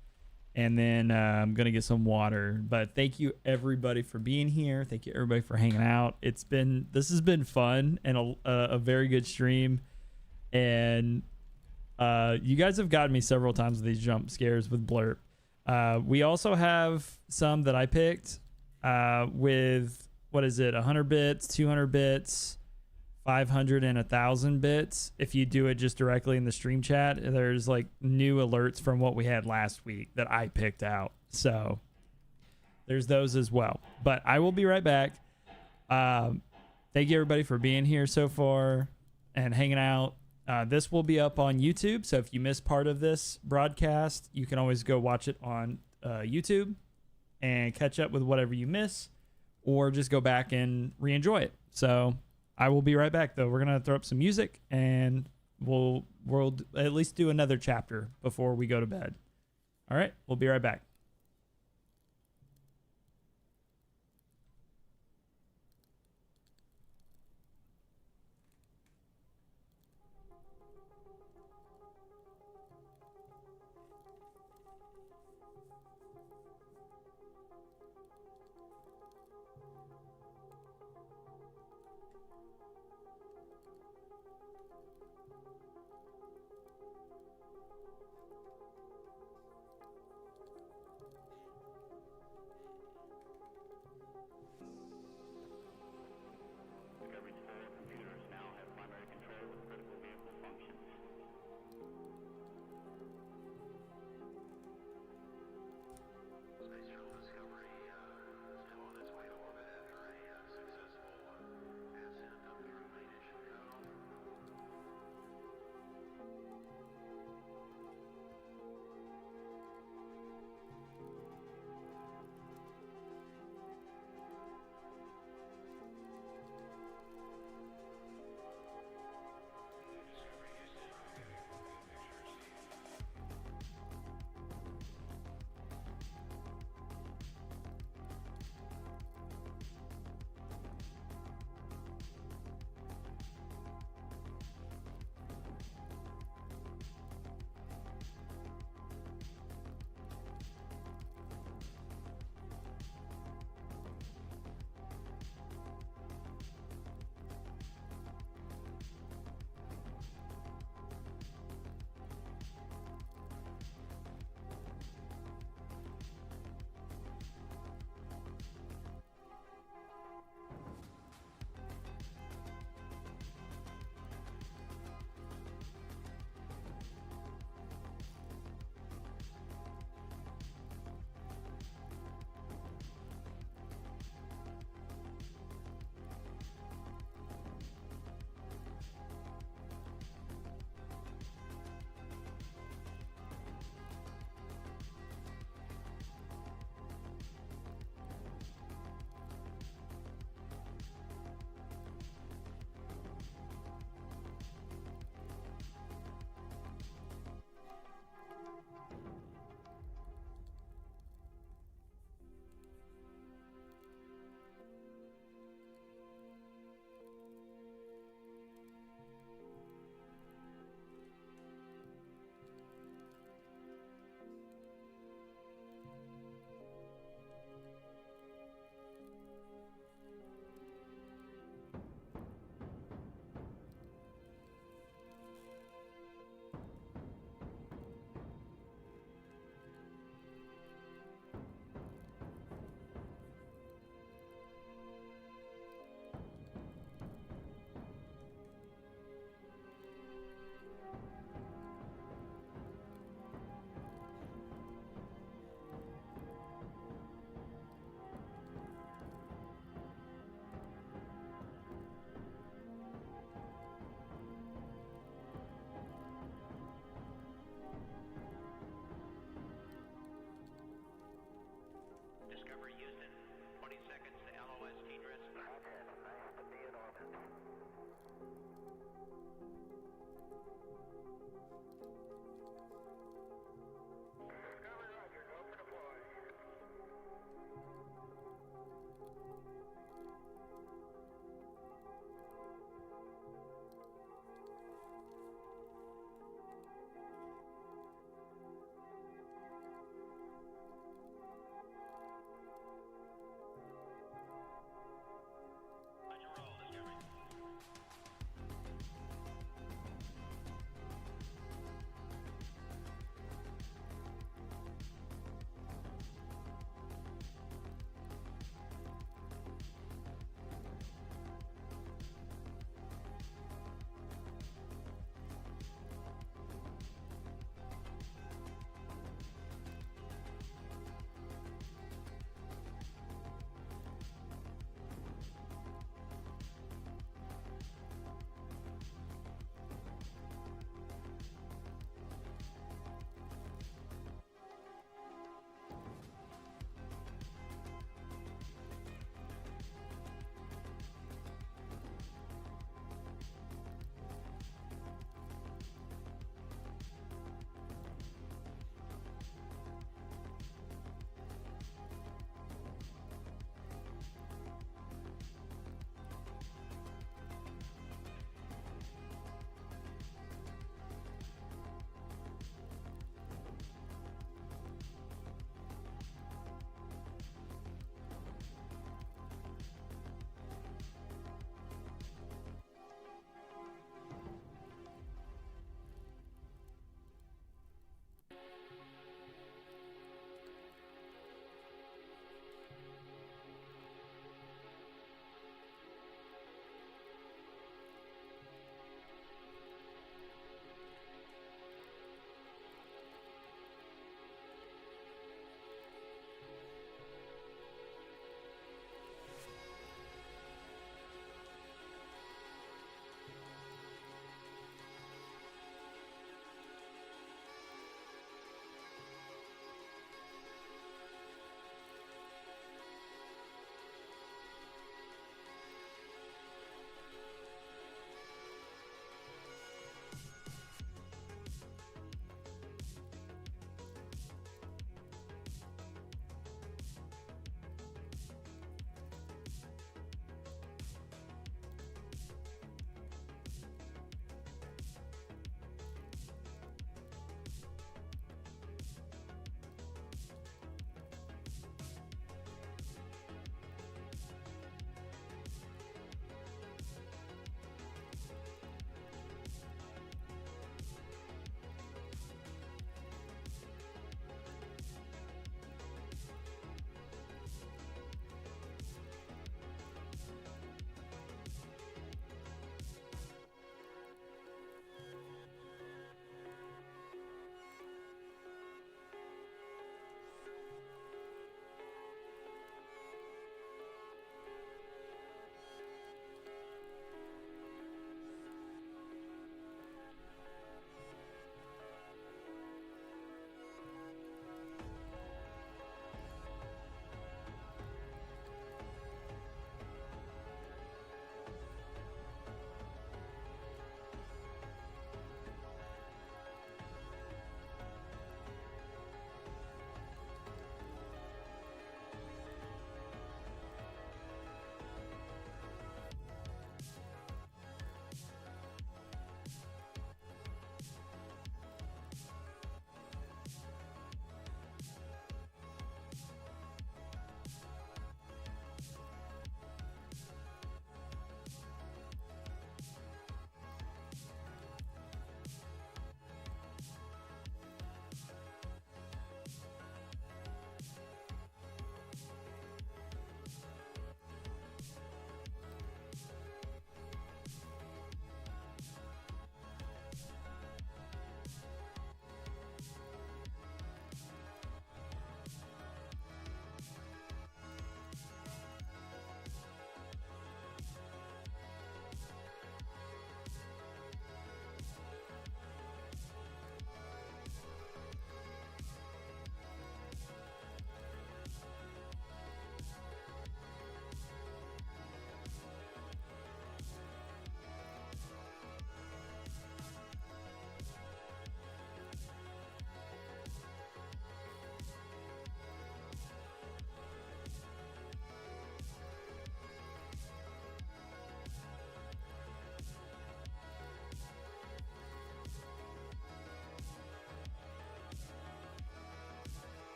and then I'm going to get some water. But thank you, everybody, for being here. Thank you, everybody, for hanging out. This has been fun and a very good stream. And you guys have gotten me several times with these jump scares with Blurp. We also have some that I picked with, what is it, 100 bits, 200 bits, 500 and 1,000 bits. If you do it just directly in the stream chat, there's like new alerts from what we had last week that I picked out. So there's those as well. But I will be right back. Thank you, everybody, for being here so far and hanging out. This will be up on YouTube, so if you missed part of this broadcast, you can always go watch it on YouTube and catch up with whatever you miss, or just go back and re-enjoy it. So I will be right back, though. We're going to throw up some music, and we'll at least do another chapter before we go to bed. All right, we'll be right back.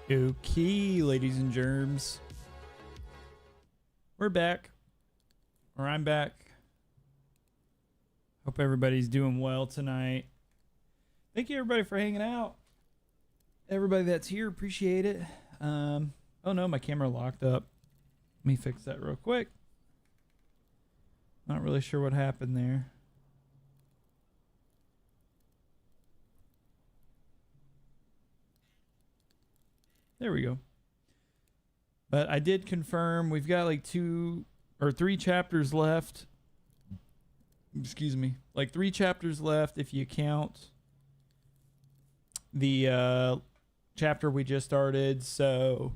Okay, ladies and germs. We're back. Or I'm back. Hope everybody's doing well tonight. Thank you everybody for hanging out. Everybody that's here, appreciate it. Oh no, my camera locked up. Let me fix that real quick. Not really sure what happened there. There we go. But I did confirm we've got like 2 or 3 chapters left. Excuse me. Like 3 chapters left if you count the chapter we just started. So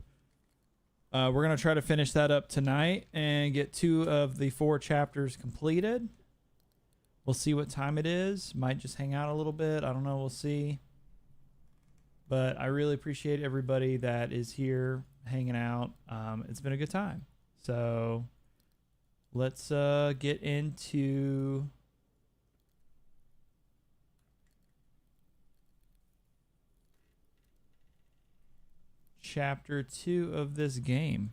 we're going to try to finish that up tonight and get 2 of the 4 chapters completed. We'll see what time it is. Might just hang out a little bit. I don't know. We'll see. But I really appreciate everybody that is here hanging out. It's been a good time. So let's get into chapter 2 of this game.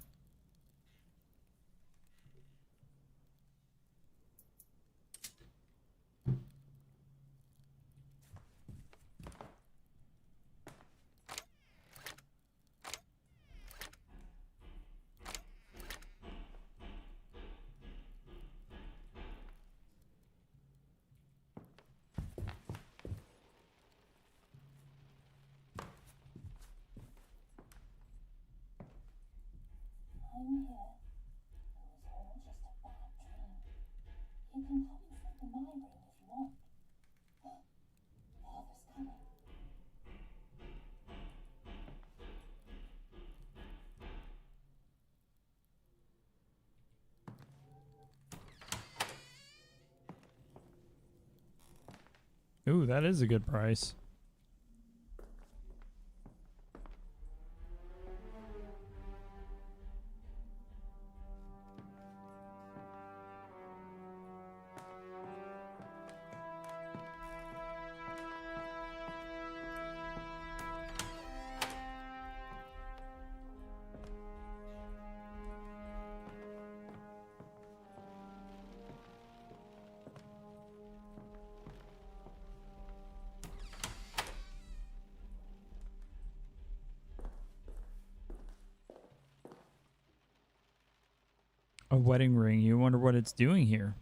I'm here. It was all just a bad dream. You can come and sleep in my room if you want. Father's coming. Ooh, that is a good price. A wedding ring. You wonder what it's doing here.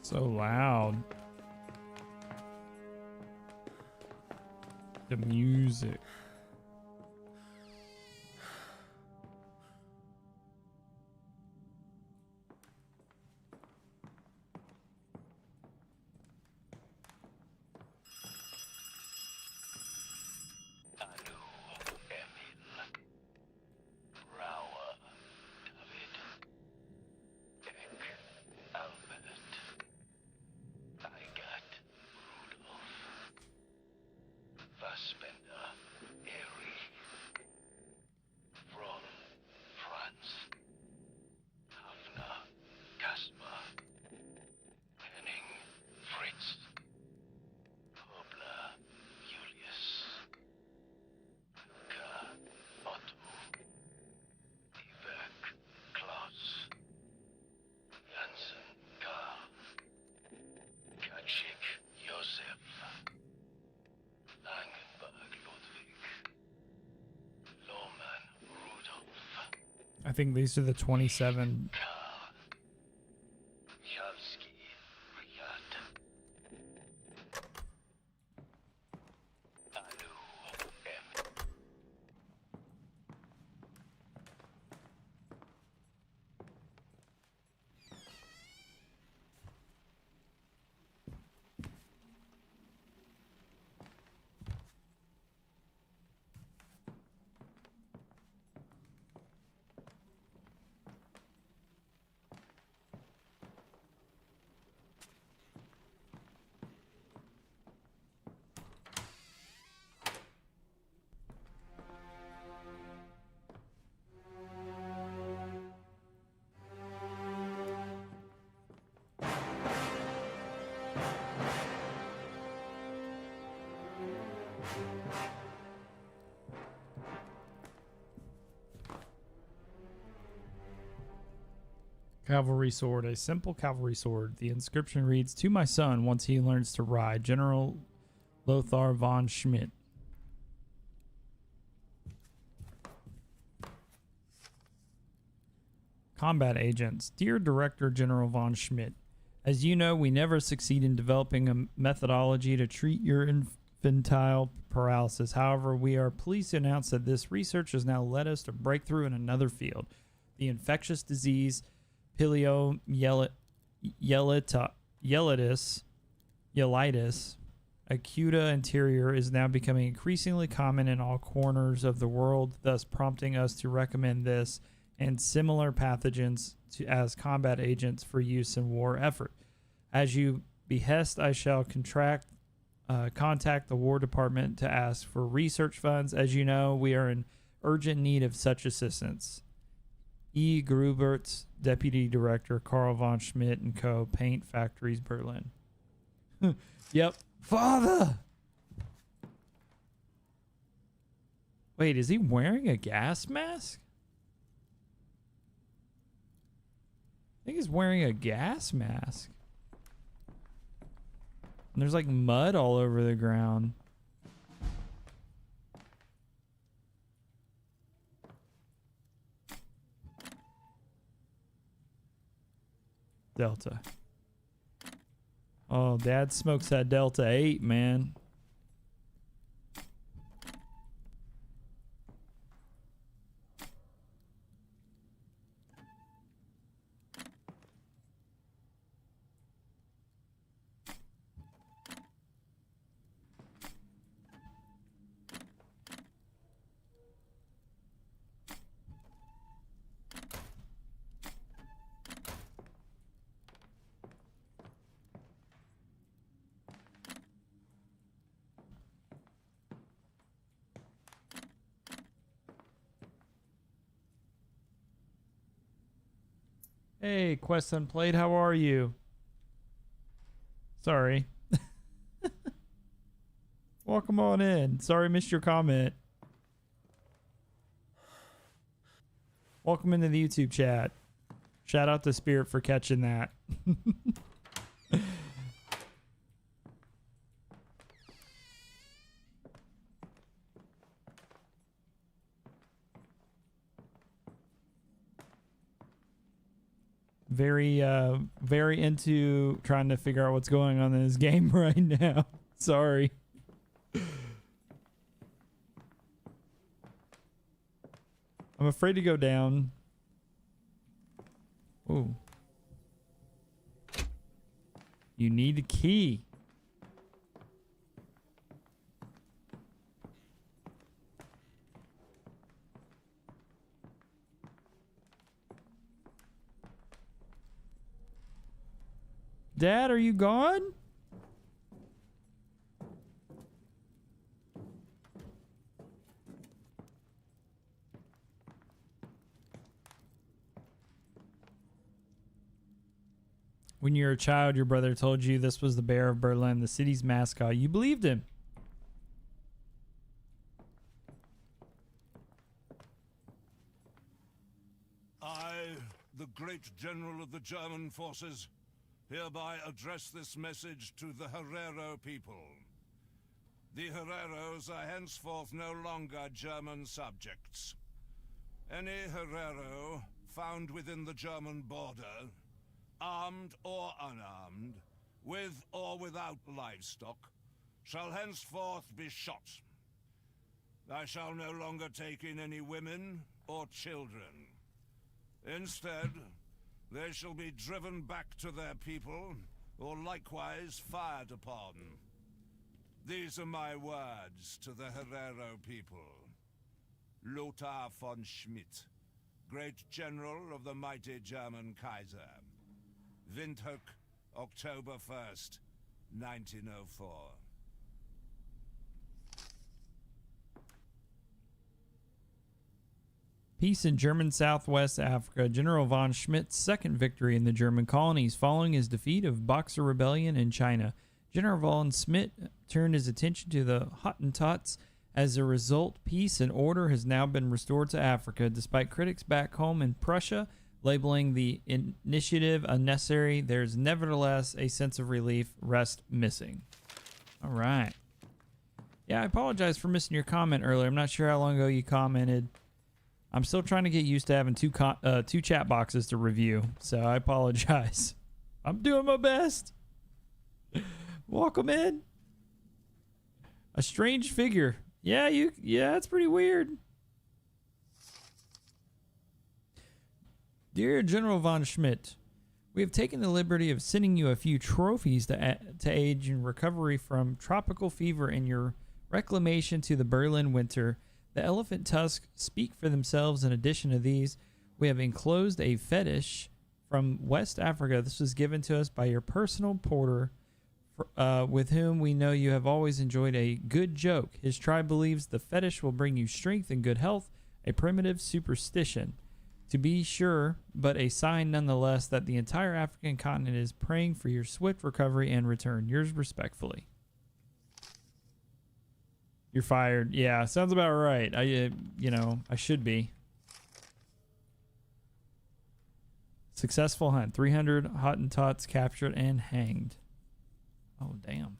So loud. The music. I think these are the 27. Cavalry sword, a simple cavalry sword. The inscription reads, "To my son, once he learns to ride, General Lothar von Schmidt." Combat agents. Dear Director General von Schmidt, as you know, we never succeed in developing a methodology to treat your infantile paralysis. However, we are pleased to announce that this research has now led us to breakthrough in another field, the infectious disease Poliomyelitis acuta anterior is now becoming increasingly common in all corners of the world, thus prompting us to recommend this and similar pathogens as combat agents for use in war effort. As you behest, I shall contact the War Department to ask for research funds. As you know, we are in urgent need of such assistance. E. Grubert's Deputy Director, Karl von Schmidt & Co., Paint Factories, Berlin. Yep. Father! Wait, is he wearing a gas mask? I think he's wearing a gas mask. And there's like mud all over the ground. Delta. Oh, Dad smokes that Delta 8, man. Hey, Quest Unplayed, how are you? Sorry. Welcome on in. Sorry I missed your comment. Welcome into the YouTube chat. Shout out to Spirit for catching that. Very into trying to figure out what's going on in this game right now. Sorry. I'm afraid to go down. Ooh. You need a key. Dad, are you gone? When you were a child, your brother told you this was the Bear of Berlin, the city's mascot. You believed him. I, the great general of the German forces, hereby address this message to the Herero people. The Hereros are henceforth no longer German subjects. Any Herero found within the German border, armed or unarmed, with or without livestock, shall henceforth be shot. I shall no longer take in any women or children. Instead, they shall be driven back to their people, or likewise fired upon. These are my words to the Herero people. Lothar von Schmidt, Great General of the mighty German Kaiser. Windhoek, October 1st, 1904. Peace in German Southwest Africa. General von Schmidt's second victory in the German colonies following his defeat of Boxer Rebellion in China. General von Schmidt turned his attention to the Hottentots. As a result, peace and order has now been restored to Africa. Despite critics back home in Prussia labeling the initiative unnecessary, there's nevertheless a sense of relief. Rest missing. All right. Yeah, I apologize for missing your comment earlier. I'm not sure how long ago you commented. I'm still trying to get used to having two chat boxes to review, so I apologize. I'm doing my best. Welcome in. A strange figure. Yeah, it's pretty weird. Dear General von Schmidt, we have taken the liberty of sending you a few trophies to aid in recovery from tropical fever in your reclamation to the Berlin winter. The elephant tusks speak for themselves. In addition to these, we have enclosed a fetish from West Africa. This was given to us by your personal porter, with whom we know you have always enjoyed a good joke. His tribe believes the fetish will bring you strength and good health, a primitive superstition, to be sure, but a sign nonetheless that the entire African continent is praying for your swift recovery and return. Yours respectfully. You're fired. Yeah, sounds about right. I should be. Successful hunt. 300 Hottentots captured and hanged. Oh, damn.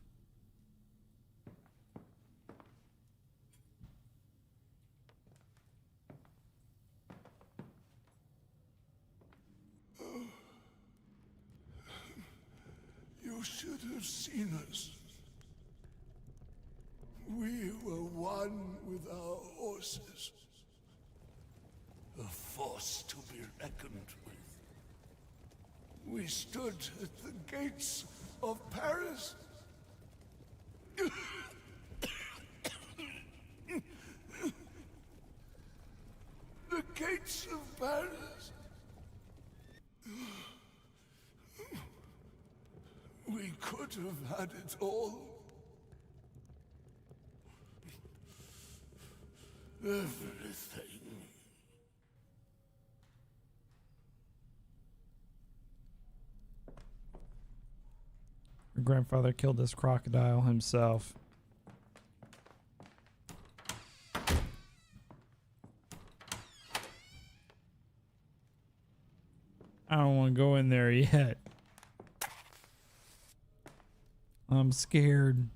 You should have seen us. We were one with our horses. A force to be reckoned with. We stood at the gates of Paris. The gates of Paris. We could have had it all. Everything. Your grandfather killed this crocodile himself. I don't want to go in there yet. I'm scared.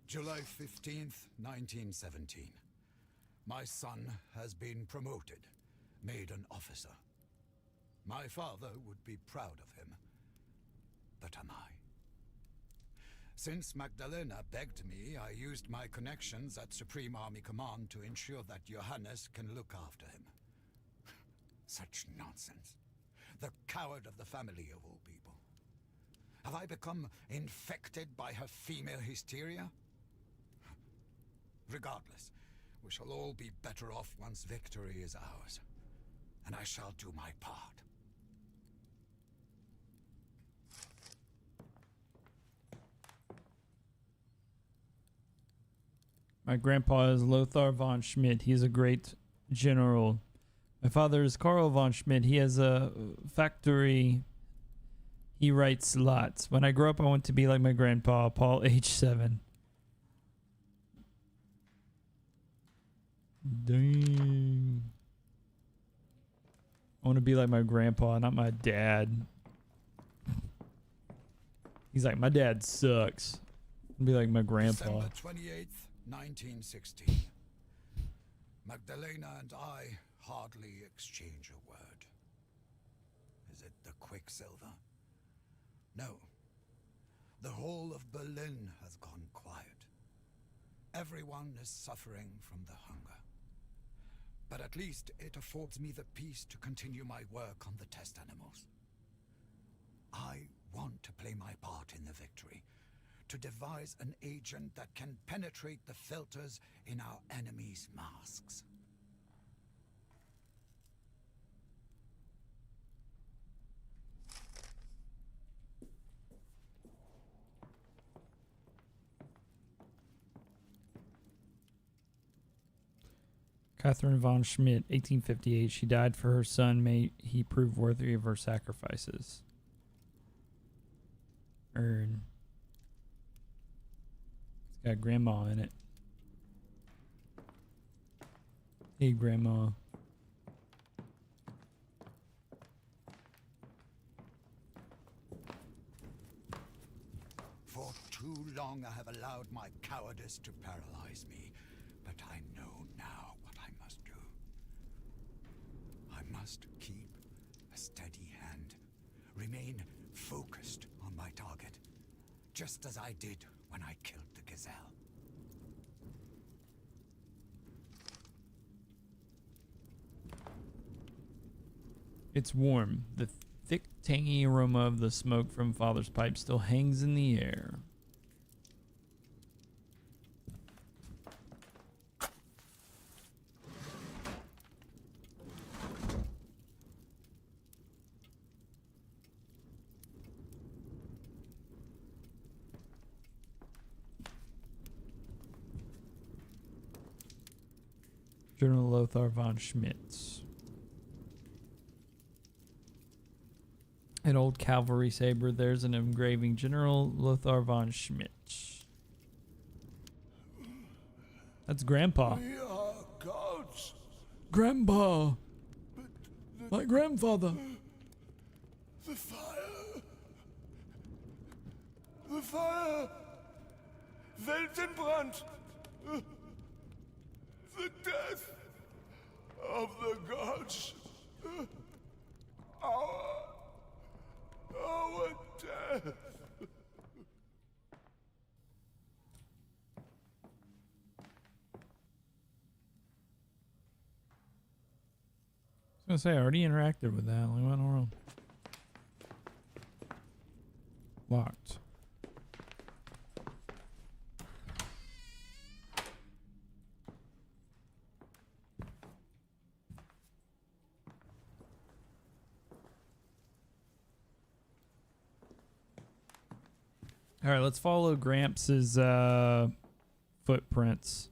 July 15th, 1917. My son has been promoted, made an officer. My father would be proud of him. But am I? Since Magdalena begged me, I used my connections at Supreme Army Command to ensure that Johannes can look after him. Such nonsense. The coward of the family of all people. Have I become infected by her female hysteria? Regardless, we shall all be better off once victory is ours. And I shall do my part. My grandpa is Lothar von Schmidt. He's a great general. My father is Karl von Schmidt. He has a factory. He writes lots. When I grow up, I want to be like my grandpa, Paul, age 7. Dang. I want to be like my grandpa, not my dad. He's like, my dad sucks. Be like my grandpa. December 28th, 1916. Magdalena and I hardly exchange a word. Is it the Quicksilver? No. The whole of Berlin has gone quiet. Everyone is suffering from the hunger. But at least it affords me the peace to continue my work on the test animals. I want to play my part in the victory, to devise an agent that can penetrate the filters in our enemies' masks. Catherine von Schmidt, 1858. She died for her son. May he prove worthy of her sacrifices. Urn. It's got grandma in it. Hey, grandma. For too long I have allowed my cowardice to paralyze me, but I know now what I must do. I must keep a steady hand, remain focused on my target, just as I did when I killed the gazelle. It's warm. The thick, tangy aroma of the smoke from Father's pipe still hangs in the air. General Lothar von Schmitz. An old cavalry saber. There's an engraving. General Lothar von Schmitz. That's Grandpa. We are gods. Grandpa. My grandfather. The fire. The fire. Weltenbrand. The death of the gods. Our death. I was gonna say, I already interacted with that. Like, what in the world? Locked. All right, let's follow Gramps' footprints.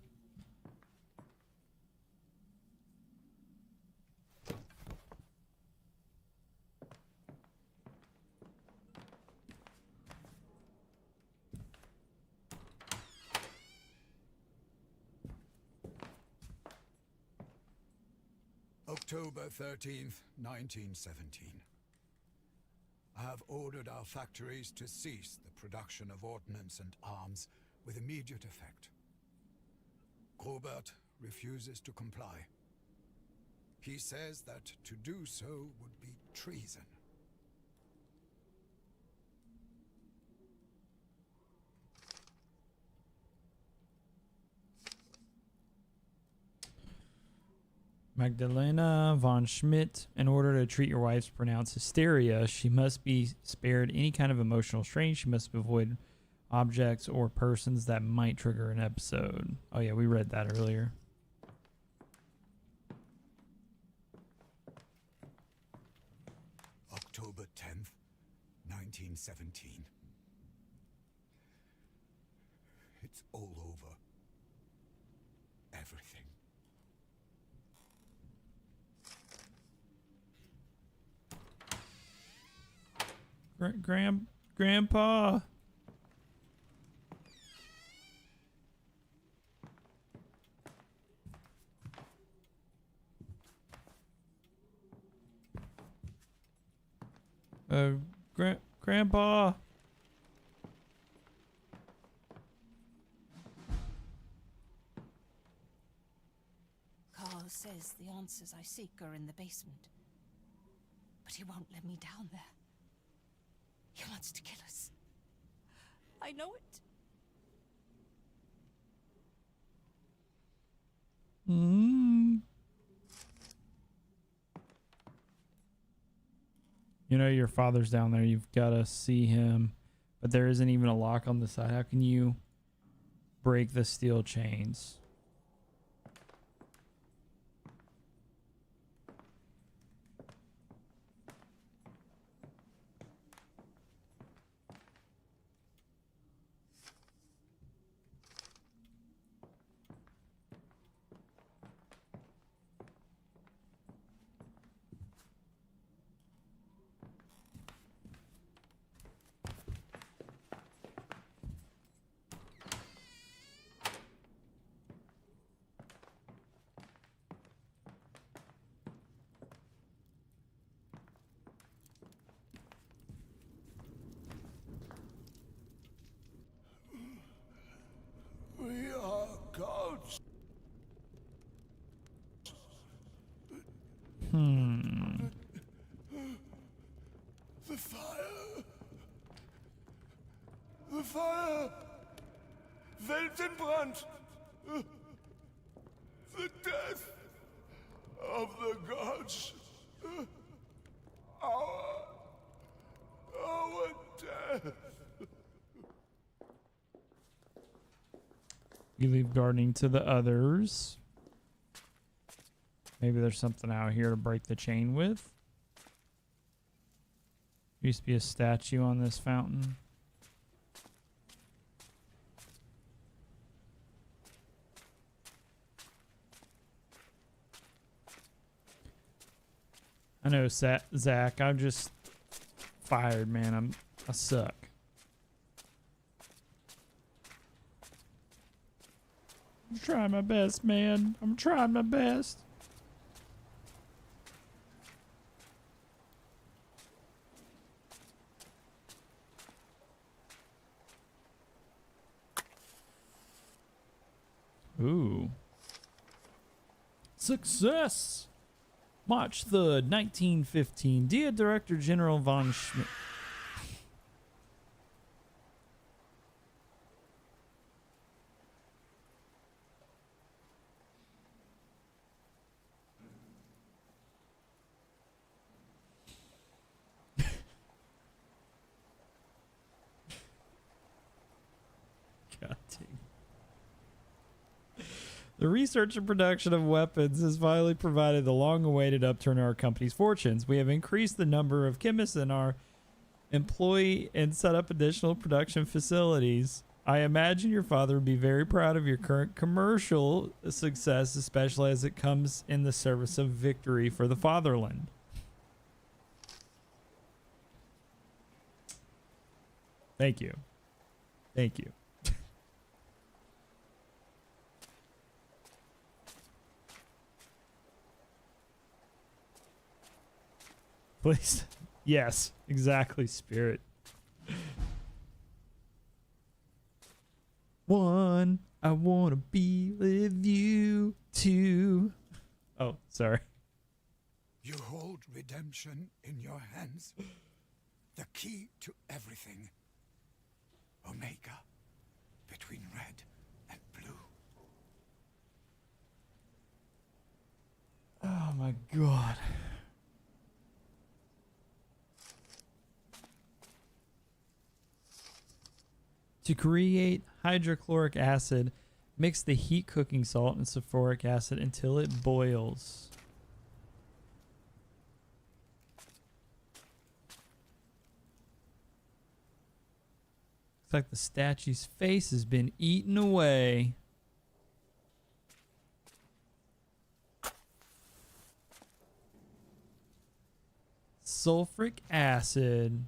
October 13th, 1917. I have ordered our factories to cease the production of ordnance and arms with immediate effect. Grobert refuses to comply. He says that to do so would be treason. Magdalena von Schmidt, in order to treat your wife's pronounced hysteria, she must be spared any kind of emotional strain. She must avoid objects or persons that might trigger an episode. Oh yeah, we read that earlier. October 10th, 1917. It's all over. Everything. Grandpa. Grandpa. says the answers I seek are in the basement. But he won't let me down there. He wants to kill us. I know it. You know your father's down there. You've got to see him. But there isn't even a lock on the side. How can you break the steel chains? We are gods. The fire. The fire. Weltenbrand. The death of the gods. Our death. You leave gardening to the others. Maybe there's something out here to break the chain with. Used to be a statue on this fountain. I know, Zach. I'm just fired, man. I suck. I'm trying my best, man. I'm trying my best. Ooh. Success! March 3rd, 1915. Dear Director General von Schmidt. God dang. The research and production of weapons has finally provided the long-awaited upturn in our company's fortunes. We have increased the number of chemists in our employ and set up additional production facilities. I imagine your father would be very proud of your current commercial success, especially as it comes in the service of victory for the fatherland. Thank you. Thank you. Please. Yes, exactly, Spirit. One, I want to be with you. Two. Oh, sorry. You hold redemption in your hands. The key to everything. Omega. Between red and blue. Oh my God. To create hydrochloric acid, mix the heat cooking salt and sulfuric acid until it boils. Looks like the statue's face has been eaten away. Sulfuric acid.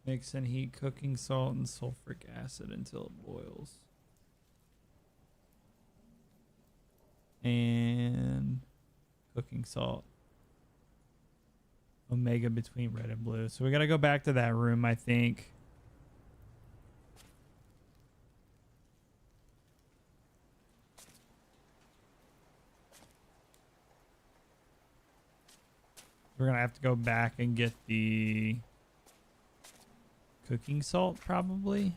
Mix and heat cooking salt and sulfuric acid until it boils. And cooking salt. Omega between red and blue. So we got to go back to that room, I think. We're going to have to go back and get the cooking salt, probably.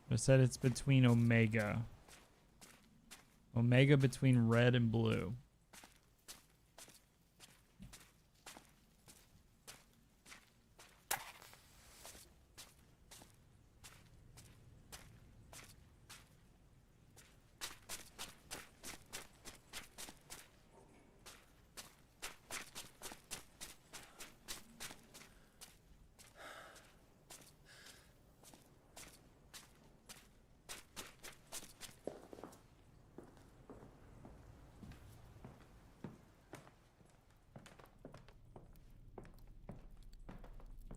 I said it's between Omega. Omega between red and blue.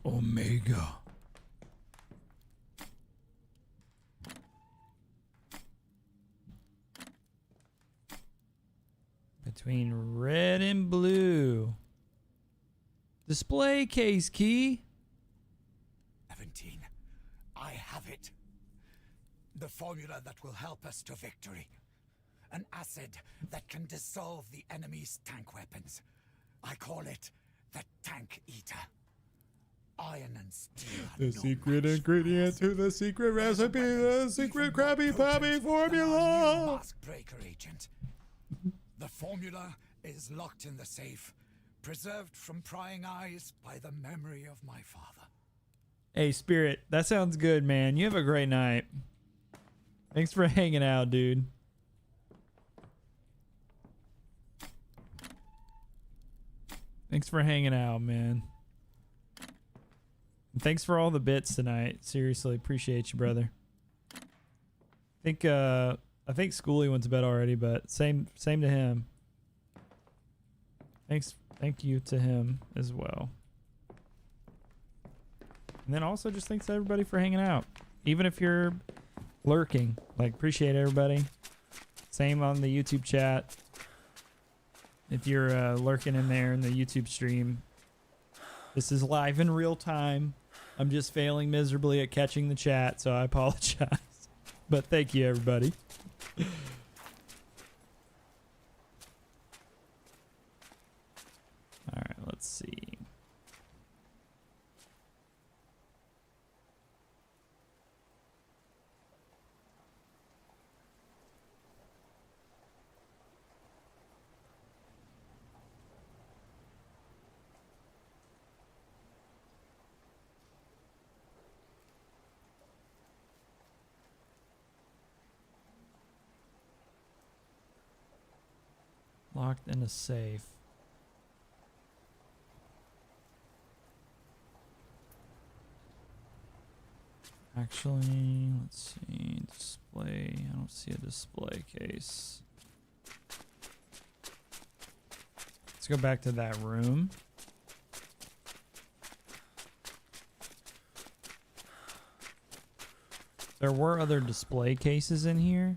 Omega. Between red and blue. Display case key. 17. I have it. The formula that will help us to victory. An acid that can dissolve the enemy's tank weapons. I call it the Tank Eater. Iron and steel. The secret ingredient to the secret recipe, the secret Krabby Patty formula. Mask breaker agent. The formula is locked in the safe, preserved from prying eyes by the memory of my father. Hey, Spirit, that sounds good, man. You have a great night. Thanks for hanging out, dude. Thanks for hanging out, man. And thanks for all the bits tonight. Seriously, appreciate you, brother. I think Schoolie went to bed already, but same to him. Thank you to him as well. And then also just thanks to everybody for hanging out. Even if you're lurking. Like, appreciate everybody. Same on the YouTube chat. If you're lurking in there in the YouTube stream. This is live in real time. I'm just failing miserably at catching the chat, so I apologize. But thank you, everybody. All right, let's see. Locked in a safe. Actually, let's see. Display. I don't see a display case. Let's go back to that room. There were other display cases in here.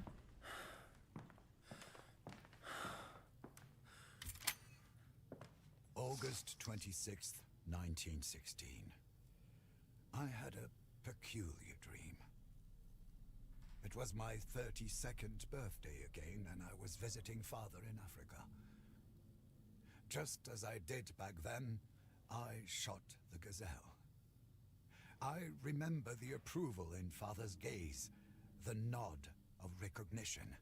August 26th, 1916. I had a peculiar dream. It was my 32nd birthday again, and I was visiting Father in Africa. Just as I did back then, I shot the gazelle. I remember the approval in Father's gaze, the nod of recognition.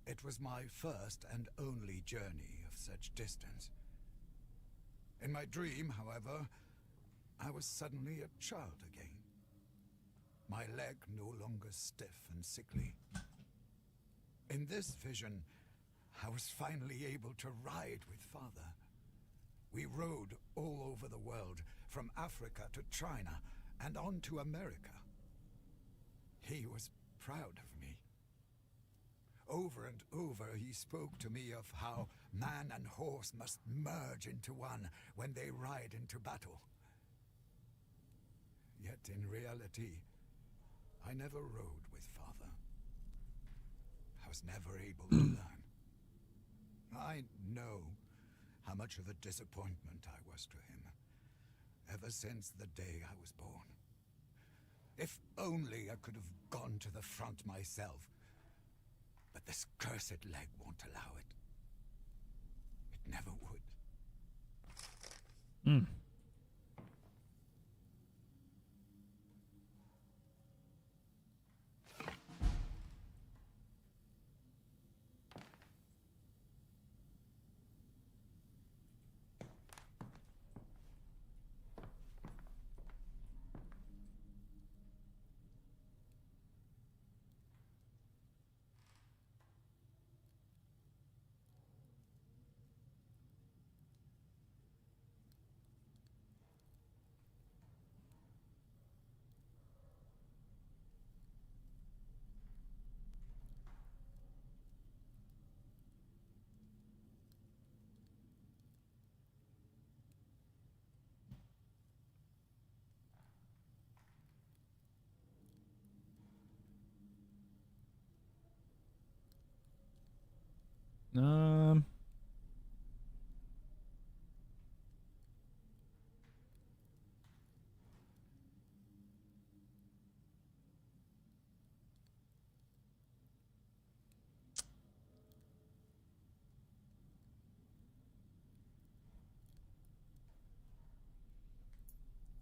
It was my first and only journey of such distance. In my dream, however, I was suddenly a child again. My leg no longer stiff and sickly. In this vision, I was finally able to ride with Father. We rode all over the world, from Africa to China, and on to America. He was proud of me. Over and over he spoke to me of how man and horse must merge into one when they ride into battle. Yet in reality, I never rode with Father. I was never able to learn. I know how much of a disappointment I was to him, ever since the day I was born. If only I could have gone to the front myself. But this cursed leg won't allow it. It never would. Hmm. Um.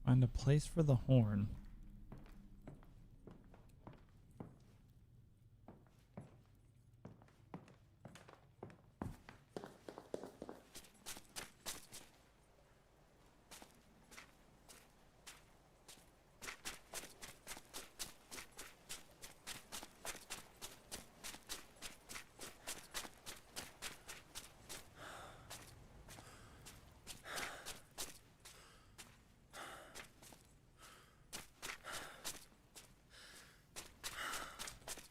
Find a place for the horn.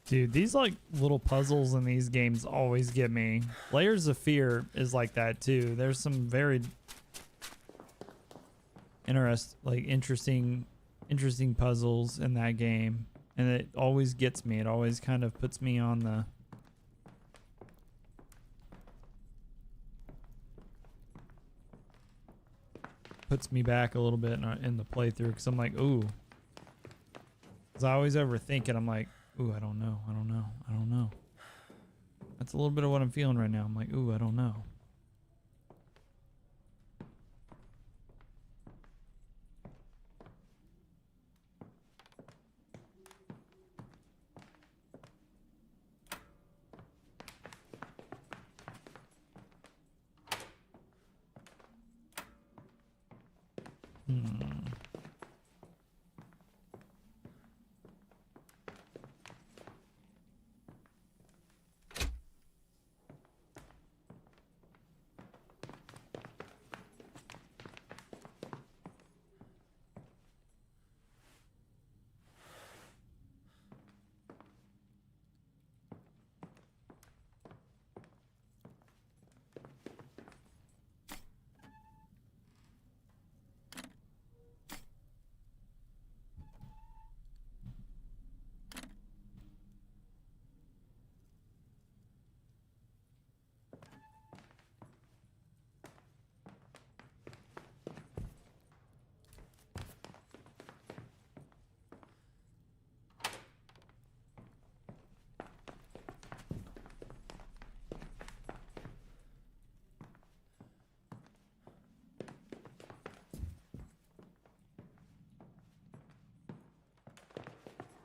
Dude, these like little puzzles in these games always get me. Layers of Fear is like that too. There's some very interesting puzzles in that game, and it always gets me. It always kind of puts me on the puts me back a little bit in the playthrough, because I'm like, ooh. Because I always overthink it. I'm like, ooh, I don't know. That's a little bit of what I'm feeling right now. I'm like, ooh, I don't know.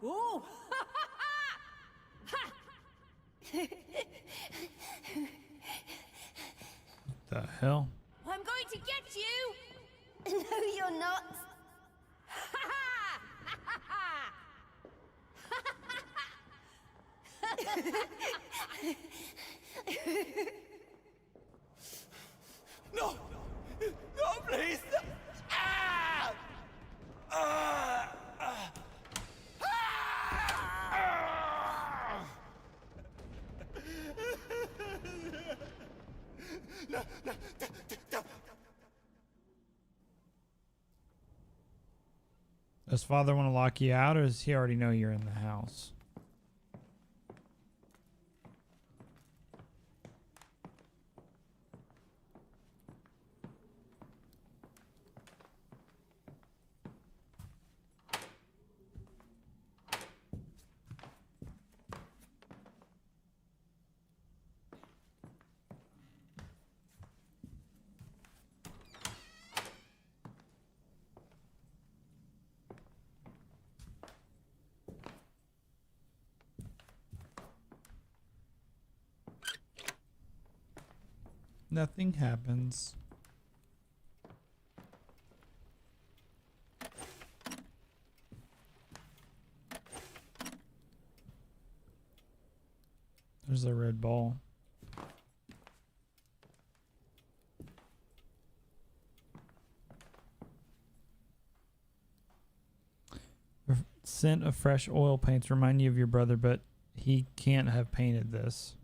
Ooh! The hell? I'm going to get you! No, you're not. No! No, please! Ah! Ah! Ah! Does father want to lock you out, or does he already know you're in the house? Nothing happens. There's a red ball. Scent of fresh oil paints remind you of your brother, but he can't have painted this.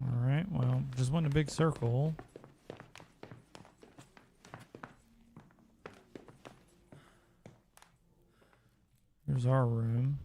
Alright, well, just went a big circle. Here's our room.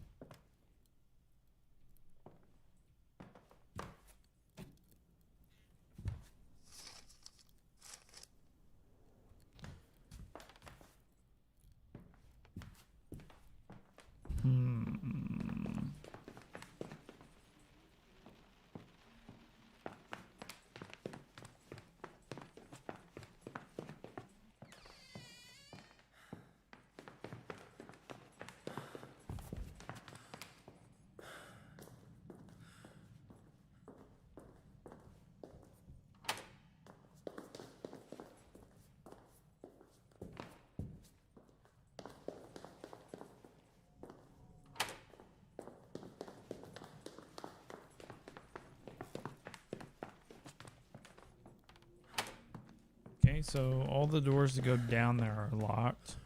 Okay, so all the doors that go down there are locked.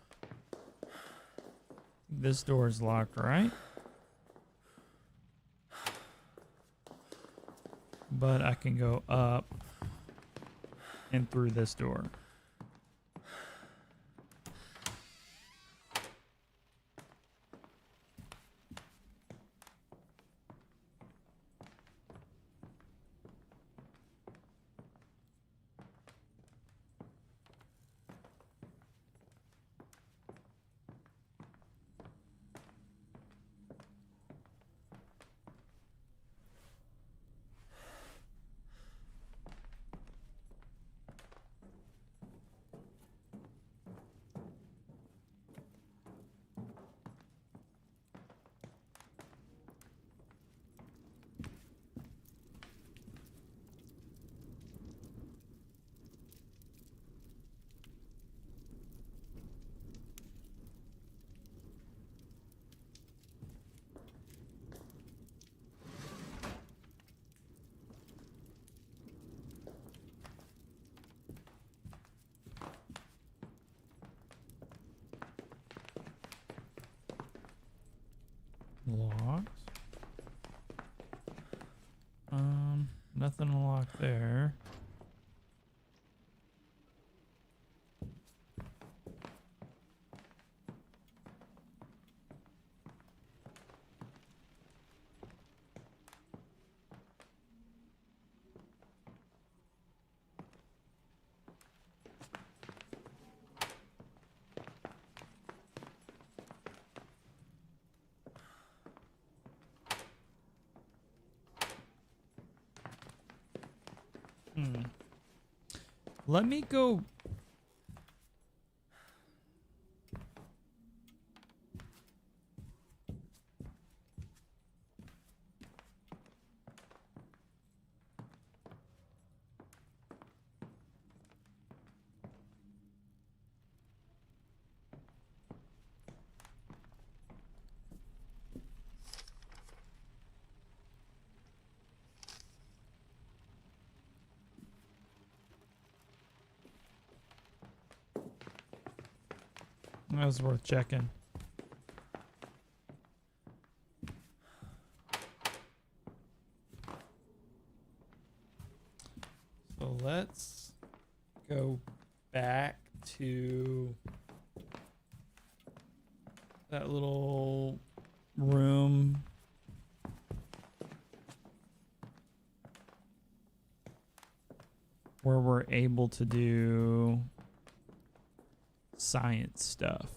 This door is locked, right? But I can go up and through this door. Locked. Nothing to lock there. Let me go. That was worth checking. So let's go back to that little room. Where we're able to do science stuff.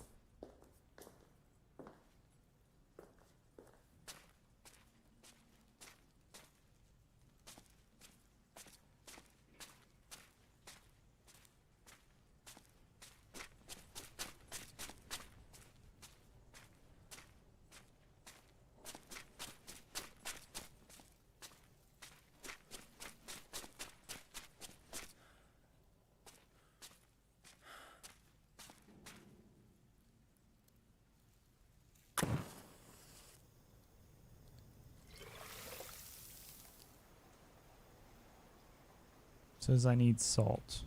Says I need salt.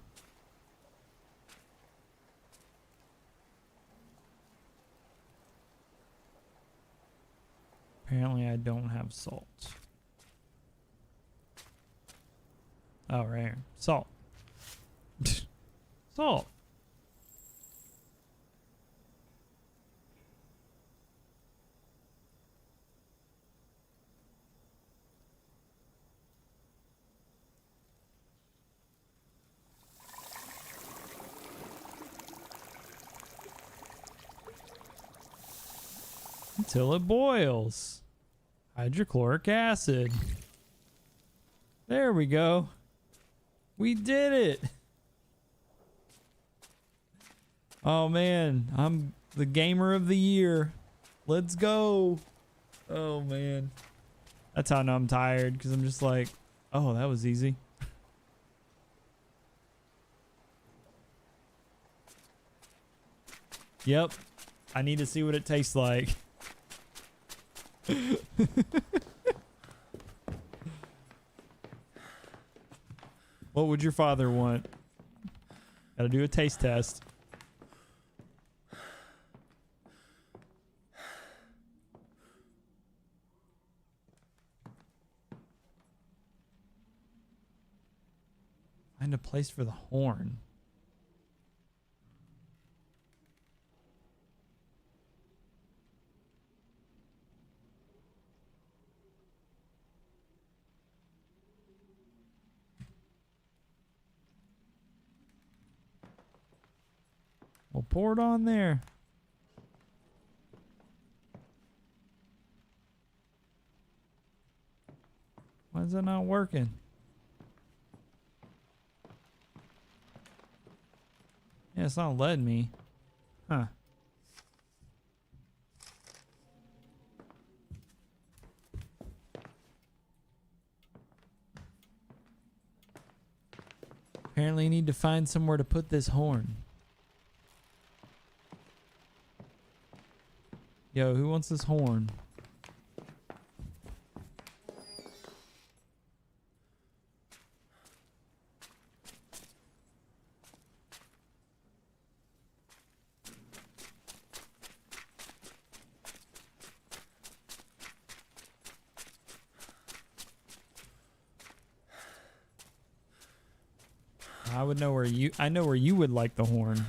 Apparently I don't have salt. Oh, right here. Salt. Salt. Until it boils. Hydrochloric acid. There we go. We did it. Oh man, I'm the gamer of the year. Let's go. Oh man. That's how I know I'm tired, because I'm just like, oh, that was easy. Yep. I need to see what it tastes like. What would your father want? Gotta do a taste test. Find a place for the horn. We'll pour it on there. Why is that not working? Yeah, it's not letting me. Huh. Apparently, you need to find somewhere to put this horn. Yo, who wants this horn? I would know where you... I know where you would like the horn.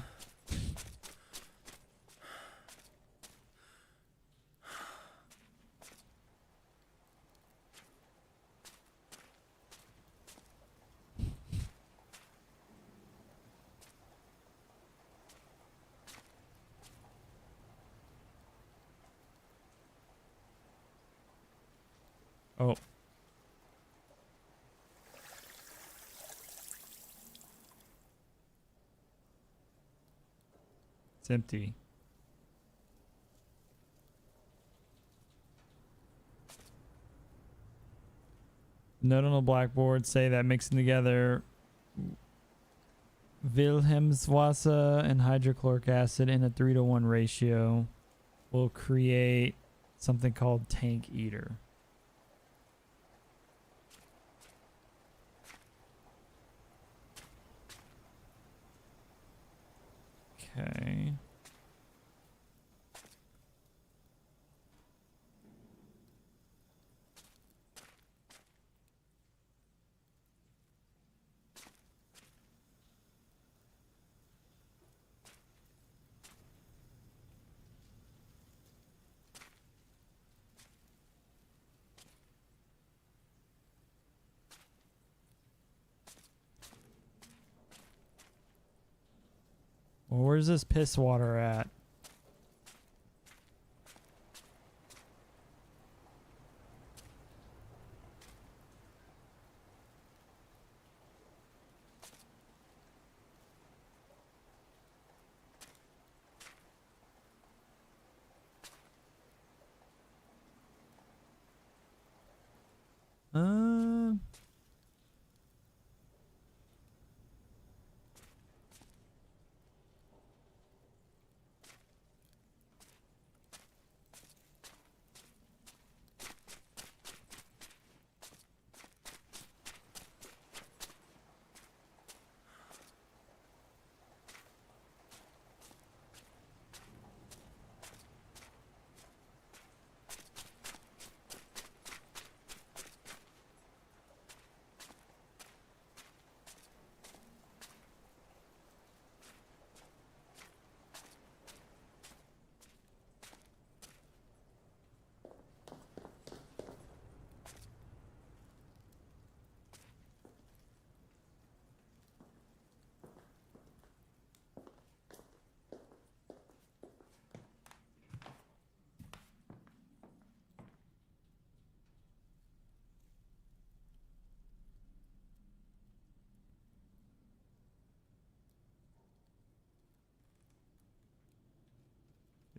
Oh. It's empty. Note on the blackboard say that mixing together Wilhelmswasser and hydrochloric acid in a 3-to-1 ratio will create something called tank eater. Okay. Well, where's this piss water at? Uh,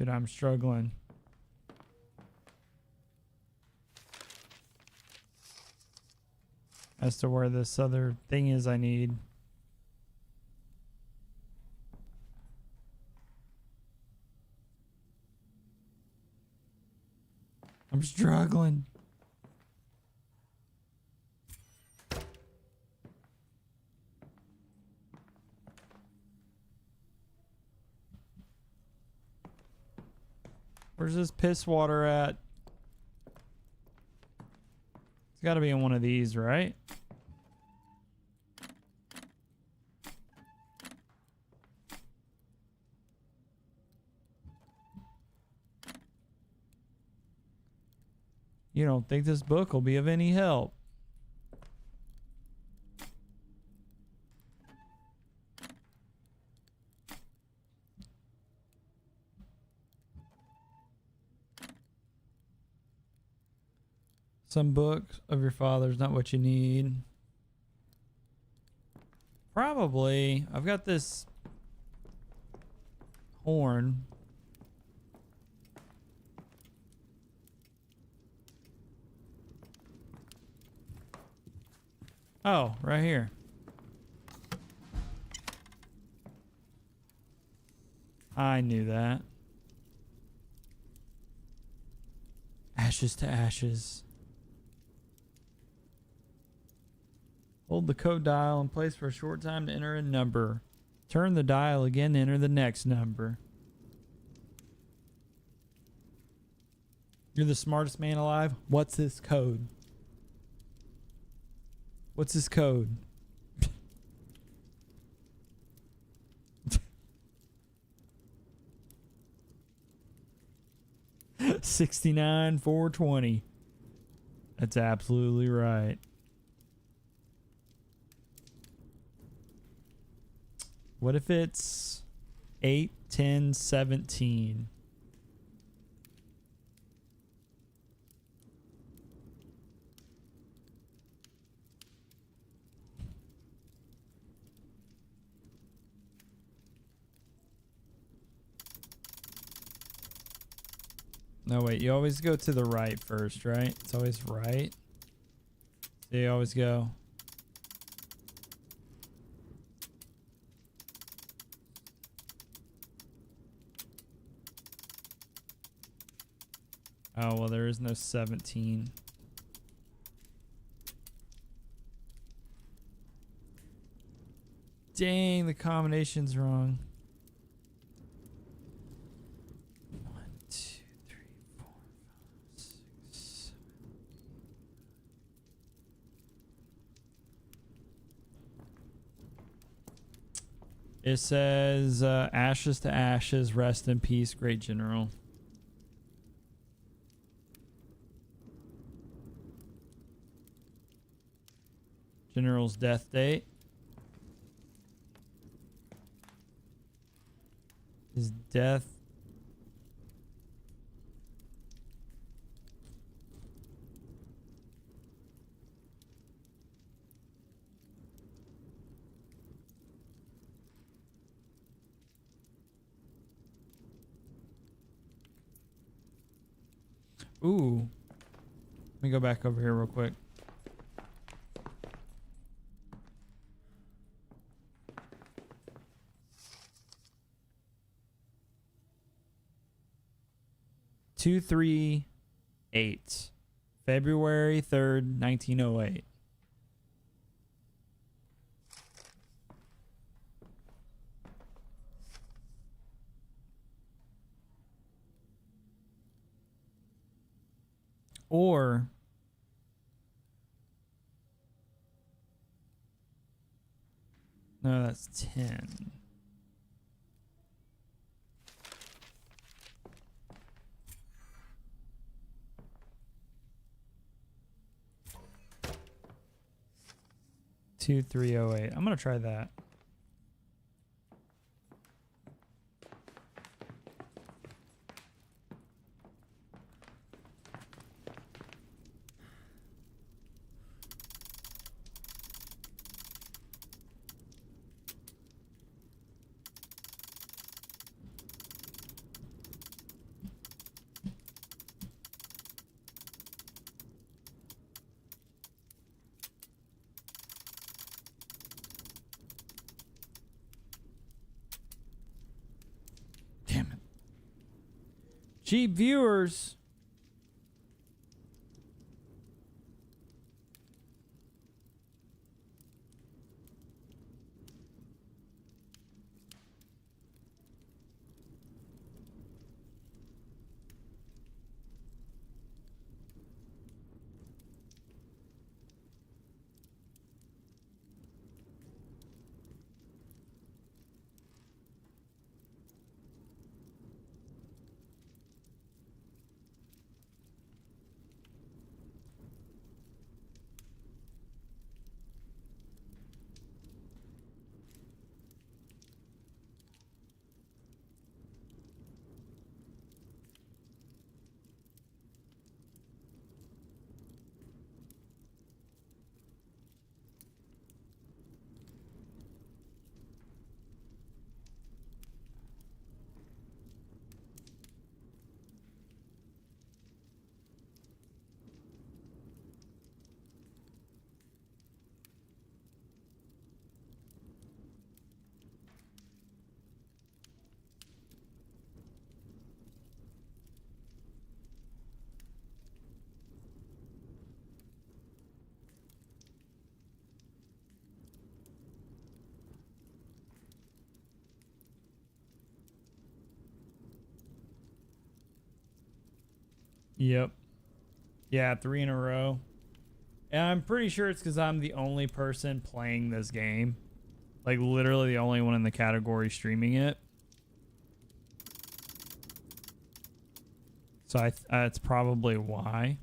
Dude, I'm struggling. As to where this other thing is I need. I'm struggling. Where's this piss water at? It's got to be in one of these, right? You don't think this book will be of any help? Some books of your father's not what you need. Probably. I've got this horn. Oh, right here. I knew that. Ashes to ashes. Hold the code dial in place for a short time to enter a number. Turn the dial again to enter the next number. You're the smartest man alive. What's this code? What's this code? $69,420. That's absolutely right. What if it's 8, 10, 17? No, wait, you always go to the right first, right? It's always right. So you always go. Oh, well, there is no 17. Dang, the combination's wrong. 1, 2, 3, 4, 5, 6. It says, ashes to ashes, rest in peace, great general. General's death date. death. Ooh. Let me go back over here real quick. Two, 3, 8. February 3rd, 1908. Or no, that's 10. Two, 308. I'm gonna try that. Cheap viewers. Yep. Yeah, 3 in a row. And I'm pretty sure it's because I'm the only person playing this game. Like, literally the only one in the category streaming it. So that's probably why.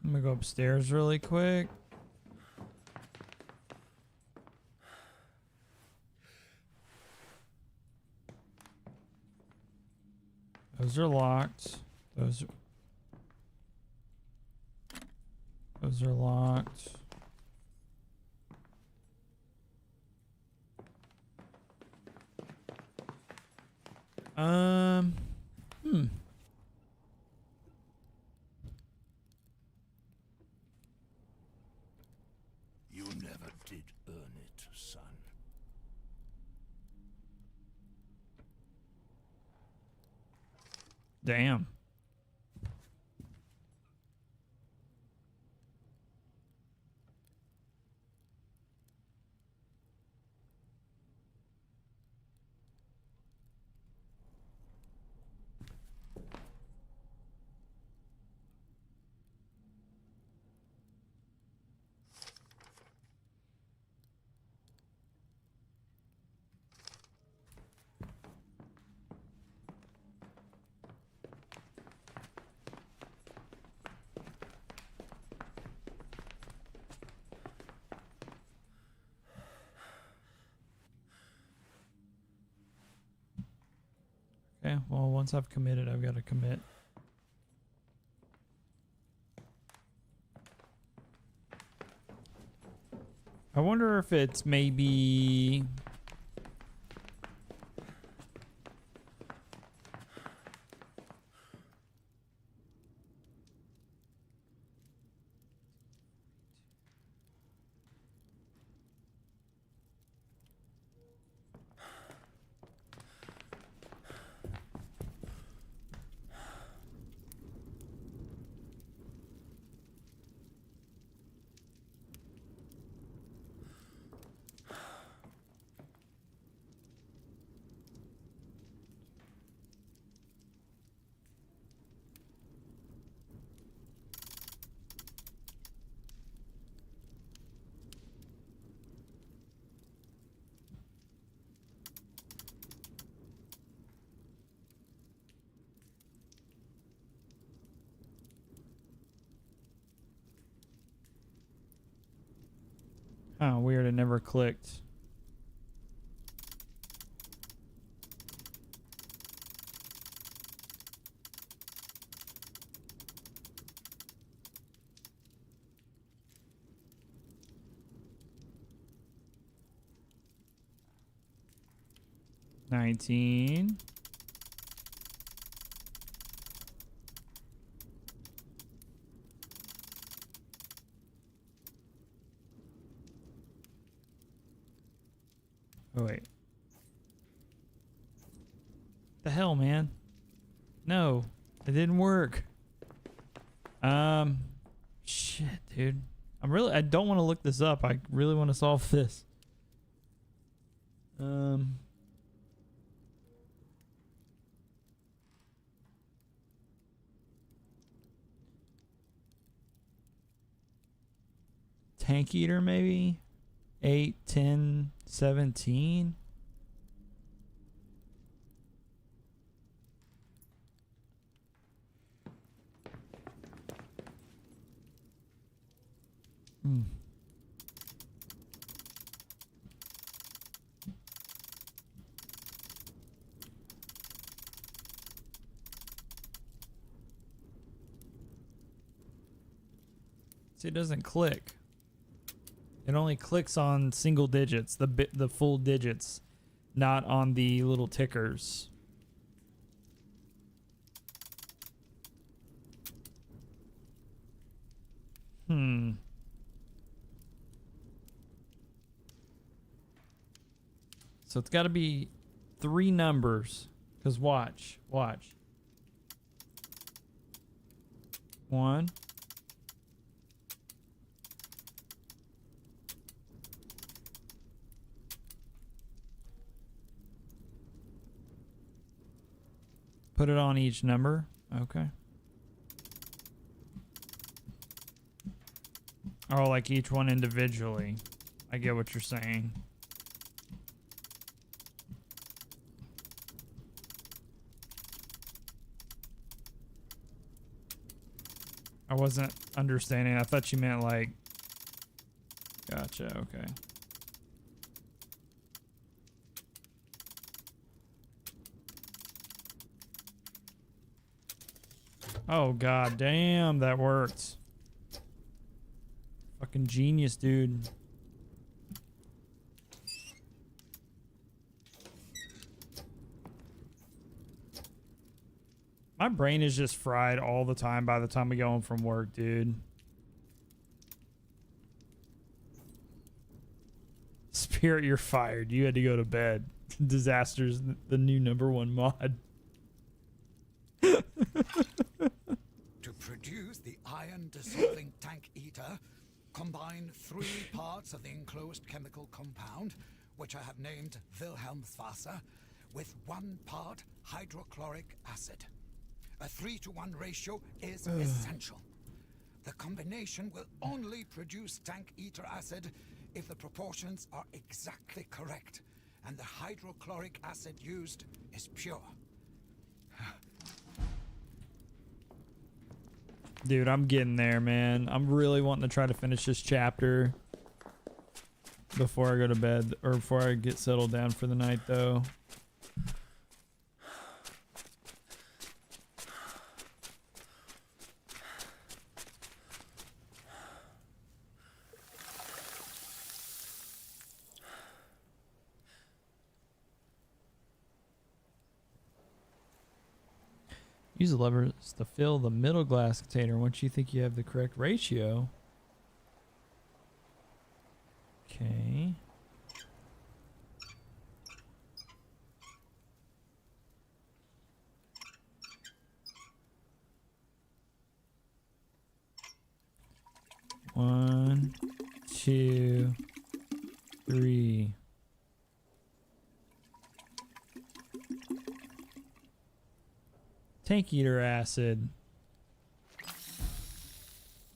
I'm gonna go upstairs really quick. Those are locked. Those are locked. You never did earn it, son. Damn. Okay, well, once I've committed, I've got to commit. I wonder if it's maybe... Oh, weird, it never clicked. $19. Oh, wait. The hell, man? No, it didn't work. Shit, dude. I don't want to look this up. I really want to solve this. Tank Eater, maybe? 8, 10, 17? See, it doesn't click. It only clicks on single digits, the full digits, not on the little tickers. So it's got to be 3 numbers. Because watch. 1. Put it on each number. Okay. Oh, like each one individually. I get what you're saying. I wasn't understanding. I thought you meant like... Gotcha, okay. Oh god damn, that worked. Fucking genius, dude. My brain is just fried all the time by the time we go home from work, dude. Spirit, you're fired. You had to go to bed. Disaster's the new #1 mod. To produce the iron dissolving tank eater, combine 3 parts of the enclosed chemical compound, which I have named Wilhelmswasser, with 1 part hydrochloric acid. A 3-to-1 ratio is essential. The combination will only produce tank eater acid if the proportions are exactly correct and the hydrochloric acid used is pure. Dude, I'm getting there, man. I'm really wanting to try to finish this chapter before I go to bed, or before I get settled down for the night, though. Use the levers to fill the middle glass container once you think you have the correct ratio. Okay. One, 2, 3. Tank eater acid.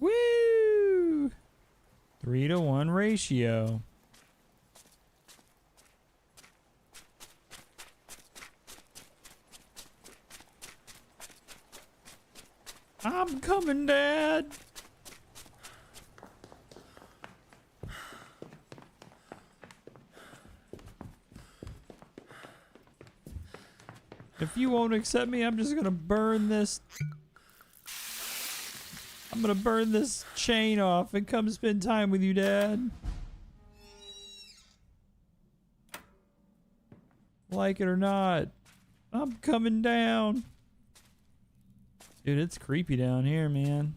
Woo! 3-to-1 ratio. I'm coming, Dad. If you won't accept me, I'm just gonna burn this. I'm gonna burn this chain off and come spend time with you, Dad. Like it or not, I'm coming down. Dude, it's creepy down here, man.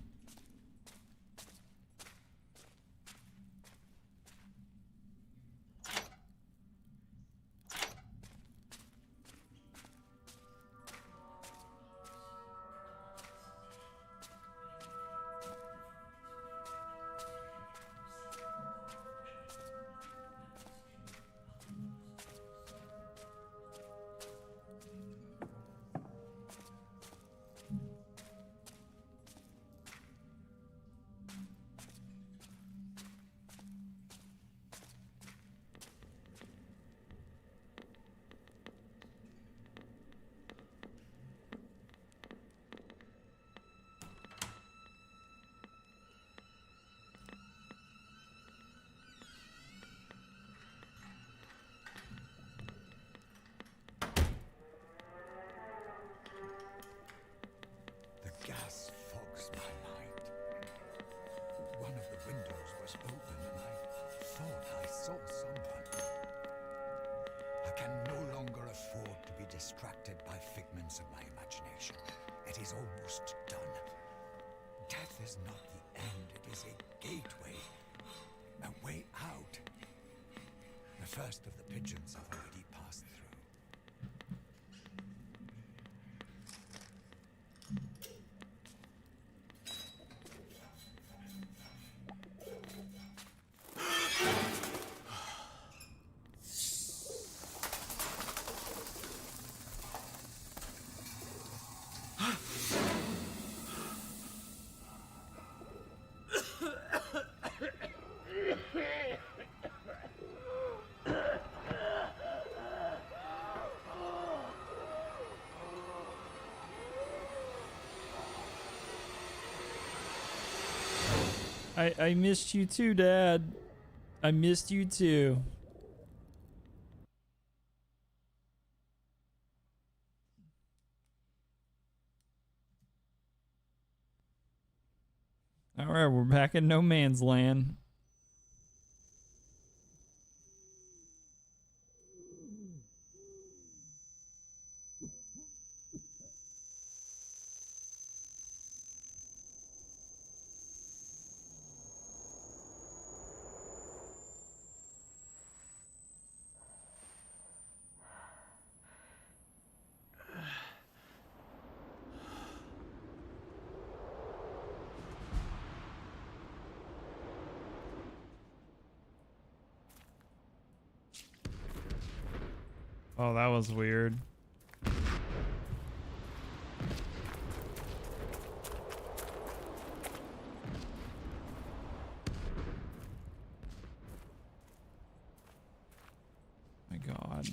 Gas fogs my mind. One of the windows was open and I thought I saw someone. I can no longer afford to be distracted by figments of my imagination. It is almost done. Death is not the end, it is a gateway. A way out. The first of the pigeons have already passed through. I missed you too, Dad. I missed you too. All right, we're back in no man's land. Oh, that was weird. My God.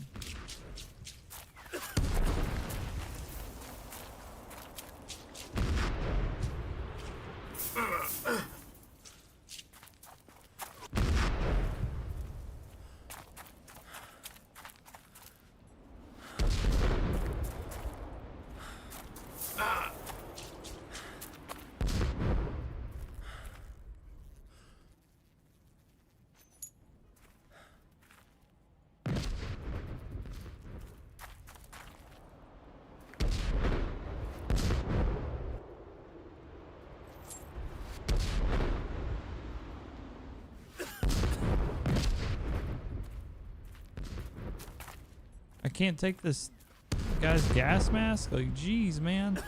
I can't take this guy's gas mask? Like, geez, man.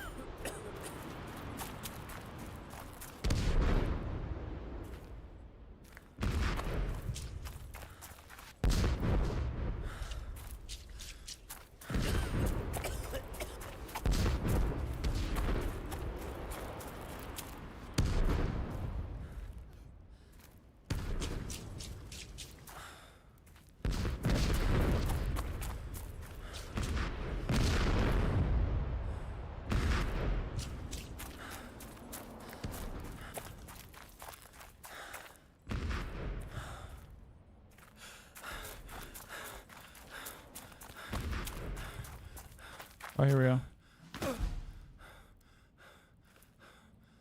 Oh, here we go.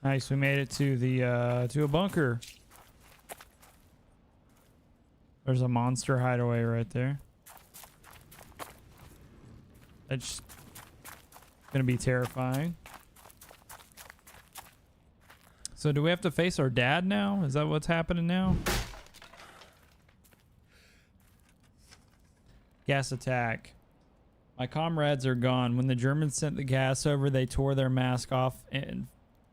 Nice, we made it to the to a bunker. There's a monster hideaway right there. That's gonna be terrifying. So do we have to face our dad now? Is that what's happening now? Gas attack. My comrades are gone. When the Germans sent the gas over, they tore their mask off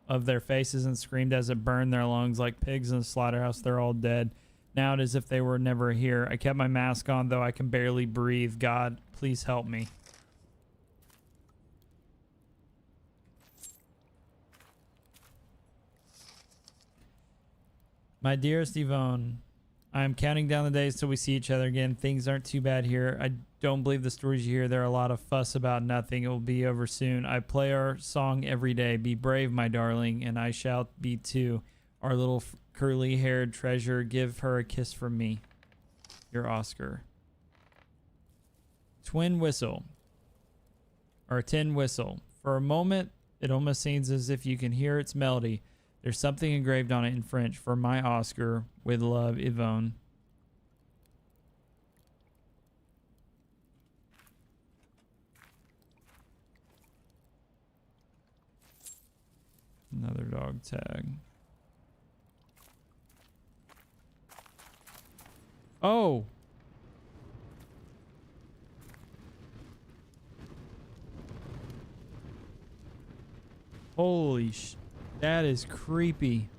of their faces and screamed as it burned their lungs like pigs in a slaughterhouse. They're all dead. Now it is as if they were never here. I kept my mask on, though I can barely breathe. God, please help me. My dearest Yvonne, I am counting down the days till we see each other again. Things aren't too bad here. I don't believe the stories you hear. There are a lot of fuss about nothing. It will be over soon. I play our song every day. Be brave, my darling, and I shall be too. Our little curly-haired treasure. Give her a kiss from me. Your Oscar. Twin whistle. Or tin whistle. For a moment, it almost seems as if you can hear its melody. There's something engraved on it in French. For my Oscar, with love, Yvonne. Another dog tag. Oh! Holy sh... That is creepy.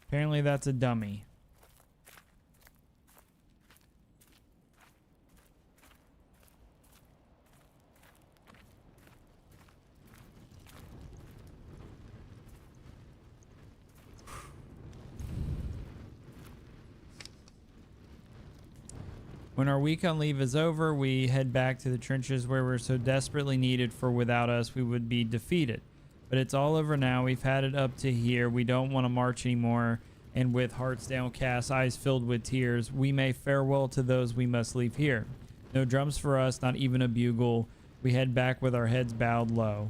Apparently that's a dummy. When our week on leave is over, we head back to the trenches where we're so desperately needed, for without us we would be defeated. But it's all over now. We've had it up to here. We don't want to march anymore. And with hearts downcast, eyes filled with tears, we may farewell to those we must leave here. No drums for us, not even a bugle. We head back with our heads bowed low.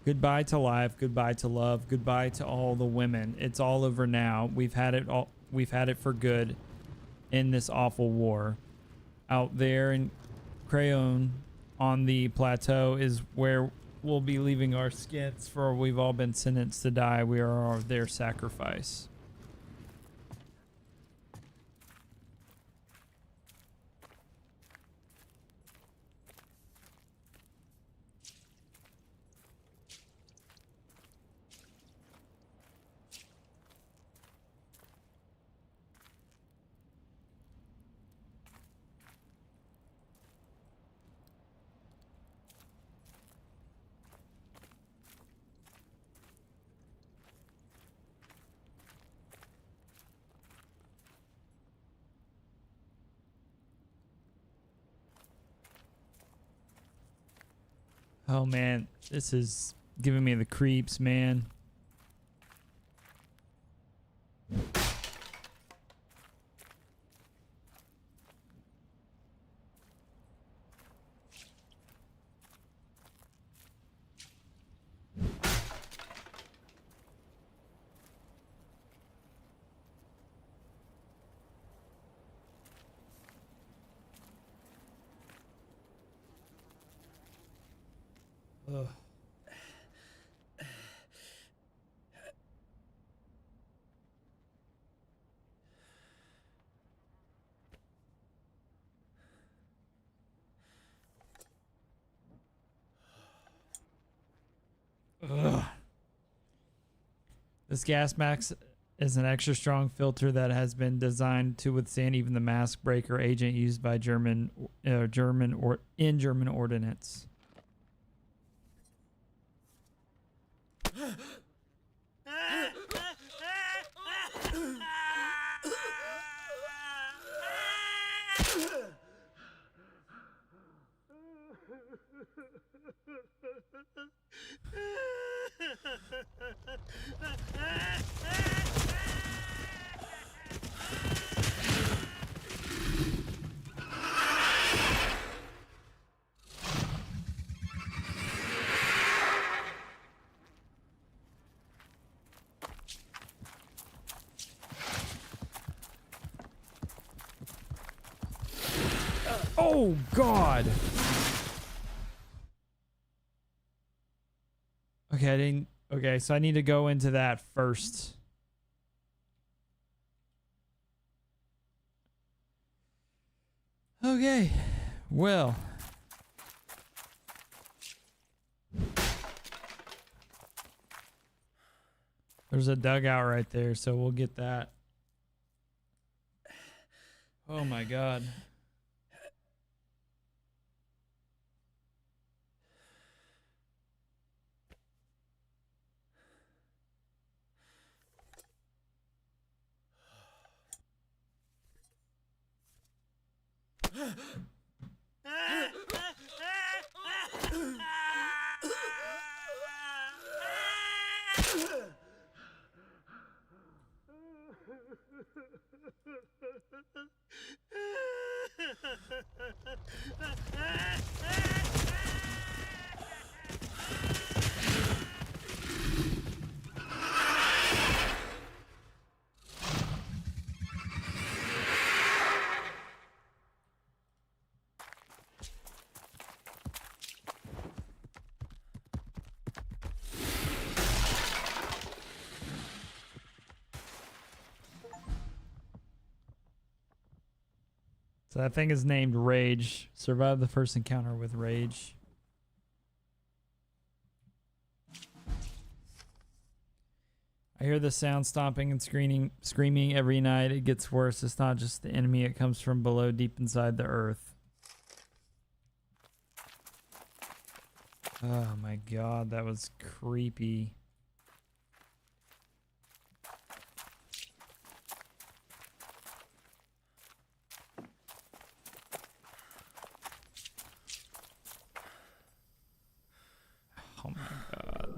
Goodbye to life, goodbye to love, goodbye to all the women. It's all over now. We've had it all. We've had it for good in this awful war. Out there in Crayon on the plateau is where we'll be leaving our skins, for we've all been sentenced to die. We are their sacrifice. Oh man, this is giving me the creeps, man. Ugh. Ugh. This gas mask is an extra strong filter that has been designed to withstand even the mask breaker agent used by German ordnance. Oh God. Okay, I didn't. Okay, so I need to go into that first. Okay, well. There's a dugout right there, so we'll get that. Oh my God. So that thing is named Rage. Survive the first encounter with Rage. I hear the sound stomping and screaming every night. It gets worse. It's not just the enemy. It comes from below, deep inside the earth. Oh my God, that was creepy. Oh my God.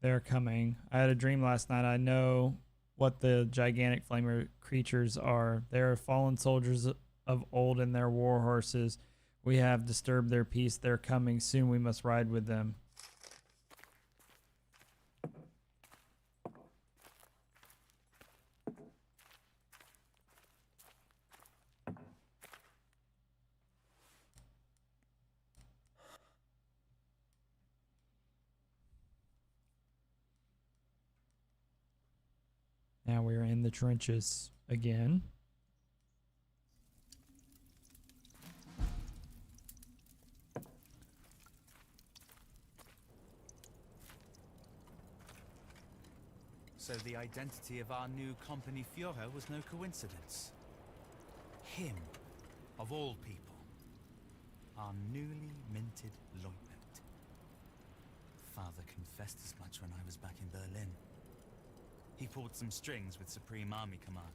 They're coming. I had a dream last night. I know what the gigantic flamer creatures are. They are fallen soldiers of old and their war horses. We have disturbed their peace. They're coming. Soon we must ride with them. Now we're in the trenches again. So the identity of our new company Führer was no coincidence. Him, of all people, our newly minted lieutenant. Father confessed as much when I was back in Berlin. He pulled some strings with Supreme Army Command.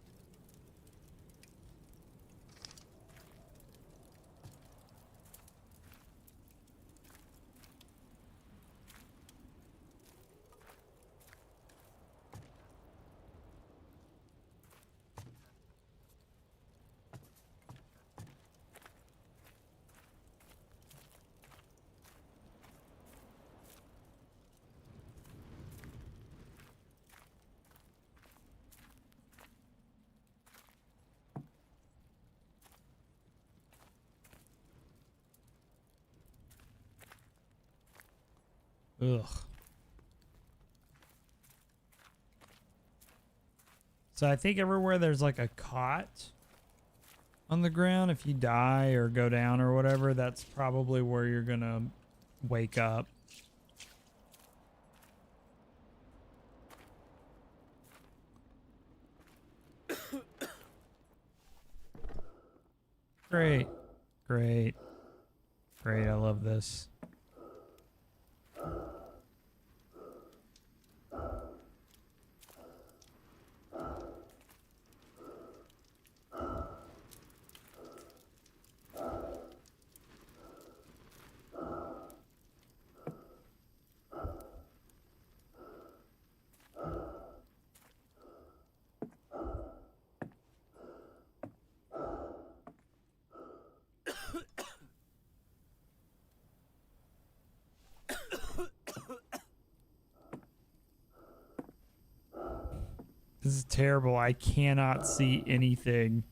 Ugh. So I think everywhere there's like a cot on the ground, if you die or go down or whatever, that's probably where you're gonna wake up. Great. Great. Great. I love this. This is terrible. I cannot see anything.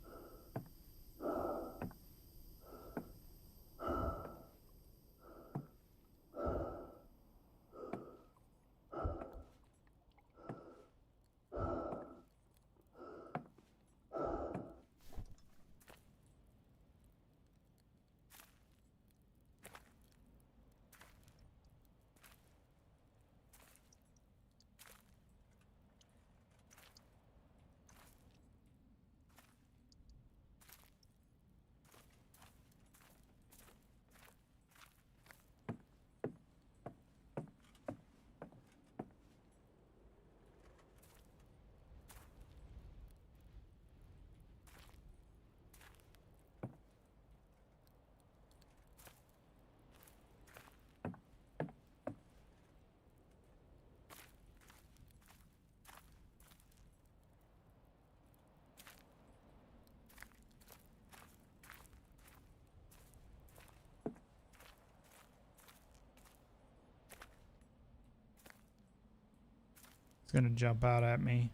It's gonna jump out at me.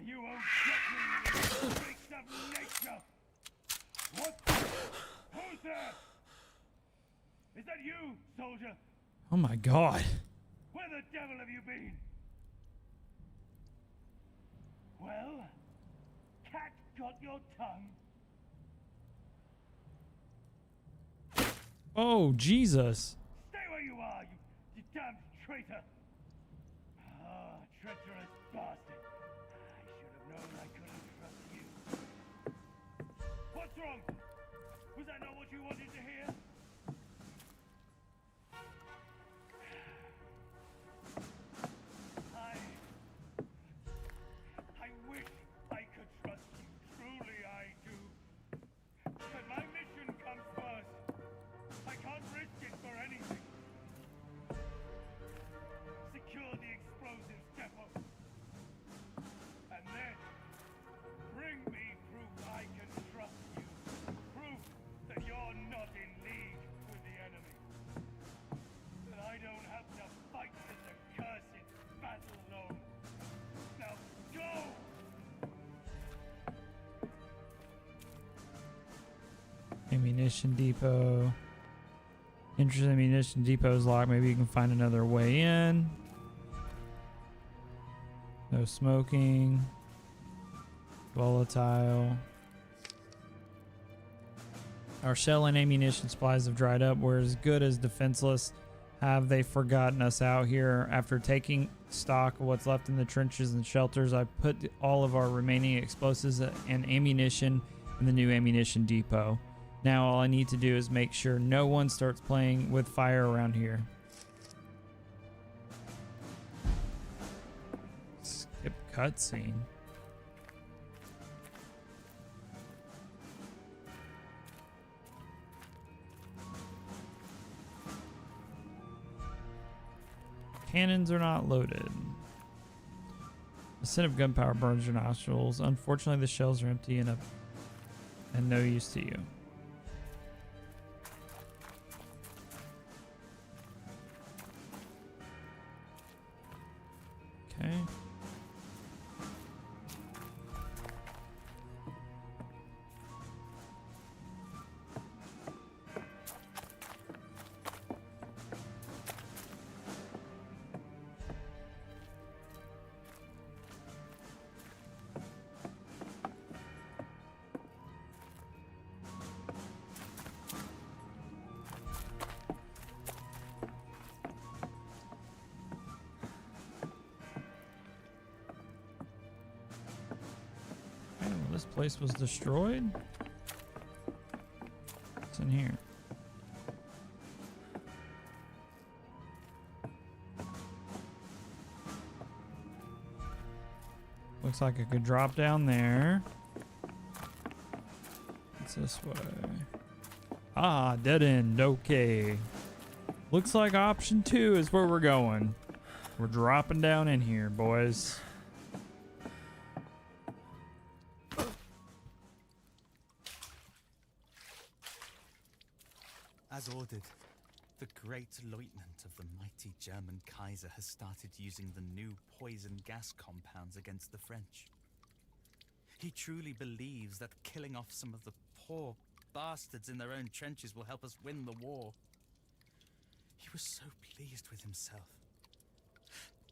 You won't get me, you freaks of nature! What? Who's there? Is that you, soldier? Oh my god. Where the devil have you been? Well, cat got your tongue. Oh, Jesus. Stay where you are, you damned traitor! Ah, treacherous bastard. I should have known I couldn't trust you. What's wrong? Was that not what you wanted to hear? I wish I could trust you. Truly I do. Ammunition depot. Interesting, ammunition depot is locked. Maybe you can find another way in. No smoking. Volatile. Our shell and ammunition supplies have dried up. We're as good as defenseless. Have they forgotten us out here? After taking stock of what's left in the trenches and shelters, I put all of our remaining explosives and ammunition in the new ammunition depot. Now all I need to do is make sure no one starts playing with fire around here. Skip cutscene. Cannons are not loaded. A scent of gunpowder burns your nostrils. Unfortunately, the shells are empty and no use to you. Okay. This place was destroyed. What's in here? Looks like I could drop down there. It's this way. Ah, dead end. Okay. Looks like option 2 is where we're going. We're dropping down in here, boys. As ordered, the great lieutenant of the mighty German Kaiser has started using the new poison gas compounds against the French. He truly believes that killing off some of the poor bastards in their own trenches will help us win the war. He was so pleased with himself.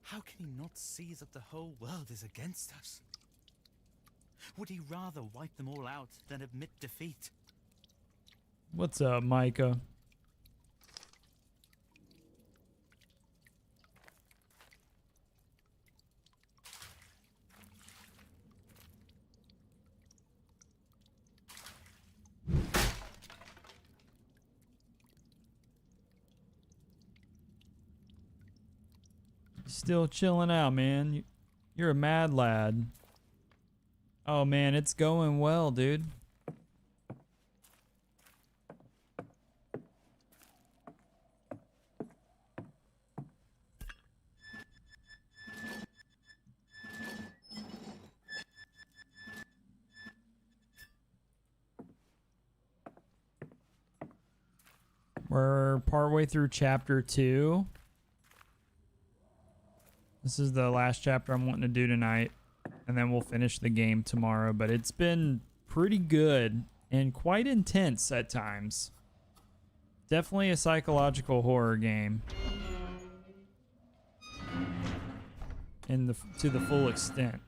How can he not see that the whole world is against us? Would he rather wipe them all out than admit defeat? What's up, Micah? Still chilling out, man. You're a mad lad. Oh man, it's going well, dude. We're partway through chapter 2. This is the last chapter I'm wanting to do tonight, and then we'll finish the game tomorrow. But it's been pretty good and quite intense at times. Definitely a psychological horror game. To the full extent.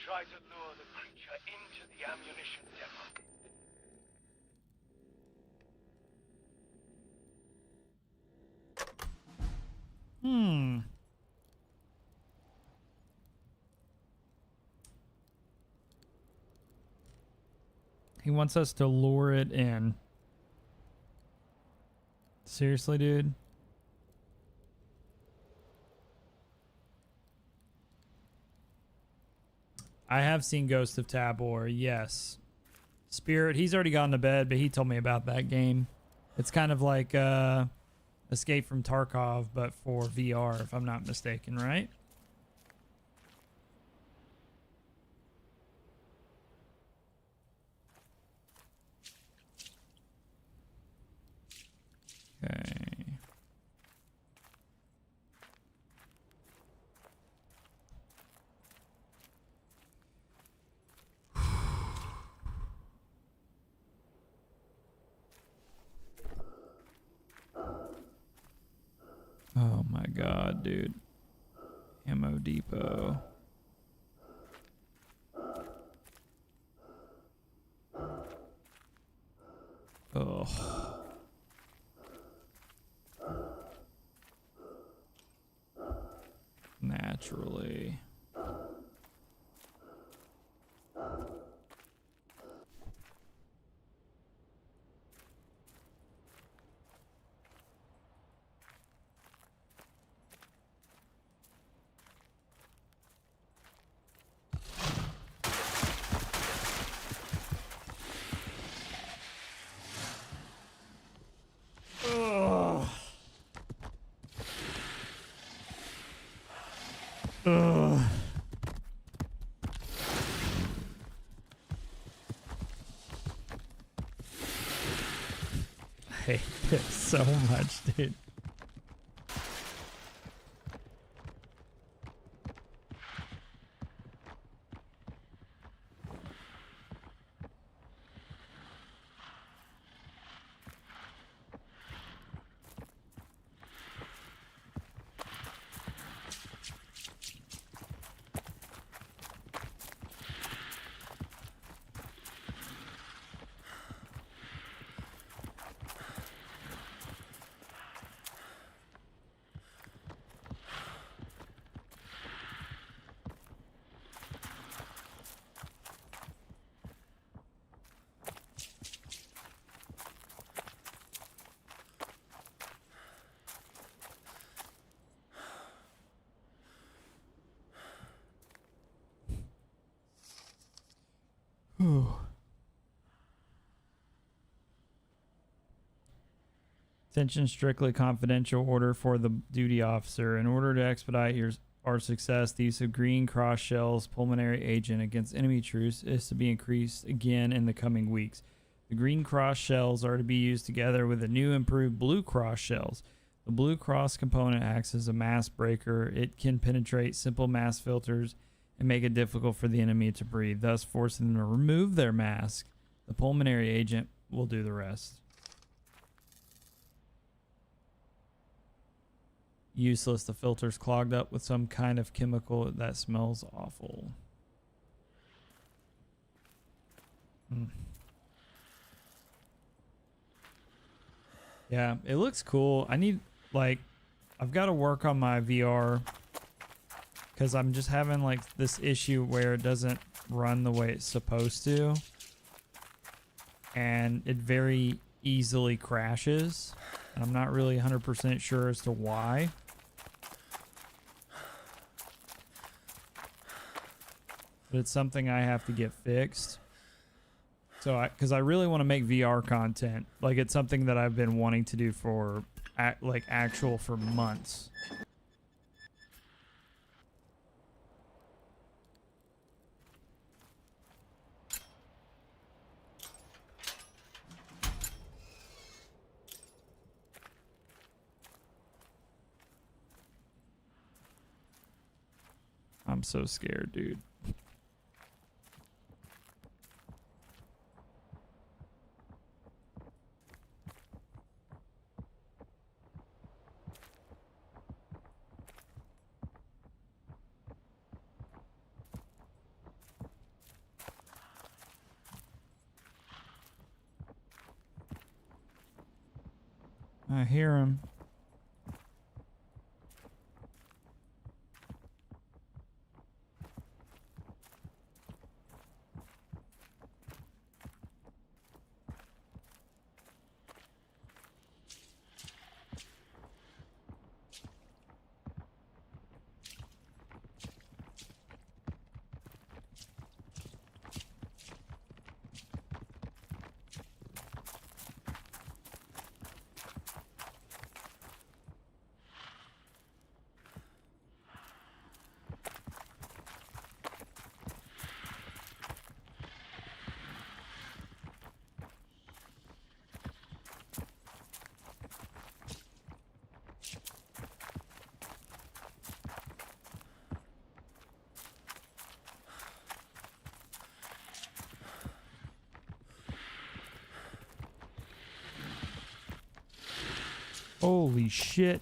Try to lure the creature into the ammunition depot. He wants us to lure it in. Seriously, dude? I have seen Ghost of Tabor, yes. Spirit, he's already gone to bed, but he told me about that game. It's kind of like Escape from Tarkov, but for VR, if I'm not mistaken, right? Okay. Oh my god, dude. Ammo depot. Ugh. Naturally. Ugh. Ugh. I hate this so much, dude. Attention, strictly confidential order for the duty officer. In order to expedite our success, the use of green cross shells pulmonary agent against enemy troops is to be increased again in the coming weeks. The green cross shells are to be used together with the new improved blue cross shells. The blue cross component acts as a mass breaker. It can penetrate simple mass filters and make it difficult for the enemy to breathe, thus forcing them to remove their mask. The pulmonary agent will do the rest. Useless. The filter's clogged up with some kind of chemical that smells awful. Yeah, it looks cool. I need, like, I've got to work on my VR because I'm just having, like, this issue where it doesn't run the way it's supposed to. And it very easily crashes. And I'm not really 100% sure as to why. But it's something I have to get fixed. So, because I really want to make VR content. Like, it's something that I've been wanting to do for, for months. I'm so scared, dude. I hear him. Holy shit.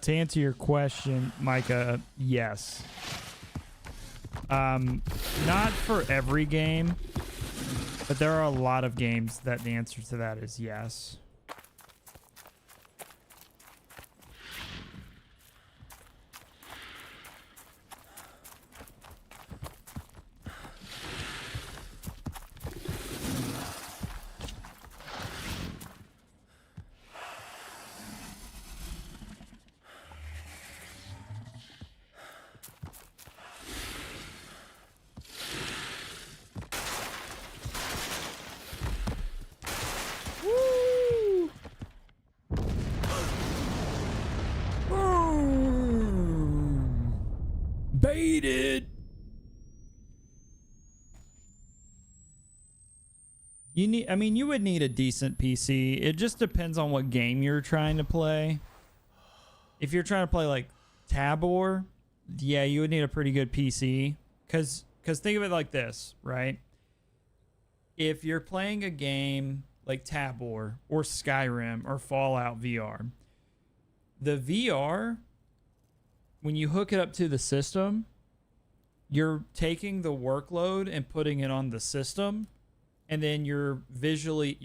To answer your question, Micah, yes. Not for every game, but there are a lot of games that the answer to that is yes. Baited. You would need a decent PC. It just depends on what game you're trying to play. If you're trying to play like Tabor, yeah, you would need a pretty good PC. Cause think of it like this, right? If you're playing a game like Tabor or Skyrim or Fallout VR, the VR, when you hook it up to the system, you're taking the workload and putting it on the system, and then you're basically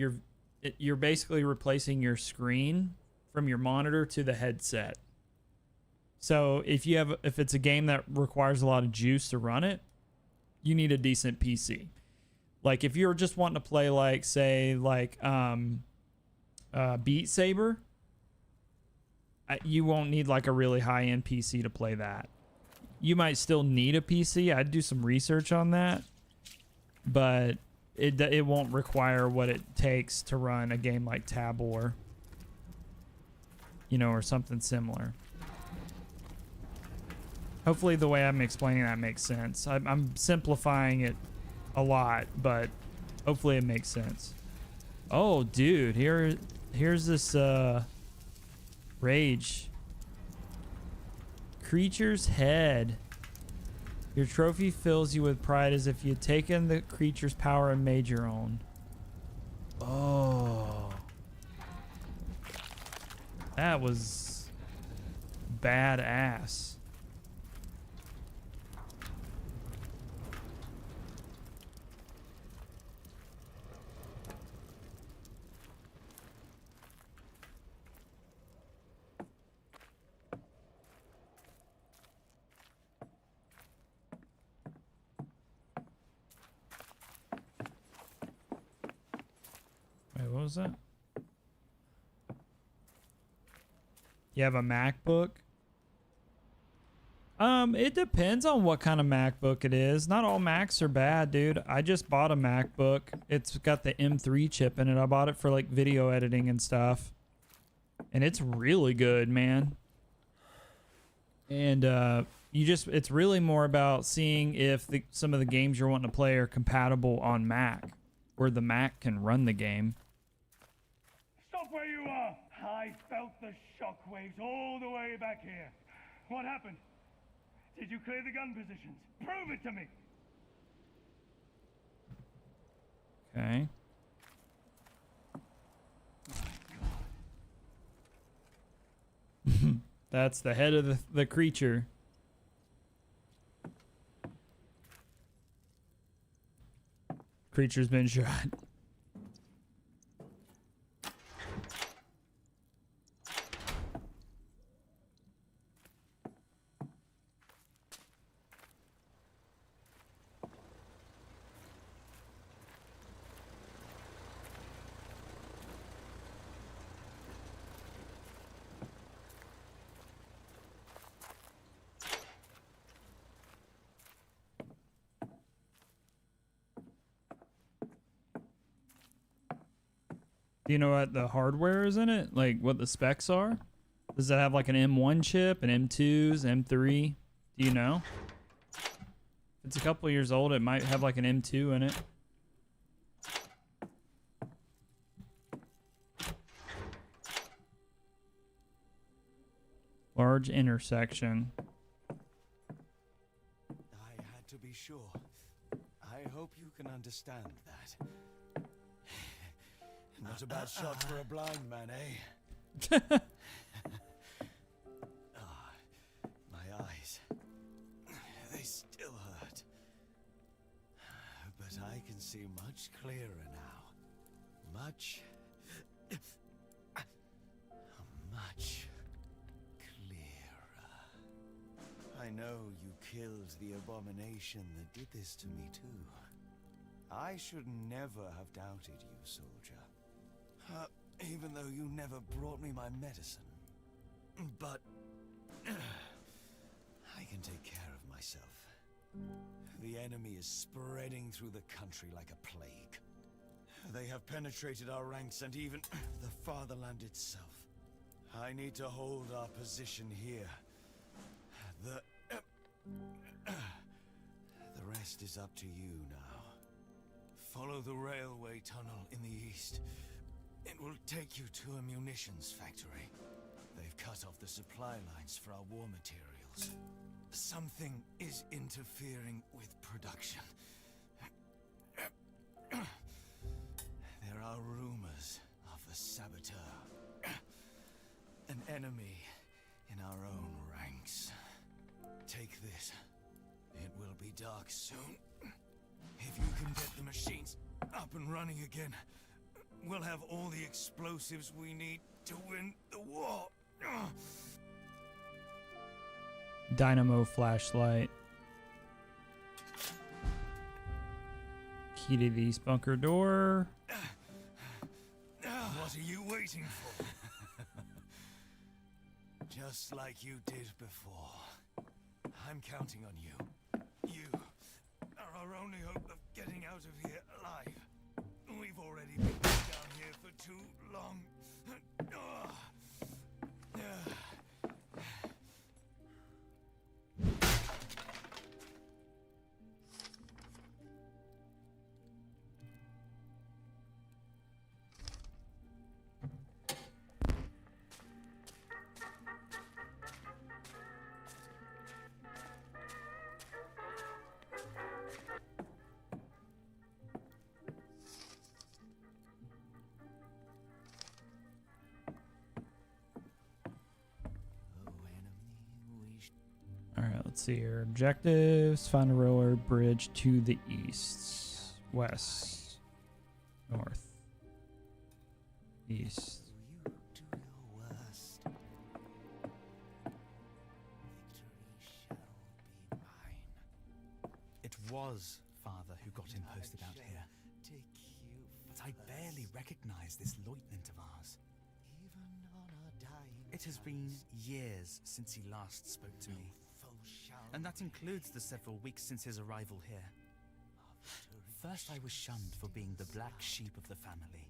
replacing your screen from your monitor to the headset. So if it's a game that requires a lot of juice to run it, you need a decent PC. Like if you're just wanting to play like Beat Saber, you won't need like a really high-end PC to play that. You might still need a PC. I'd do some research on that, but it won't require what it takes to run a game like Tabor, or something similar. Hopefully the way I'm explaining that makes sense. I'm simplifying it a lot, but hopefully it makes sense. Oh, dude, here's this rage. Creature's head. Your trophy fills you with pride as if you'd taken the creature's power and made your own. Oh. That was badass. What was that? You have a MacBook? It depends on what kind of MacBook it is. Not all Macs are bad, dude. I just bought a MacBook. It's got the M3 chip in it. I bought it for like video editing and stuff. And it's really good, man. And it's really more about seeing if some of the games you're wanting to play are compatible on Mac, where the Mac can run the game. Stop where you are! I felt the shockwaves all the way back here. What happened? Did you clear the gun positions? Prove it to me! Okay. That's the head of the creature. Creature's been shot. Do you know what the hardware is in it? Like what the specs are? Does it have like an M1 chip, an M2s, M3? Do you know? If it's a couple years old, it might have like an M2 in it. Large intersection. I had to be sure. I hope you can understand that. Not a bad shot for a blind man, eh? My eyes. They still hurt. But I can see much clearer now. Much clearer. I know you killed the abomination that did this to me too. I should never have doubted you, soldier. Even though you never brought me my medicine. But I can take care of myself. The enemy is spreading through the country like a plague. They have penetrated our ranks and even the fatherland itself. I need to hold our position here. The rest is up to you now. Follow the railway tunnel in the east. It will take you to a munitions factory. They've cut off the supply lines for our war materials. Something is interfering with production. There are rumors of a saboteur. An enemy in our own ranks. Take this. It will be dark soon. If you can get the machines up and running again, we'll have all the explosives we need to win the war. Dynamo flashlight. Key to the east bunker door. What are you waiting for? Just like you did before. I'm counting on you. You are our only hope of getting out of here alive. We've already been down here for too long. Alright, let's see here. Objectives. Find a railroad bridge to the east. West. North. East. It was Father who got him posted out here. But I barely recognize this lieutenant of ours. It has been years since he last spoke to me. And that includes the several weeks since his arrival here. First I was shunned for being the black sheep of the family.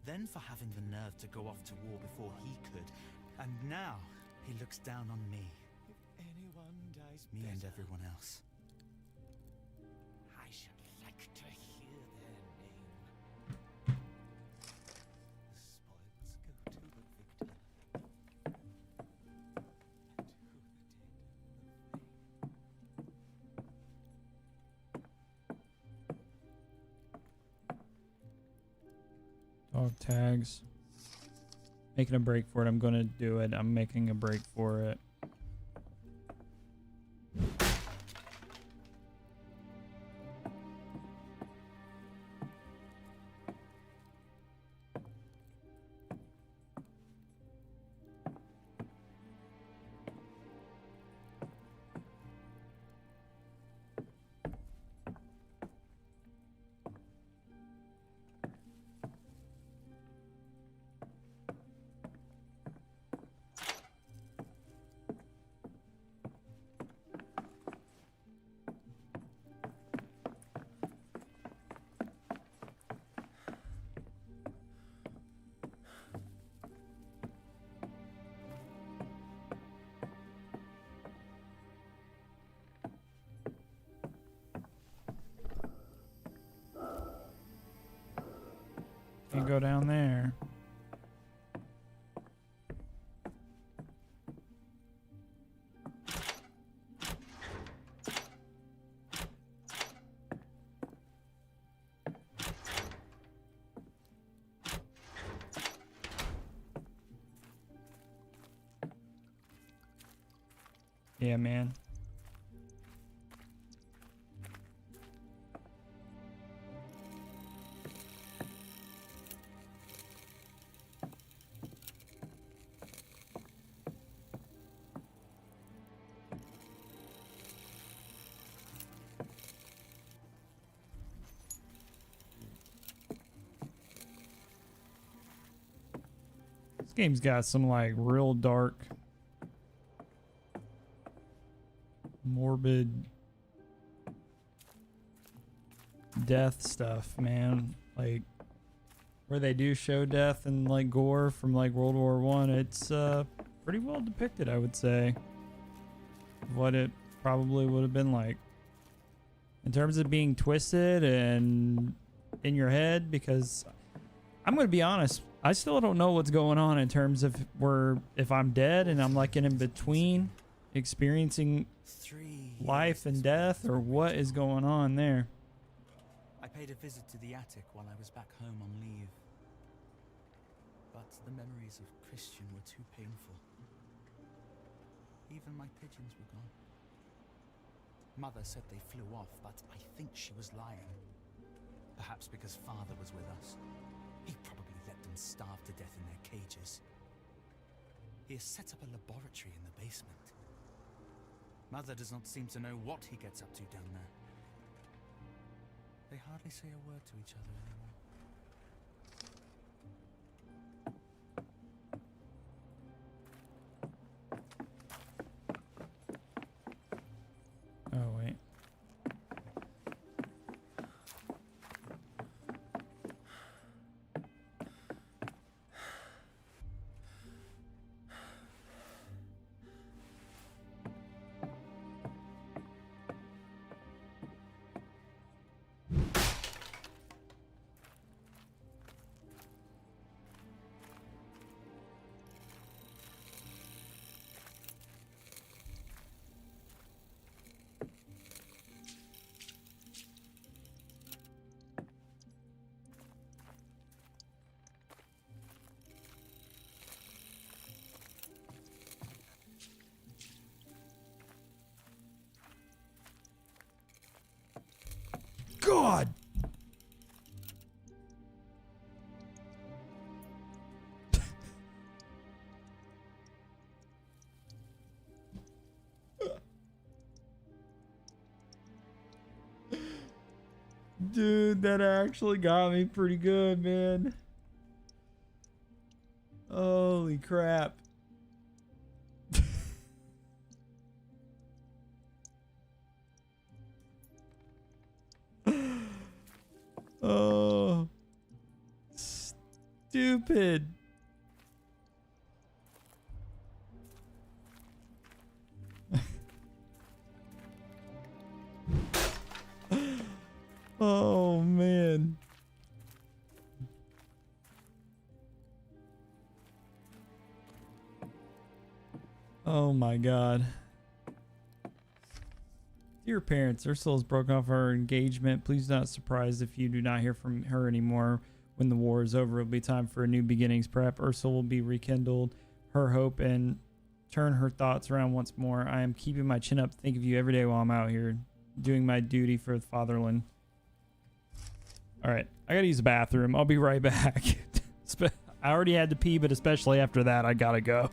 Then for having the nerve to go off to war before he could. And now he looks down on me. Me and everyone else. I should like to hear their name. The spoils go to the victor. Dog tags. Making a break for it. I'm going to do it. I'm making a break for it. Can't go down there. Yeah, man. This game's got some like real dark, morbid death stuff, man. Like where they do show death and like gore from like World War One. It's pretty well depicted, I would say, what it probably would have been like in terms of being twisted and in your head. Because I'm gonna be honest, I still don't know what's going on in terms of if I'm dead and I'm like in between experiencing life and death, or what is going on there. I paid a visit to the attic while I was back home on leave. But the memories of Christian were too painful. Even my pigeons were gone. Mother said they flew off, but I think she was lying. Perhaps because Father was with us. He probably let them starve to death in their cages. He has set up a laboratory in the basement. Mother does not seem to know what he gets up to down there. They hardly say a word to each other anymore. Oh, wait. God. Dude, that actually got me pretty good, man. Holy crap. Oh, stupid. Oh, man. Oh, my God. Dear parents, Ursula has broken off our engagement. Please not surprised if you do not hear from her anymore. When the war is over, it will be time for a new beginnings. Perhaps Ursula will be rekindled her hope and turn her thoughts around once more. I am keeping my chin up to think of you every day while I'm out here doing my duty for the fatherland. All right, I gotta use the bathroom. I'll be right back. I already had to pee, but especially after that, I gotta go.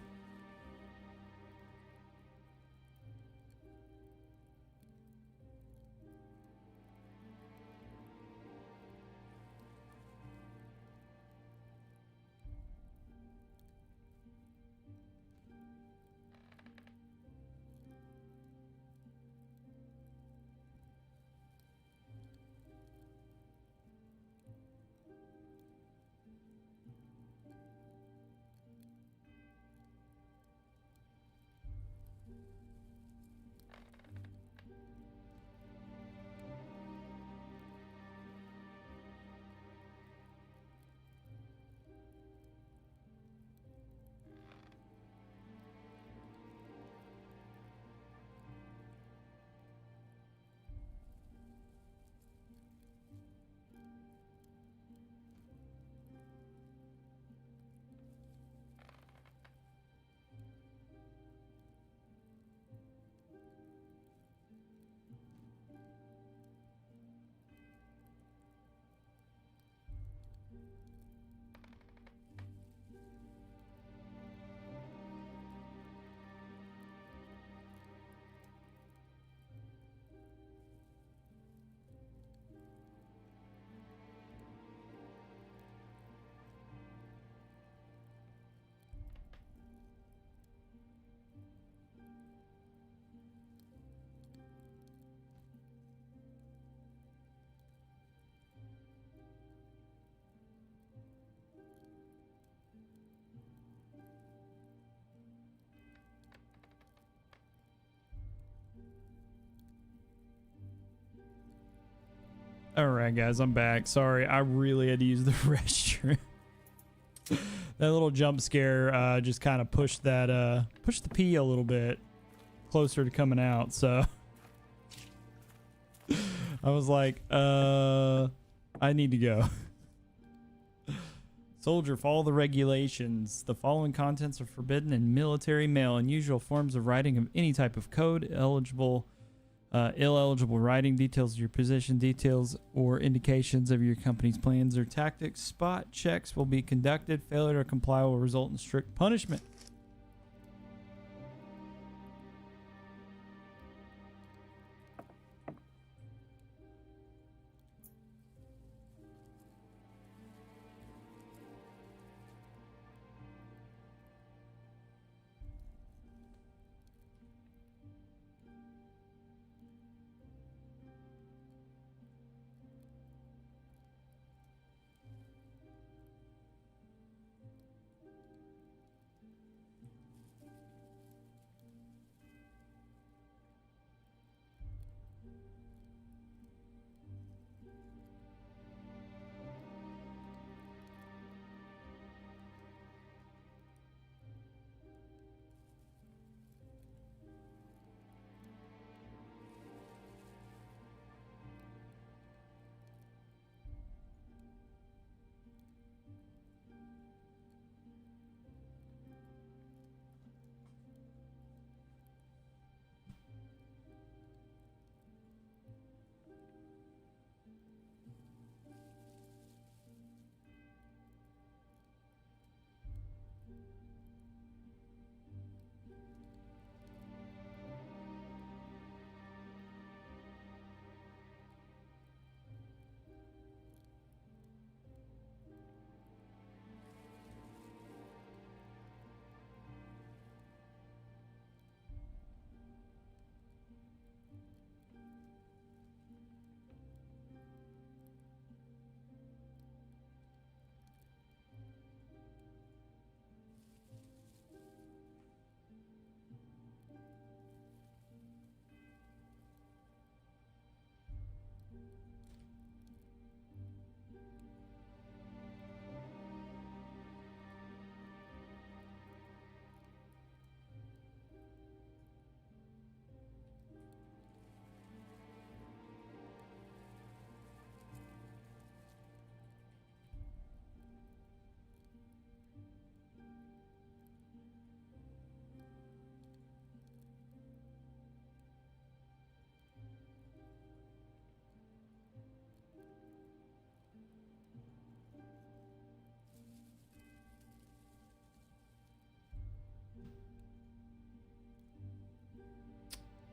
All right, guys, I'm back. Sorry, I really had to use the restroom. That little jump scare just kind of pushed the pee a little bit closer to coming out. So I was like, I need to go. Soldier, follow the regulations. The following contents are forbidden in military mail. Unusual forms of writing of any type of code. Illegible writing. Details of your position. Details or indications of your company's plans or tactics. Spot checks will be conducted. Failure to comply will result in strict punishment.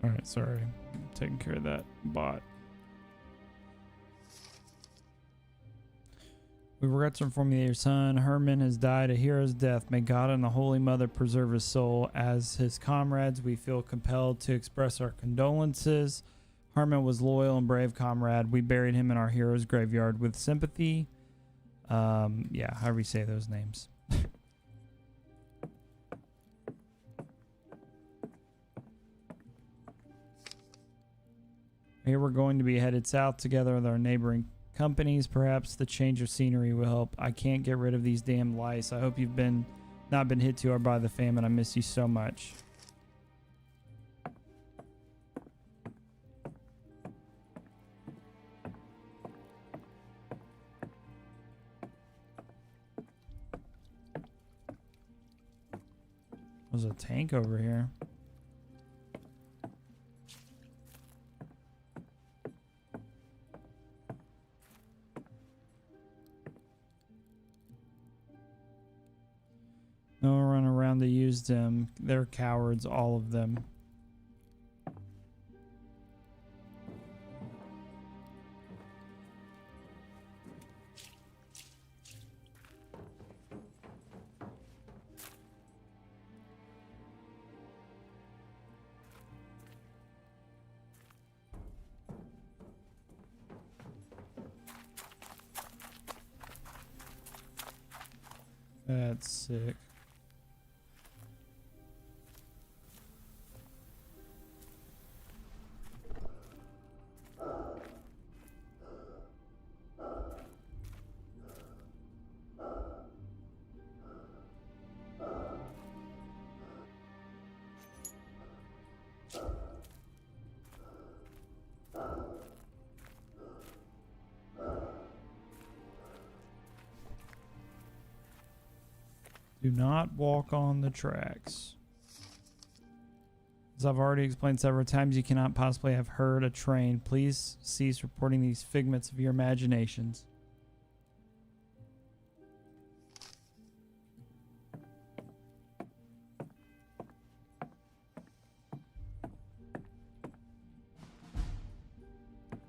All right, sorry. I'm taking care of that bot. We regret to inform you that your son, Herman, has died a hero's death. May God and the Holy Mother preserve his soul. As his comrades, we feel compelled to express our condolences. Herman was loyal and brave comrade. We buried him in our hero's graveyard with sympathy. Yeah, however you say those names. Here we're going to be headed south together with our neighboring companies. Perhaps the change of scenery will help. I can't get rid of these damn lice. I hope you've not been hit too hard by the famine. I miss you so much. There's a tank over here. No one run around to use them. They're cowards, all of them. That's sick. Do not walk on the tracks. As I've already explained several times, you cannot possibly have heard a train. Please cease reporting these figments of your imaginations.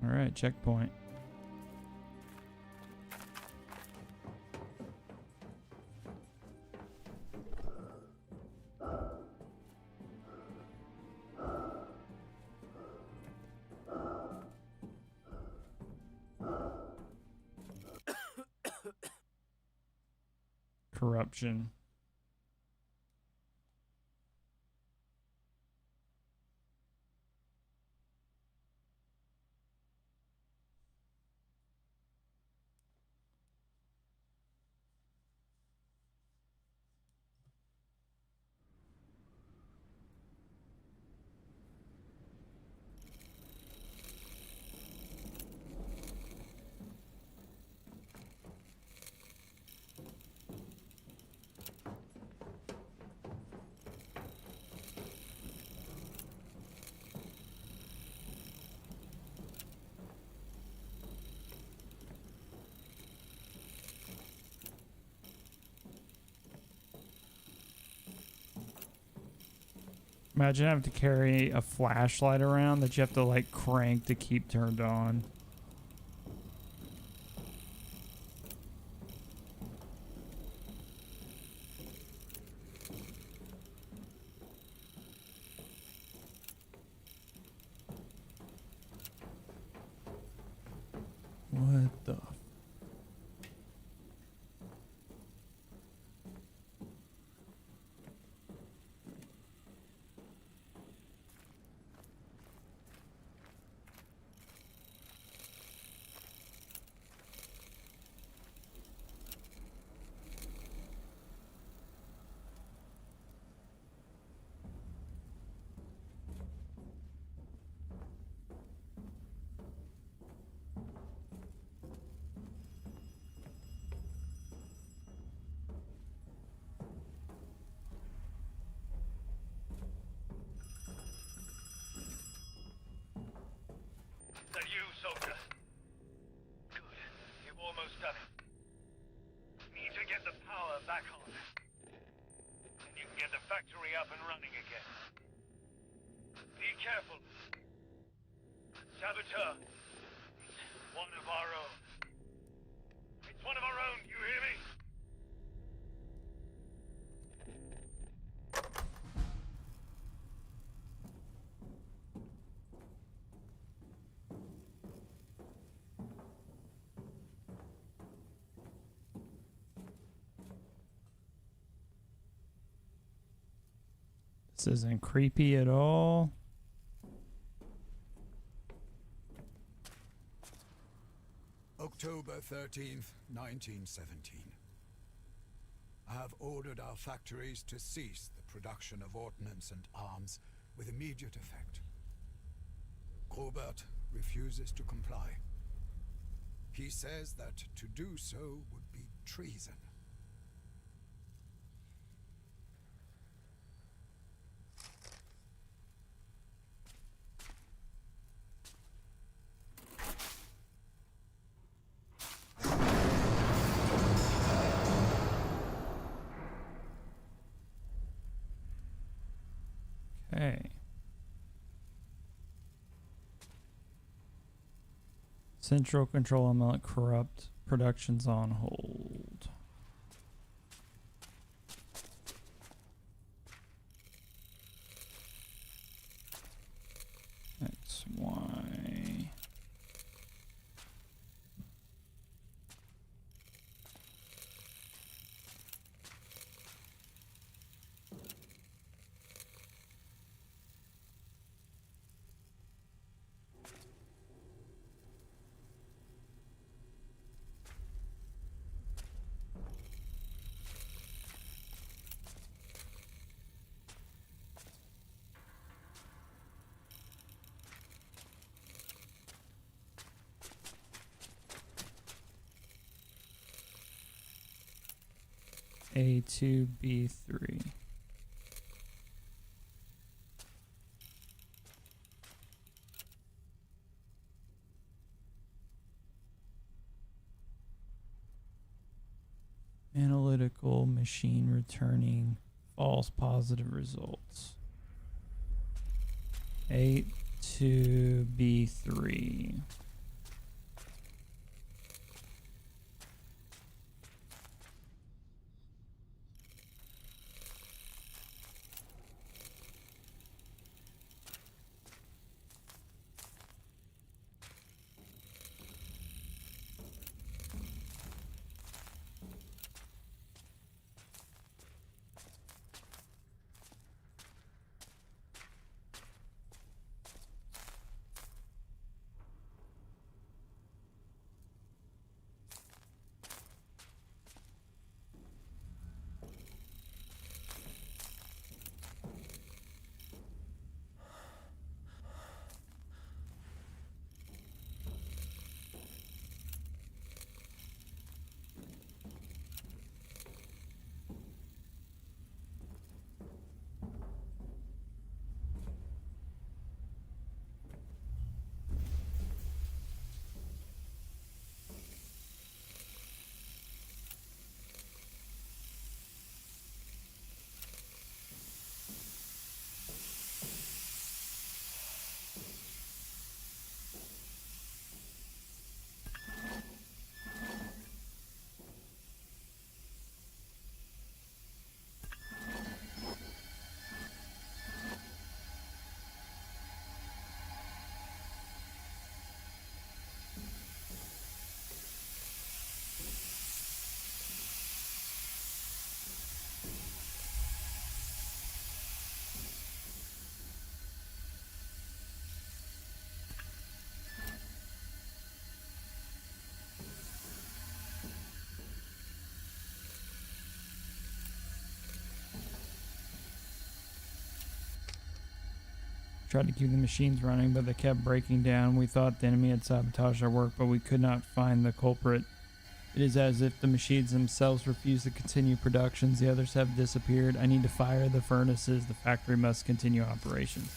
All right, checkpoint. Corruption. Imagine having to carry a flashlight around that you have to like crank to keep turned on. What the? Is that you, soldier? Good. You've almost done it. Need to get the power back on. And you can get the factory up and running again. Be careful. Saboteur. It's one of our own. It's one of our own, you hear me? This isn't creepy at all. October 13th, 1917. I have ordered our factories to cease the production of ordnance and arms with immediate effect. Robert refuses to comply. He says that to do so would be treason. Okay. Central control element corrupt. Production's on hold. X, Y. A2B3. Analytical machine returning false positive results. A2B3. Tried to keep the machines running, but they kept breaking down. We thought the enemy had sabotaged our work, but we could not find the culprit. It is as if the machines themselves refuse to continue productions. The others have disappeared. I need to fire the furnaces. The factory must continue operations.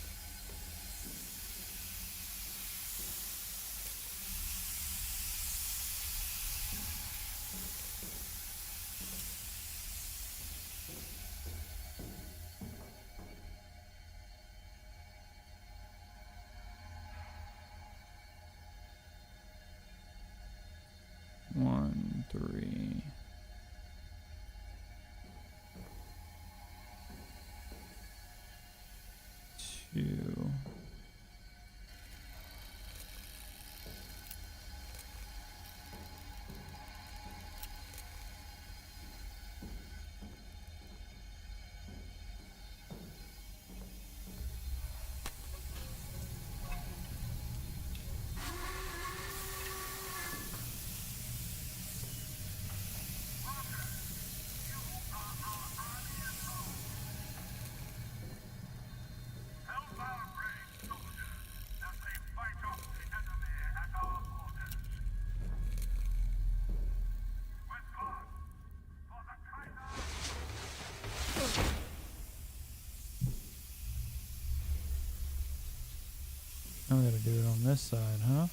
One, three. Two. Now we gotta do it on this side, huh?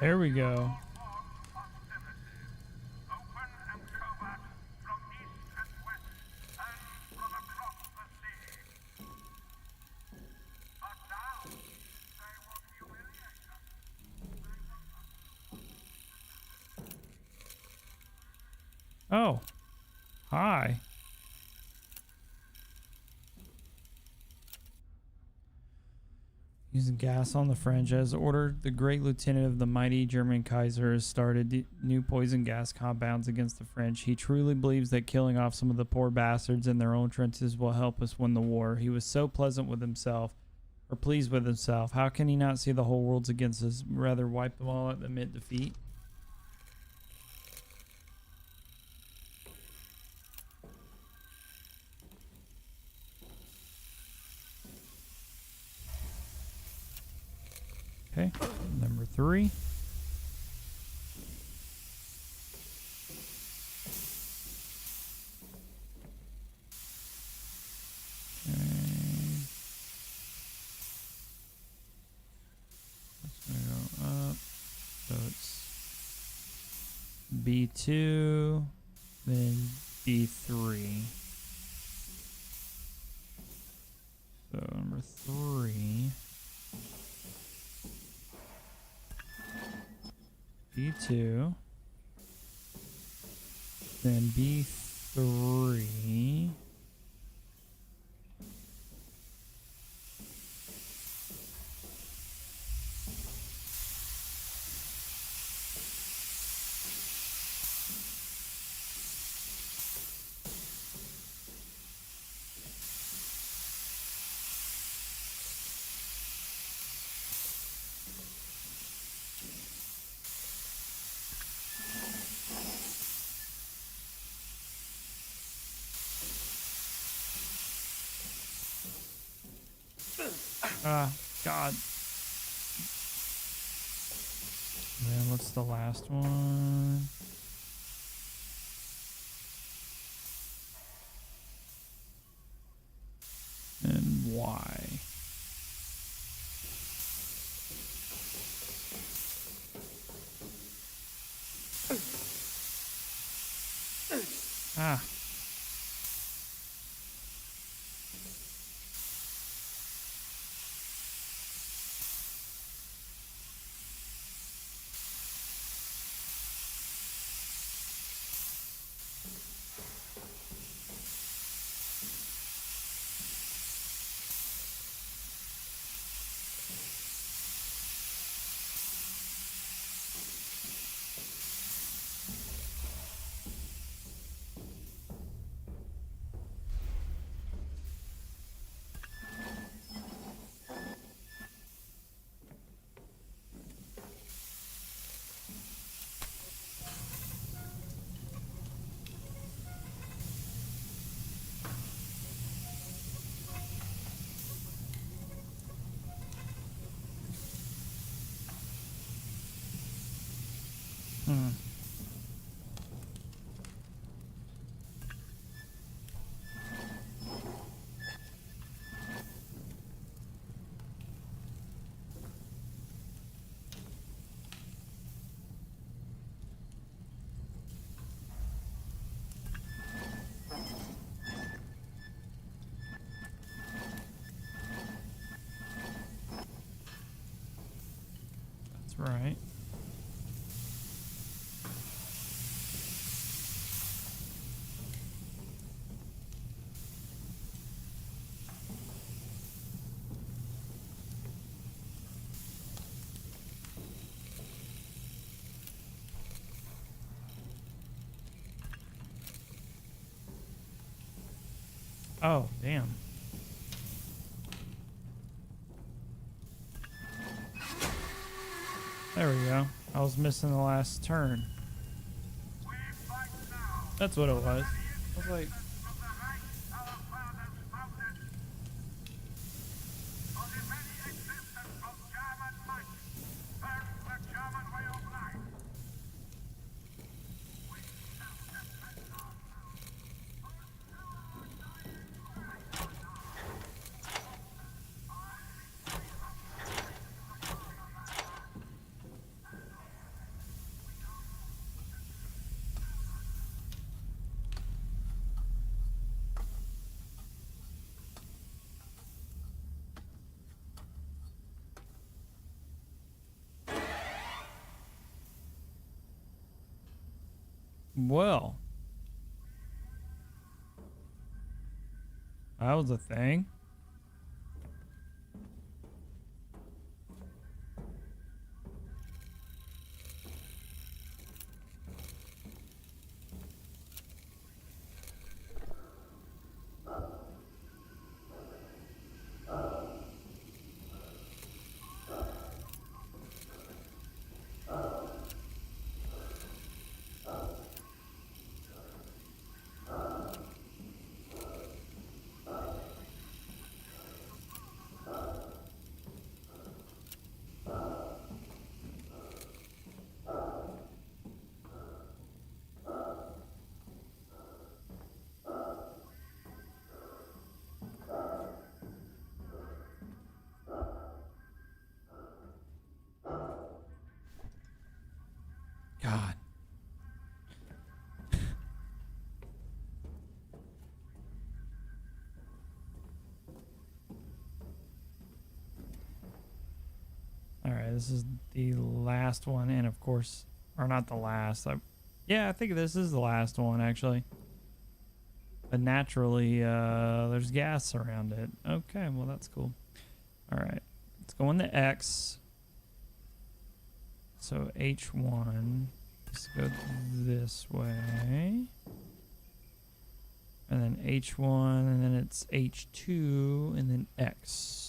There we go. Oh, hi. Using gas on the French as ordered, the great lieutenant of the mighty German Kaiser has started new poison gas compounds against the French. He truly believes that killing off some of the poor bastards in their own trenches will help us win the war. He was so pleasant with himself, or pleased with himself. How can he not see the whole world's against us? Rather wipe them all out and admit defeat? Okay, number 3. Okay. Let's go up. So it's B2, then B3. So number 3. B2, then B3, God. And then what's the last one? And Y. Ah. That's right. Oh, damn. There we go. I was missing the last turn. That's what it was. I was like... Well, that was a thing. God. All right, this is the last one, and of course, or not the last. Yeah, I think this is the last one, actually. But naturally, there's gas around it. Okay, well, that's cool. All right, let's go into X. So H1, let's go this way. And then H1, and then it's H2, and then X.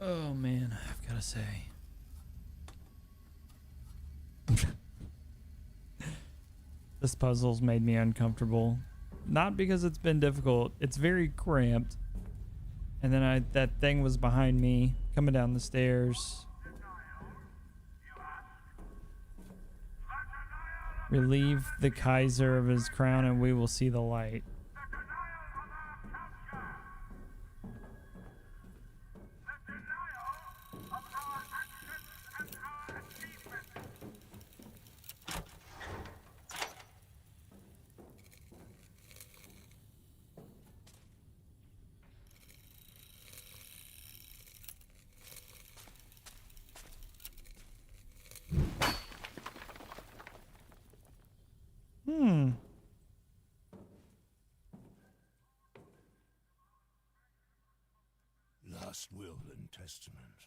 Oh man, I've got to say. This puzzle's made me uncomfortable. Not because it's been difficult, it's very cramped. And then that thing was behind me, coming down the stairs. Relieve the Kaiser of his crown and we will see the light. Last will and testament.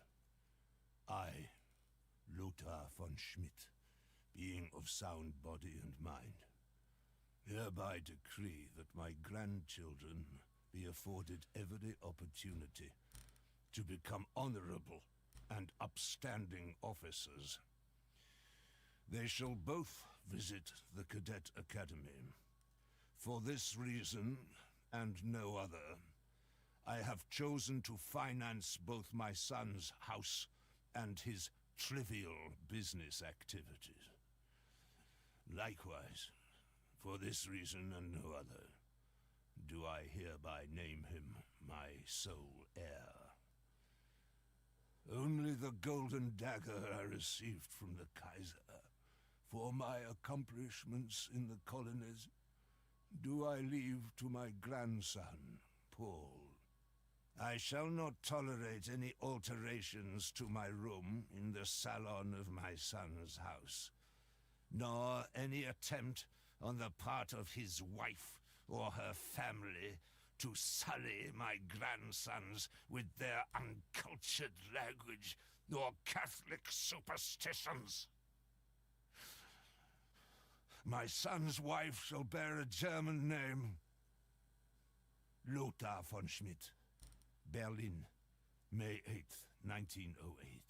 I, Lothar von Schmidt, being of sound body and mind, hereby decree that my grandchildren be afforded every opportunity to become honorable and upstanding officers. They shall both visit the Cadet Academy. For this reason, and no other, I have chosen to finance both my son's house and his trivial business activities. Likewise, for this reason and no other, do I hereby name him my sole heir. Only the golden dagger I received from the Kaiser for my accomplishments in the colonies do I leave to my grandson, Paul. I shall not tolerate any alterations to my room in the salon of my son's house, nor any attempt on the part of his wife or her family to sully my grandsons with their uncultured language or Catholic superstitions. My son's wife shall bear a German name. Lothar von Schmidt, Berlin, May 8th, 1908.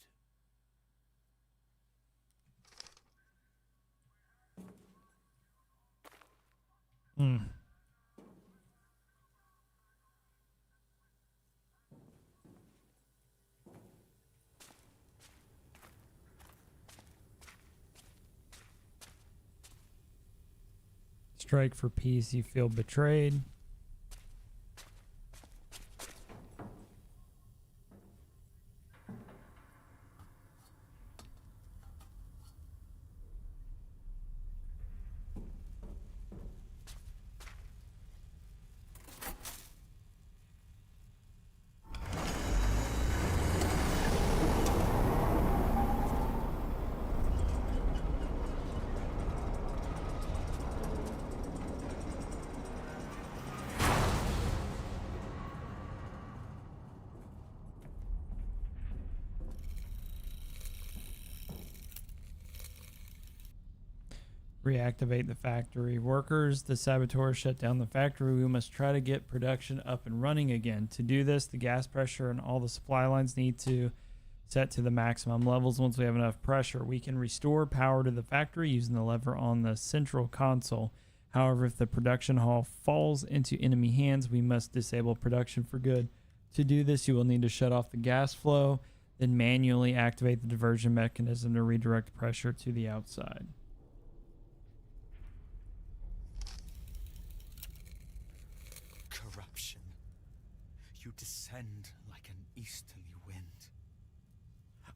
Strike for peace, you feel betrayed. Reactivate the factory. Workers, the saboteurs shut down the factory. We must try to get production up and running again. To do this, the gas pressure and all the supply lines need to set to the maximum levels. Once we have enough pressure, we can restore power to the factory using the lever on the central console. However, if the production hall falls into enemy hands, we must disable production for good. To do this, you will need to shut off the gas flow, then manually activate the diversion mechanism to redirect pressure to the outside. Corruption. You descend like an easterly wind.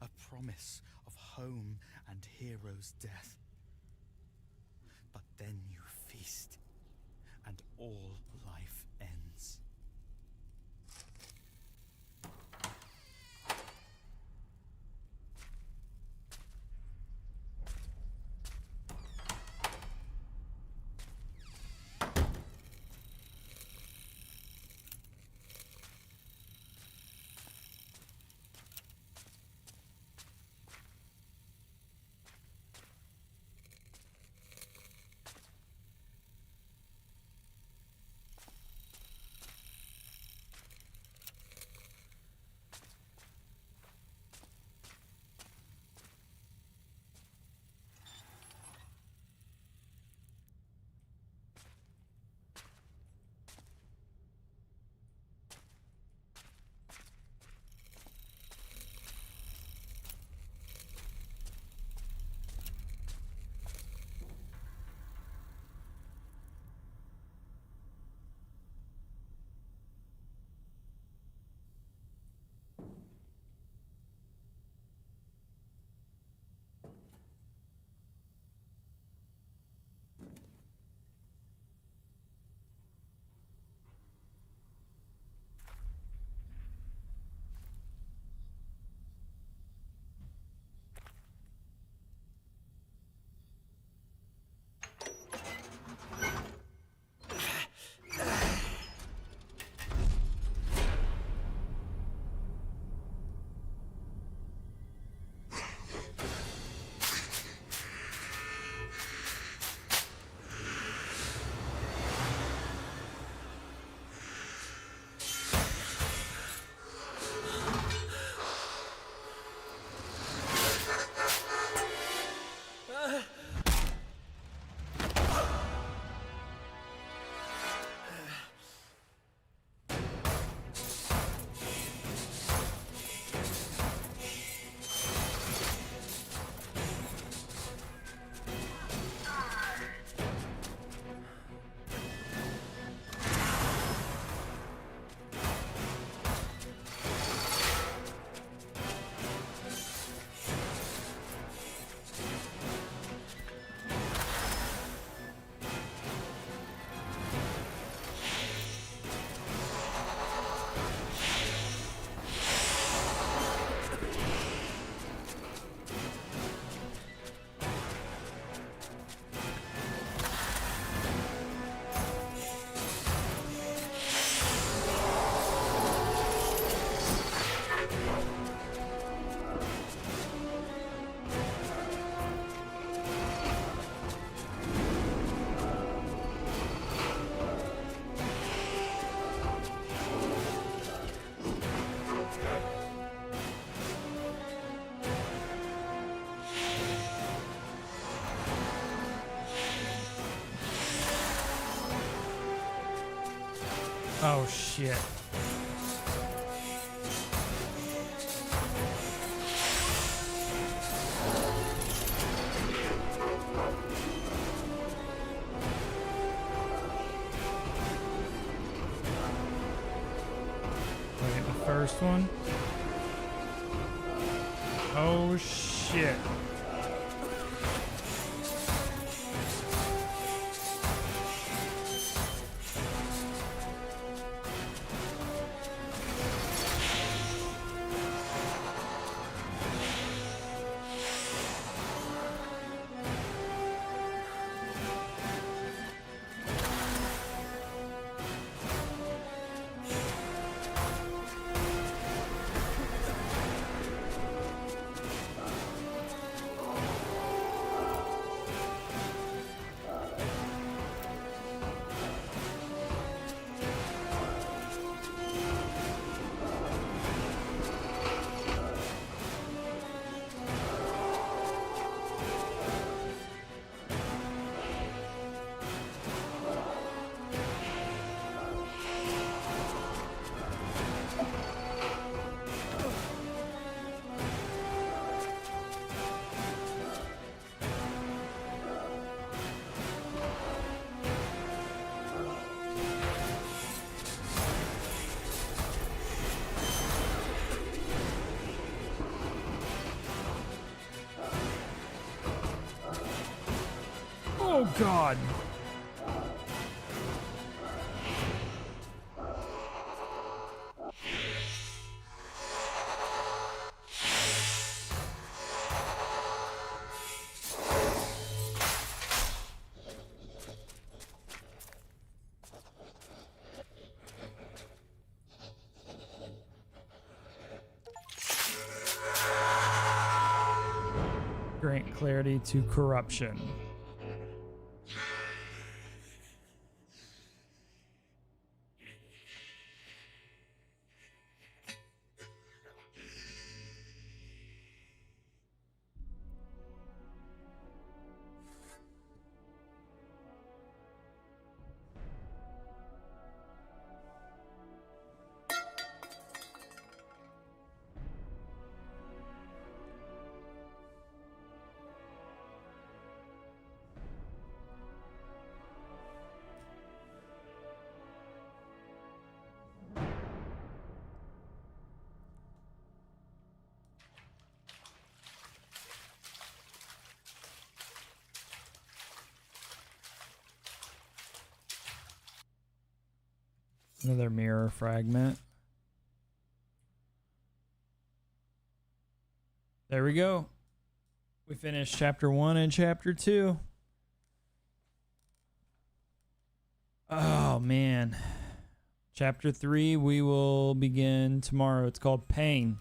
A promise of home and hero's death. But then you feast, and all life ends. Oh shit. Wait, the first one. Oh shit. Oh God. Grant clarity to corruption. Another mirror fragment. There we go. We finished chapter 1 and chapter 2. Oh man. Chapter 3 we will begin tomorrow. It's called Pain.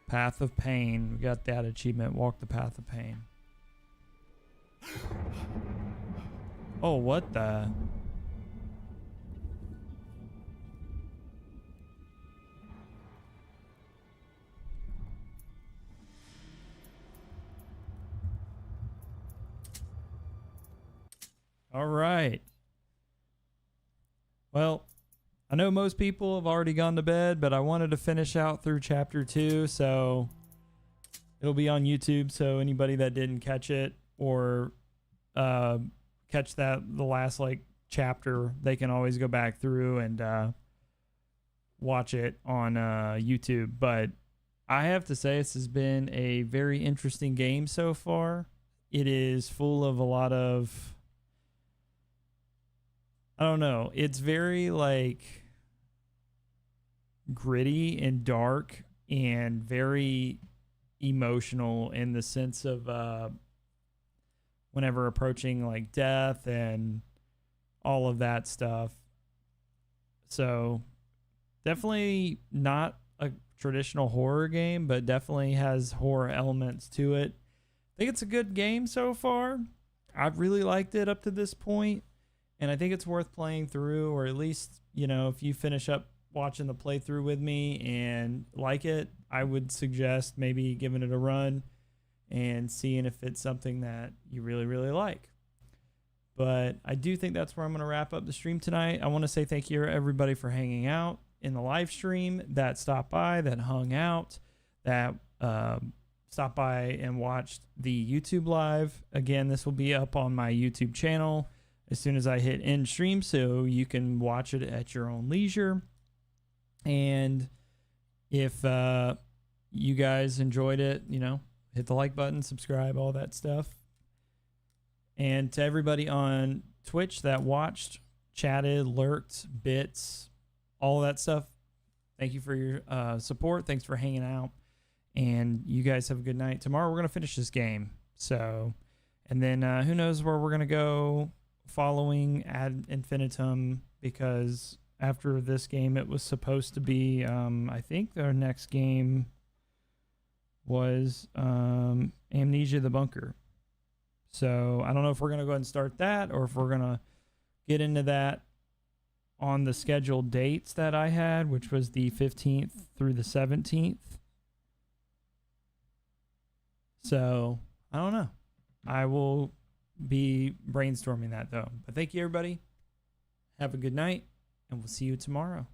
Path of Pain. We got that achievement. Walk the path of pain. Oh, what the? All right. Well, I know most people have already gone to bed, but I wanted to finish out through chapter 2, so it'll be on YouTube. So anybody that didn't catch it or catch the last like chapter, they can always go back through and watch it on YouTube. But I have to say, this has been a very interesting game so far. It is full of a lot of, I don't know, it's very like gritty and dark and very emotional in the sense of whenever approaching like death and all of that stuff. So definitely not a traditional horror game, but definitely has horror elements to it. I think it's a good game so far. I've really liked it up to this point, and I think it's worth playing through, or at least, you know, if you finish up watching the playthrough with me and like it, I would suggest maybe giving it a run and seeing if it's something that you really, really like. But I do think that's where I'm going to wrap up the stream tonight. I want to say thank you everybody for hanging out in the live stream, that stopped by, that hung out, that stopped by and watched the YouTube live. Again, this will be up on my YouTube channel as soon as I hit end stream, so you can watch it at your own leisure. And if you guys enjoyed it, you know, hit the like button, subscribe, all that stuff. And to everybody on Twitch that watched, chatted, lurked, bits, all that stuff, thank you for your support. Thanks for hanging out. And you guys have a good night. Tomorrow we're going to finish this game. So, and then who knows where we're going to go following Ad Infinitum, because after this game it was supposed to be, I think our next game was Amnesia the Bunker. So I don't know if we're going to go ahead and start that, or if we're going to get into that on the scheduled dates that I had, which was the 15th through the 17th. So I don't know. I will be brainstorming that though. But thank you everybody. Have a good night, and we'll see you tomorrow.